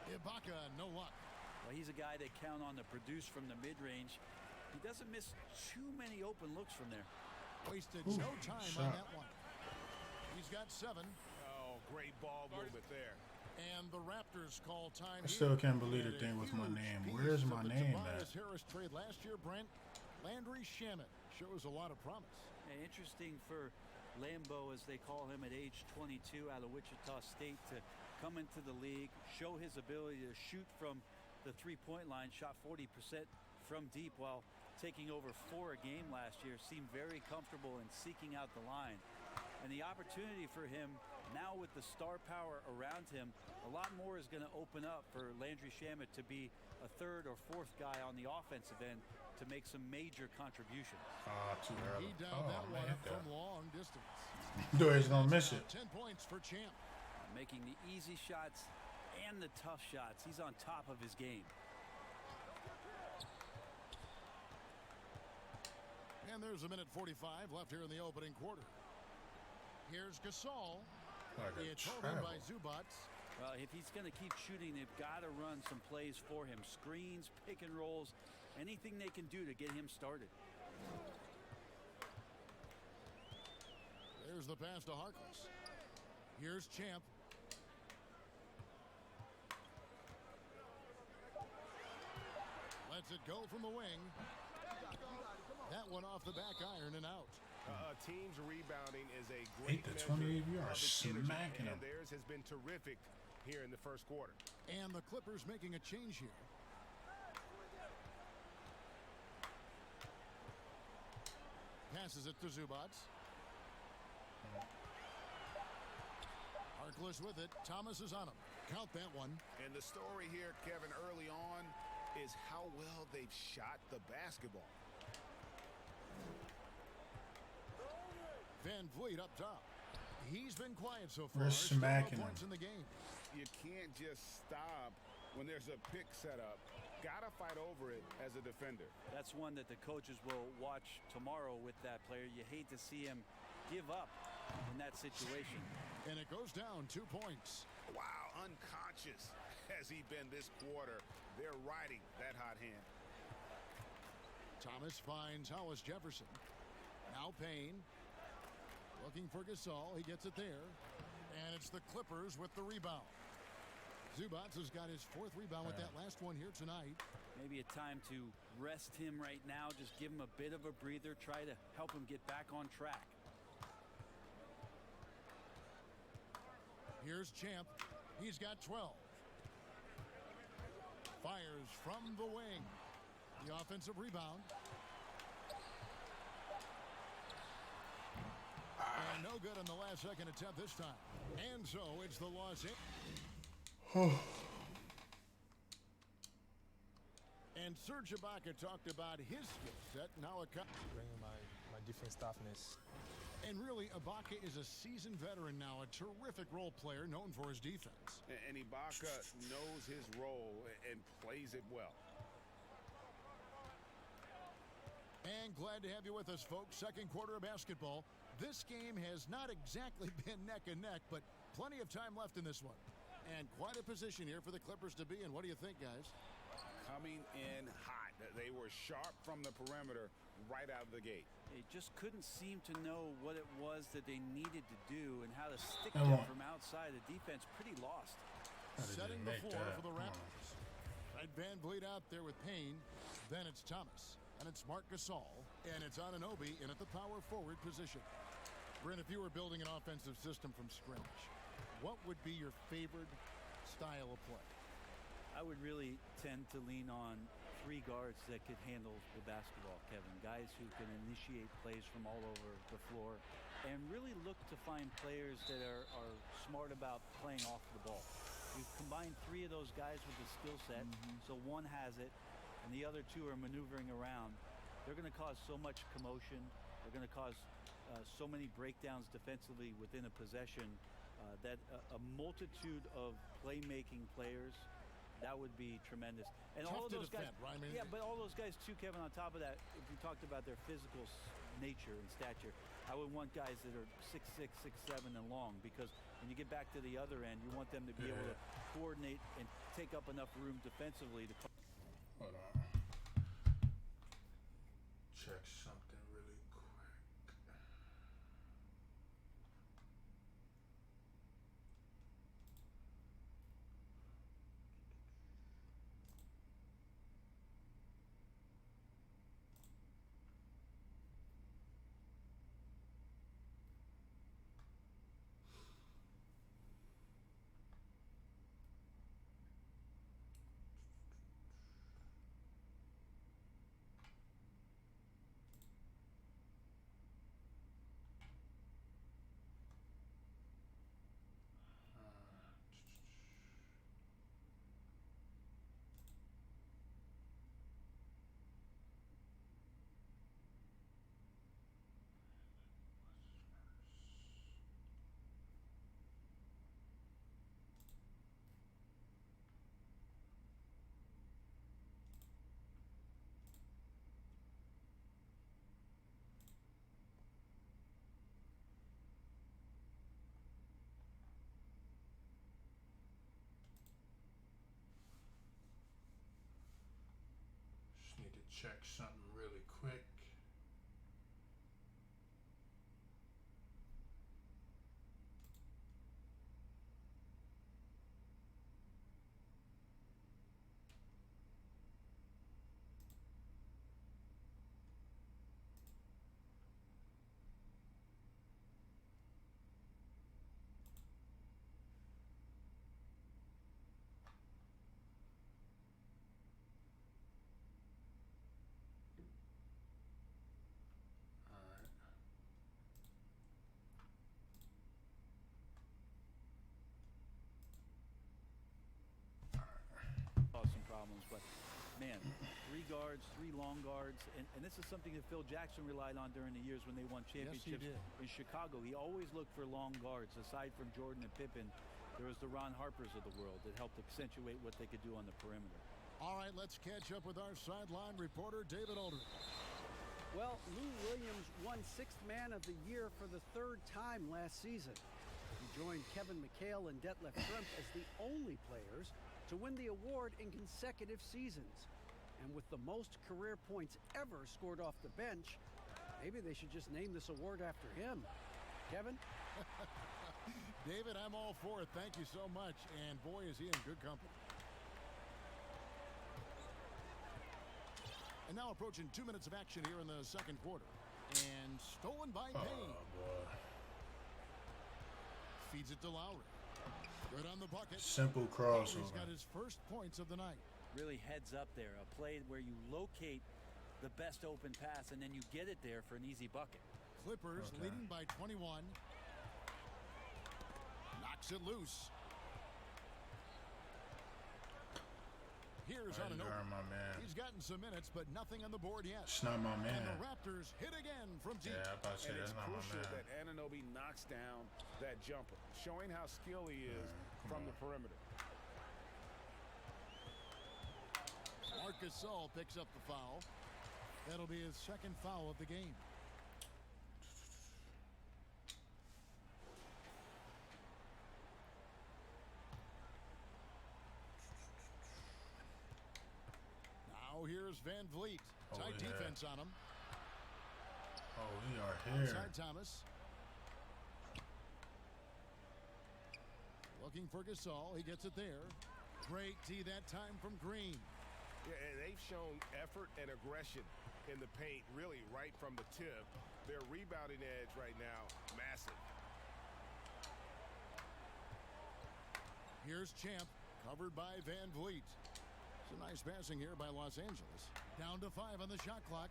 Ibaka, no luck. Well, he's a guy they count on to produce from the mid-range. He doesn't miss too many open looks from there. Wasted no time on that one. He's got 7. Oh, great ball movement there. And the Raptors call time. I still can't believe the thing with my name. Where's my name at? Harris trade last year, Brent. Landry Shamet shows a lot of promise. Interesting for Lambeau, as they call him, at age 22 out of Wichita State, to come into the league, show his ability to shoot from the three-point line, shot 40% from deep while taking over 4 a game last year, seemed very comfortable in seeking out the line. And the opportunity for him now with the star power around him, a lot more is going to open up for Landry Shamet to be a 3rd or 4th guy on the offensive end to make some major contributions. Too early. He downed that one up from long distance. He's gonna miss it. 10 points for Champ. Making the easy shots and the tough shots. He's on top of his game. And there's a minute 45 left here in the opening quarter. Here's Gasol. It's held in by Zubac. Well, if he's going to keep shooting, they've got to run some plays for him. Screens, pick and rolls, anything they can do to get him started. There's the pass to Harkless. Here's Champ. Lets it go from the wing. That one off the back iron and out. Team's rebounding is a great 8 to 28 yards, smacking them. And theirs has been terrific here in the first quarter. And the Clippers making a change here. Passes it to Zubac. Harkless with it. Thomas is on him. Count that one. And the story here, Kevin, early on is how well they've shot the basketball. Van Vliet up top. He's been quiet so far. We're smacking points in the game. You can't just stop when there's a pick set up. Gotta fight over it as a defender. That's one that the coaches will watch tomorrow with that player. You hate to see him give up in that situation. And it goes down 2 points. Wow, unconscious has he been this quarter. They're riding that hot hand. Thomas finds Hollis Jefferson. Now Payne. Looking for Gasol. He gets it there. And it's the Clippers with the rebound. Zubac has got his 4th rebound with that last one here tonight. Maybe a time to rest him right now. Just give him a bit of a breather. Try to help him get back on track. Here's Champ. He's got 12. Fires from the wing. The offensive rebound. And no good on the last second attempt this time. And so it's the Los Angeles. And Serge Ibaka talked about his skill set. Now bringing my defense toughness. And really, Ibaka is a seasoned veteran now, a terrific role player known for his defense. And Ibaka knows his role and plays it well. And glad to have you with us, folks. Second quarter of basketball. This game has not exactly been neck and neck, but plenty of time left in this one. And quite a position here for the Clippers to be in. What do you think, guys? Coming in hot. They were sharp from the perimeter right out of the gate. They just couldn't seem to know what it was that they needed to do and how to stick them from outside. The defense pretty lost. Setting the floor for the Raptors. Right, Van Vliet out there with Payne. Then it's Thomas. And it's Marc Gasol. And it's Anunoby in at the power forward position. Brent, if you were building an offensive system from scratch, what would be your favorite style of play? I would really tend to lean on 3 guards that could handle the basketball, Kevin. Guys who can initiate plays from all over the floor and really look to find players that are smart about playing off the ball. You've combined 3 of those guys with the skill set, so one has it, and the other 2 are maneuvering around. They're going to cause so much commotion. They're going to cause so many breakdowns defensively within a possession that a multitude of playmaking players, that would be tremendous. And Tough all of to those defend, guys, right? yeah, but all those guys too, Kevin, on top of that, if you talked about their physical nature and stature, I would want guys that are 6'6", 6'7", and long, because when you get back to the other end, you want them to be able to coordinate and take up enough room defensively to. Hold on. Check something really quick. check something really quick. Some problems, but man, 3 guards, 3 long guards, and this is something that Phil Jackson relied on during the years when they won championships in Chicago. He always looked for long guards. Aside from Jordan and Pippen, there was the Ron Harpers of the world that helped accentuate what they could do on the perimeter. All right, let's catch up with our sideline reporter, David Aldridge. Well, Lou Williams won Sixth Man of the Year for the 3rd time last season. He joined Kevin McHale and Detlef Schrempf as the only players to win the award in consecutive seasons. And with the most career points ever scored off the bench, maybe they should just name this award after him. Kevin? David, I'm all for it. Thank you so much. And boy, is he in good company. And now approaching 2 minutes of action here in the second quarter. And stolen by Payne. Feeds it to Lowry. Good on the bucket. Simple crossover. He's got his first points of the night. Really heads up there. A play where you locate the best open pass and then you get it there for an easy bucket. Clippers leading by 21. Knocks it loose. Here's Anunoby. My man. He's gotten some minutes, but nothing on the board yet. It's not my man. And the Raptors hit again from deep. Yeah, I'm about to say that's not my man. That Anunoby knocks down that jumper, showing how skilled he is from the perimeter. Marc Gasol picks up the foul. That'll be his second foul of the game. Now here's Van Vliet. Tight defense on him. Oh, we are here. Outside Thomas. Looking for Gasol. He gets it there. Great D that time from Green. Yeah, and they've shown effort and aggression in the paint, really right from the tip. Their rebounding edge right now, massive. Here's Champ, covered by Van Vliet. It's a nice passing here by Los Angeles. Down to 5 on the shot clock.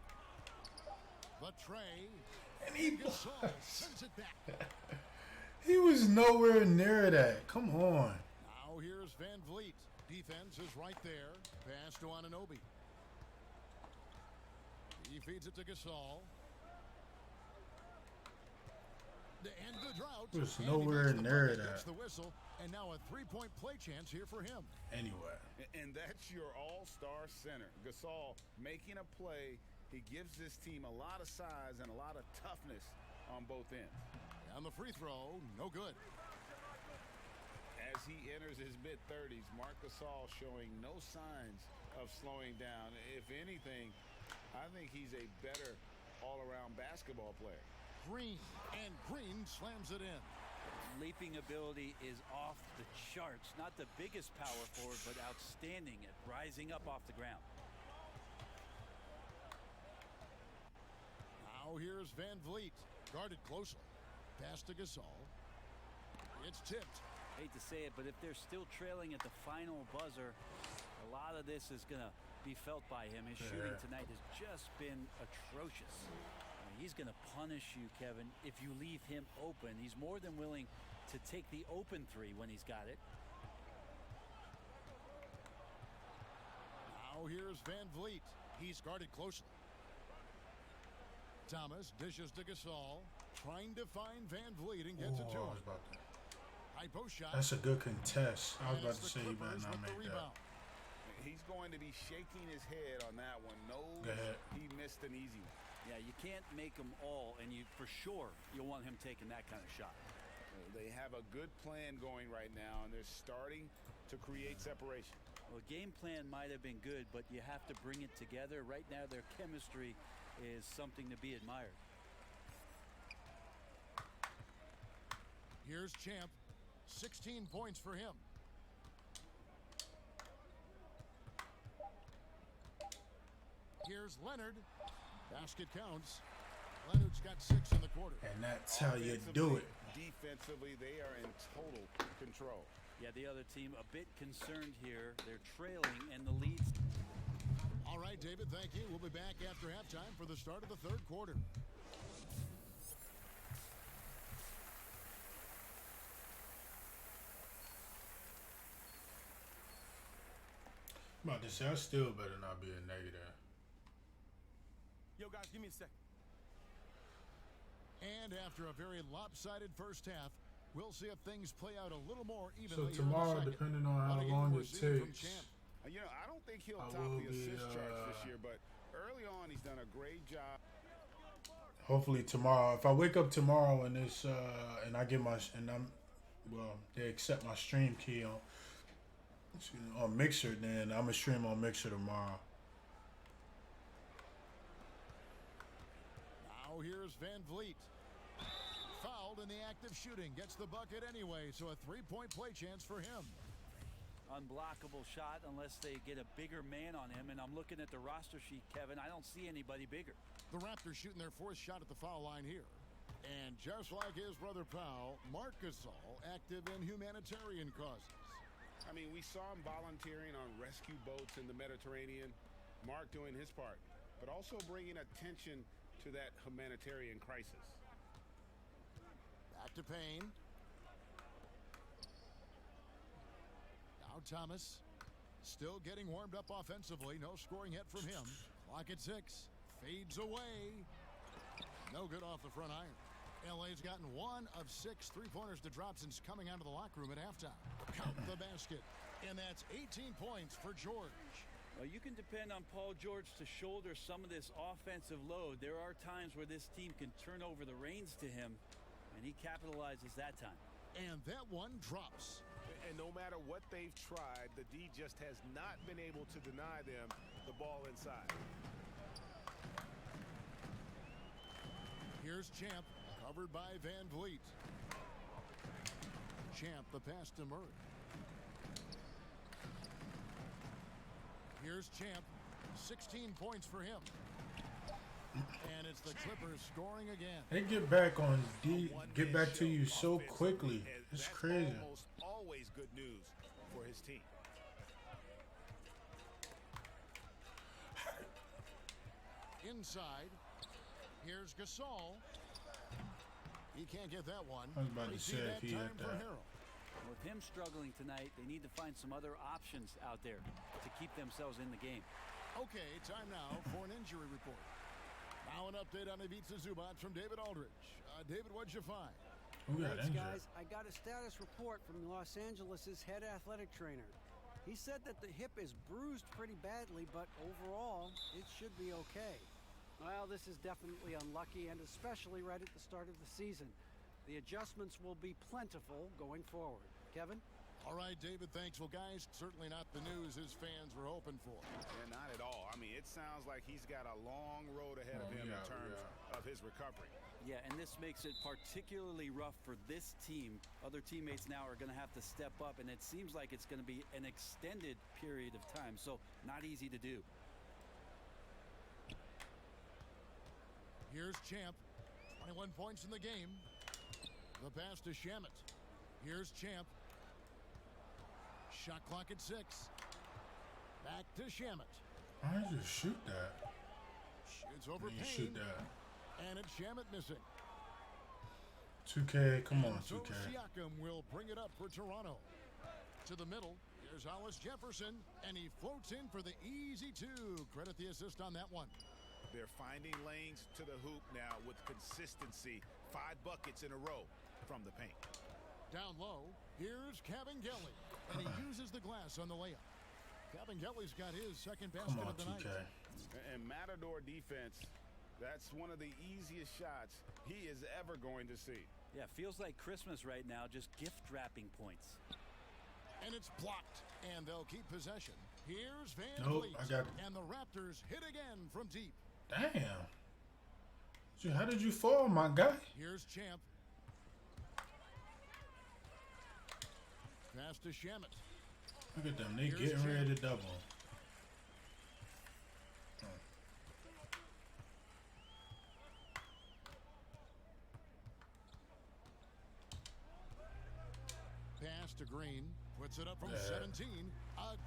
But Trey, and he sends it back. He was nowhere near that. Come on. Now here's Van Vliet. Defense is right there. Pass to Anunoby. He feeds it to Gasol. And the drought. It was nowhere near that. Gets the whistle, and now a 3-point play chance here for him. Anyway. And that's your all-star center. Gasol making a play. He gives this team a lot of size and a lot of toughness on both ends. On the free throw, no good. As he enters his mid-30s, Marc Gasol showing no signs of slowing down. If anything, I think he's a better all-around basketball player. Green, and Green slams it in. Leaping ability is off the charts. Not the biggest power forward, but outstanding at rising up off the ground. Now here's Van Vliet, guarded closely. Pass to Gasol. It's tipped. Hate to say it, but if they're still trailing at the final buzzer, a lot of this is going to be felt by him. His shooting tonight has just been atrocious. He's going to punish you, Kevin, if you leave him open. He's more than willing to take the open three when he's got it. Now here's Van Vliet. He's guarded closely. Thomas dishes to Gasol, trying to find Van Vliet and gets it to him. High post shot. That's a good contest. I was about to say he better not make that. He's going to be shaking his head on that one. Knows he missed an easy one. Yeah, you can't make them all, and you for sure you'll want him taking that kind of shot. They have a good plan going right now, and they're starting to create separation. Well, game plan might have been good, but you have to bring it together. Right now, their chemistry is something to be admired. Here's Champ. 16 points for him. Here's Leonard. Basket counts. Leonard's got 6 in the quarter. And that's how you do it. Defensively, they are in total control. Yeah, the other team a bit concerned here. They're trailing, and the lead's... All right, David, thank you. We'll be back after halftime for the start of the third quarter. I'm about to say, I still better not be a negative. Yo, guys, give me a sec. And after a very lopsided first half, we'll see if things play out a little more So evenly. tomorrow, depending on how long it takes, You know, I don't think he'll I top will the be, assist charts this year, but early on, he's done a great job. hopefully tomorrow, if I wake up tomorrow and it's and I get my they accept my stream key on Mixer, then I'm gonna stream on Mixer tomorrow. Now here's Van Vliet. Fouled in the act of shooting. Gets the bucket anyway, so a three-point play chance for him. Unblockable shot unless they get a bigger man on him. And I'm looking at the roster sheet, Kevin. I don't see anybody bigger. The Raptors shooting their 4th shot at the foul line here. And just like his brother Powell, Marc Gasol active in humanitarian causes. I mean, we saw him volunteering on rescue boats in the Mediterranean. Mark doing his part, but also bringing attention to that humanitarian crisis. Back to Payne. Now Thomas. Still getting warmed up offensively. No scoring yet from him. Clock at 6. Fades away. No good off the front iron. LA's gotten 1 of 6 3-pointers to drop since coming out of the locker room at halftime. Count the basket. And that's 18 points for George. Well, you can depend on Paul George to shoulder some of this offensive load. There are times where this team can turn over the reins to him, and he capitalizes that time. And that one drops. And no matter what they've tried, the D just has not been able to deny them the ball inside. Here's Champ, covered by Van Vliet. Champ, the pass to Murray. Here's Champ, 16 points for him. And it's the Clippers scoring again. They get back on get back to you so quickly. It's crazy. Almost always good news for his team. Inside, here's Gasol. He can't get that one. I was about to say if he had that. With him struggling tonight, they need to find some other options out there to keep themselves in the game. Okay, time now for an injury report. Now an update on Ivica Zubac from David Aldridge. David, what'd you find? Thanks, guys. I got a status report from Los Angeles' head athletic trainer. He said that the hip is bruised pretty badly, but overall, it should be okay. Well, this is definitely unlucky, and especially right at the start of the season. The adjustments will be plentiful going forward. Kevin? All right, David, thanks. Well, guys, certainly not the news his fans were hoping for. Yeah, not at all. I mean, it sounds like he's got a long road ahead of him in terms of his recovery. Yeah, and this makes it particularly rough for this team. Other teammates now are going to have to step up, and it seems like it's going to be an extended period of time, so not easy to do. Here's Champ, 21 points in the game. The pass to Shamet. Here's Champ. Shot clock at 6. Back to Shamet. Why did you shoot that? Shoots over Payne. Payne. Shoot that. And it's Shamet missing. 2K, come on, So 2K. Siakam will bring it up for Toronto. To the middle, here's Hollis Jefferson, and he floats in for the easy 2. Credit the assist on that one. They're finding lanes to the hoop now with consistency. 5 buckets in a row from the paint. Down low, here's Cavangeli, and he uses the glass on the layup. Cavangeli's got his second basket of the night. And Matador defense, that's one of the easiest shots he is ever going to see. Yeah, feels like Christmas right now, just gift wrapping points. And it's blocked, and they'll keep possession Here's Van Nope, Vliet. I got. And the Raptors hit again from deep. Damn. Dude, how did you fall, my guy? Here's Champ. Pass to Shamet. Look at them. They Here's getting Champ. ready to double. Pass to Green. Puts it up from 17.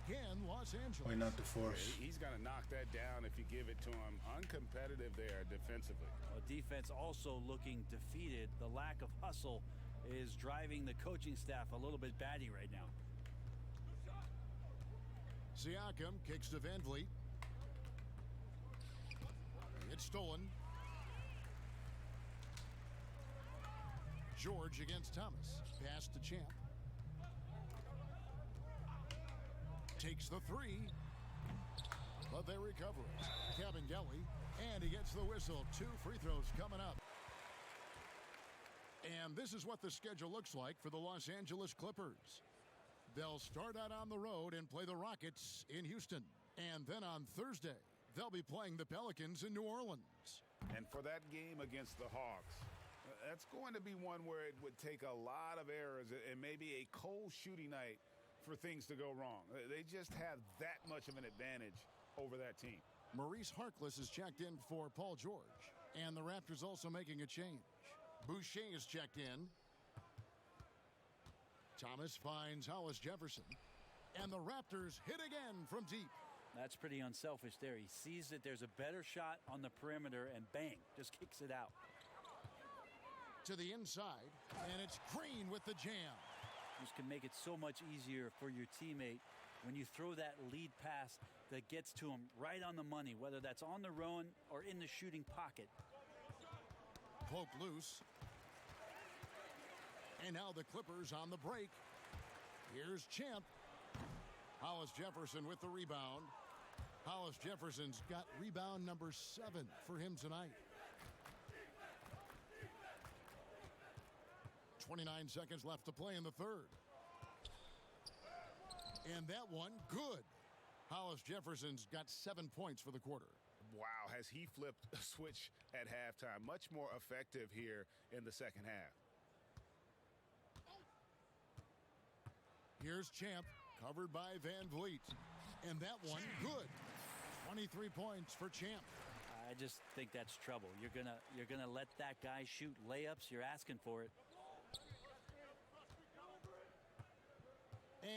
Again, Los Angeles. Wait, not the force. He's going to knock that down if you give it to him. Uncompetitive there defensively. Well, defense also looking defeated. The lack of hustle is driving the coaching staff a little bit batty right now. Siakam kicks to Van Vliet. It's stolen. George against Thomas. Pass to Champ. Takes the three. But they recover it. Cabangeli. And he gets the whistle. 2 free throws coming up. And this is what the schedule looks like for the Los Angeles Clippers. They'll start out on the road and play the Rockets in Houston. And then on Thursday, they'll be playing the Pelicans in New Orleans. And for that game against the Hawks, that's going to be one where it would take a lot of errors and maybe a cold shooting night for things to go wrong. They just have that much of an advantage over that team. Maurice Harkless is checked in for Paul George. And the Raptors also making a change. Boucher is checked in. Thomas finds Hollis Jefferson. And the Raptors hit again from deep. That's pretty unselfish there. He sees that there's a better shot on the perimeter and bang, just kicks it out. To the inside, and it's Green with the jam. This can make it so much easier for your teammate when you throw that lead pass that gets to him right on the money, whether that's on the run or in the shooting pocket. Poke loose. And now the Clippers on the break. Here's Champ. Hollis Jefferson with the rebound. Hollis Jefferson's got rebound number 7 for him tonight. 29 seconds left to play in the third. And that one, good. Hollis Jefferson's got 7 points for the quarter. Wow, has he flipped a switch at halftime. Much more effective here in the second half. Here's Champ, covered by Van Vliet. And that one, good. 23 points for Champ. I just think that's trouble. You're gonna let that guy shoot layups. You're asking for it.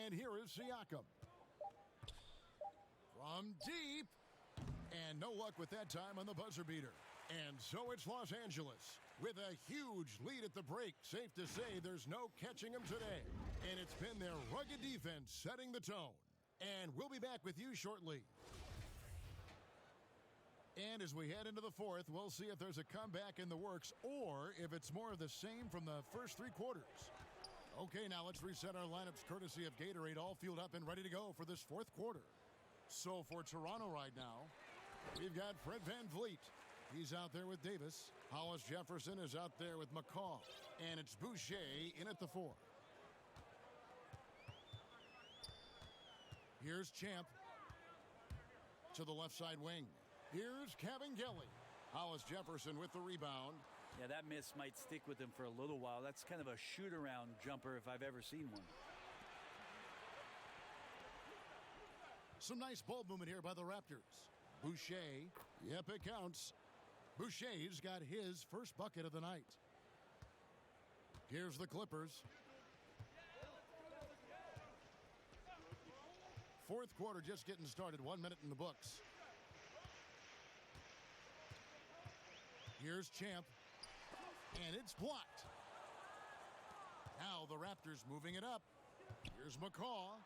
And here is Siakam. From deep. And no luck with that time on the buzzer beater. And so it's Los Angeles with a huge lead at the break. Safe to say there's no catching them today. And it's been their rugged defense setting the tone. And we'll be back with you shortly. And as we head into the fourth, we'll see if there's a comeback in the works or if it's more of the same from the first 3 quarters. Okay, now let's reset our lineups courtesy of Gatorade, all fueled up and ready to go for this fourth quarter. So for Toronto right now, we've got Fred Van Vliet. He's out there with Davis. Hollis Jefferson is out there with McCall. And it's Boucher in at the 4. Here's Champ to the left side wing. Here's Cabangeli. Hollis Jefferson with the rebound. Yeah, that miss might stick with him for a little while. That's kind of a shoot-around jumper if I've ever seen one. Some nice ball movement here by the Raptors. Boucher, yep, it counts. Boucher's got his first bucket of the night. Here's the Clippers. Fourth quarter just getting started. 1 minute in the books. Here's Champ. And it's blocked. Now the Raptors moving it up. Here's McCaw.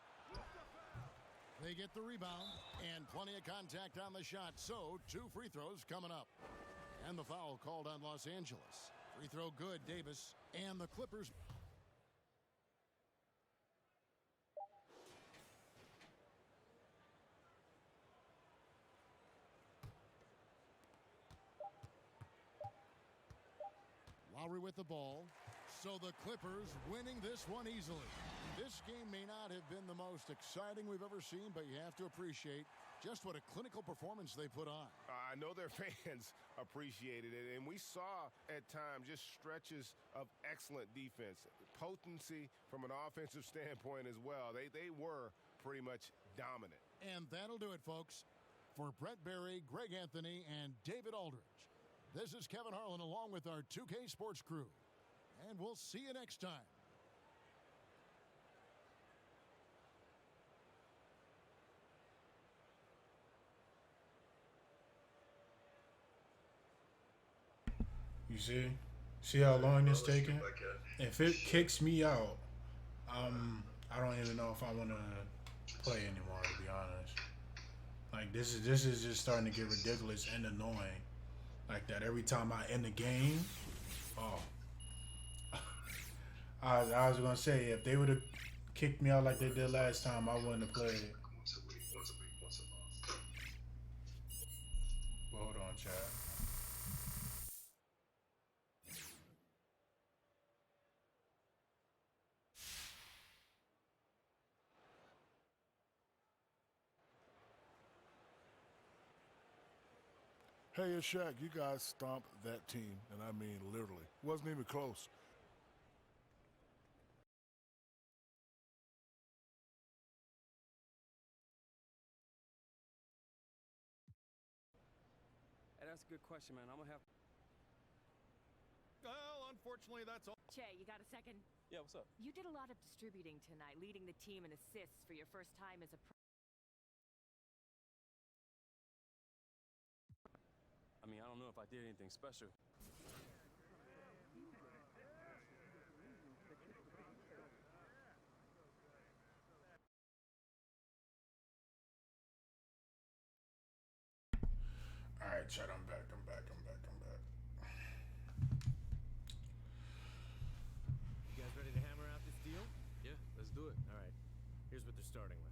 They get the rebound and plenty of contact on the shot. So 2 free throws coming up. And the foul called on Los Angeles. Free throw good, Davis. And the Clippers. Lowry with the ball. So the Clippers winning this one easily. This game may not have been the most exciting we've ever seen, but you have to appreciate just what a clinical performance they put on. I know their fans appreciated it, and we saw at times just stretches of excellent defense. Potency from an offensive standpoint as well. They were pretty much dominant. And that'll do it, folks. For Brett Berry, Greg Anthony, and David Aldridge, this is Kevin Harlan along with our 2K Sports crew. And we'll see you next time. You see? See how long it's taking? If it kicks me out, I don't even know if I want to play anymore, to be honest. Like, this is just starting to get ridiculous and annoying. Like that every time I end the game. Oh. I was going to say, if they would have kicked me out like they did last time, I wouldn't have played. Well, hold on, chat. Hey, it's Shaq. You guys stomped that team, and I mean literally. Wasn't even close. Hey, that's a good question, man. I'm gonna have. Well, unfortunately, that's all. Che, you got a second? Yeah, what's up? You did a lot of distributing tonight, leading the team in assists for your first time as a pro. I mean, I don't know if I did anything special. Alright, chat, I'm back. You guys ready to hammer out this deal? Yeah, let's do it. All right. Here's what they're starting with.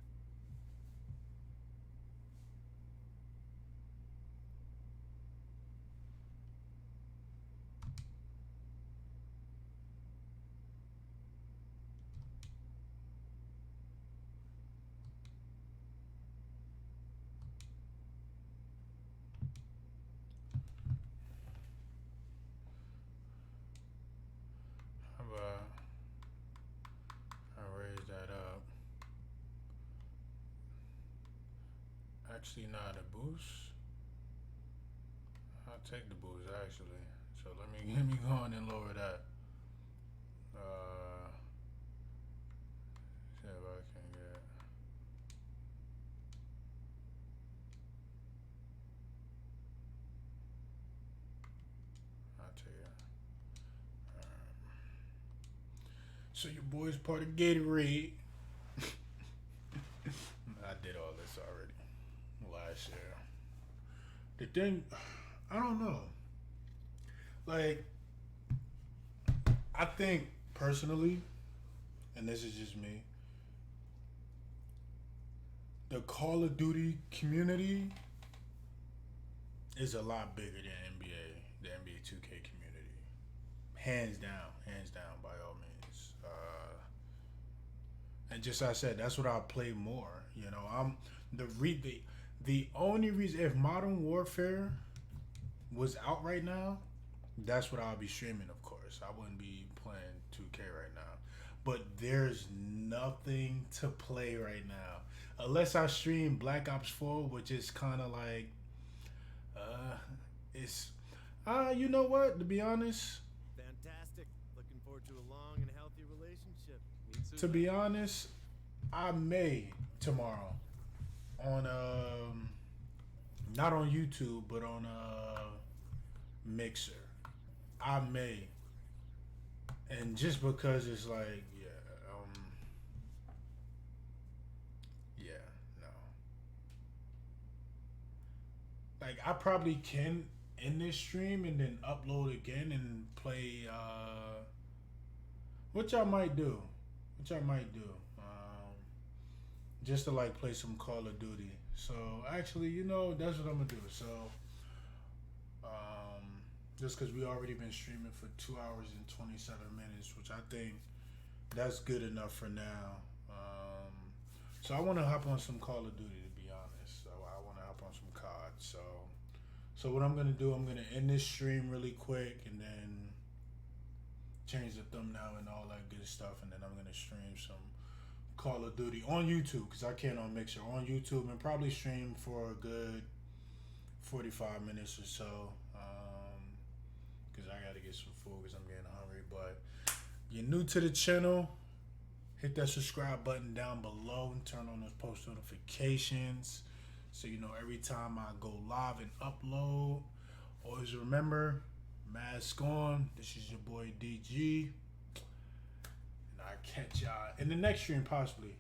How about I raise that up? Actually, not a boost. I'll take the boost actually. So let me go on and lower that. See if I can get. I'll take it. So your boy's part of Gatorade. I did all this already last year. The thing, I don't know. Like, I think personally, and this is just me, the Call of Duty community is a lot bigger than NBA, the NBA 2K community. Hands down by all means. And just like I said, that's what I'll play more. You know, I'm the only reason, if Modern Warfare was out right now, that's what I'll be streaming, of course. I wouldn't be playing 2K right now. But there's nothing to play right now. Unless I stream Black Ops 4, which is kind of like, you know what, to be honest, Fantastic. Looking forward to a long and healthy relationship. Me too. to be honest, I may tomorrow on not on YouTube, but on Mixer. I may, and just because it's like, no. Like, I probably can end this stream and then upload again and play, which I might do. Just to like play some Call of Duty. So actually, you know, that's what I'm gonna do. So, just because we already been streaming for 2 hours and 27 minutes, which I think that's good enough for now. So I want to hop on some Call of Duty, to be honest. So I want to hop on some COD. So what I'm gonna do, I'm gonna end this stream really quick and then change the thumbnail and all that good stuff, and then I'm gonna stream some Call of Duty on YouTube because I can't on Mixer, on YouTube, and probably stream for a good 45 minutes or so. Because I gotta get some food because I'm getting hungry. But you're new to the channel, hit that subscribe button down below and turn on those post notifications so you know every time I go live and upload. Always remember, mask on. This is your boy DG, and I'll catch y'all in the next stream possibly.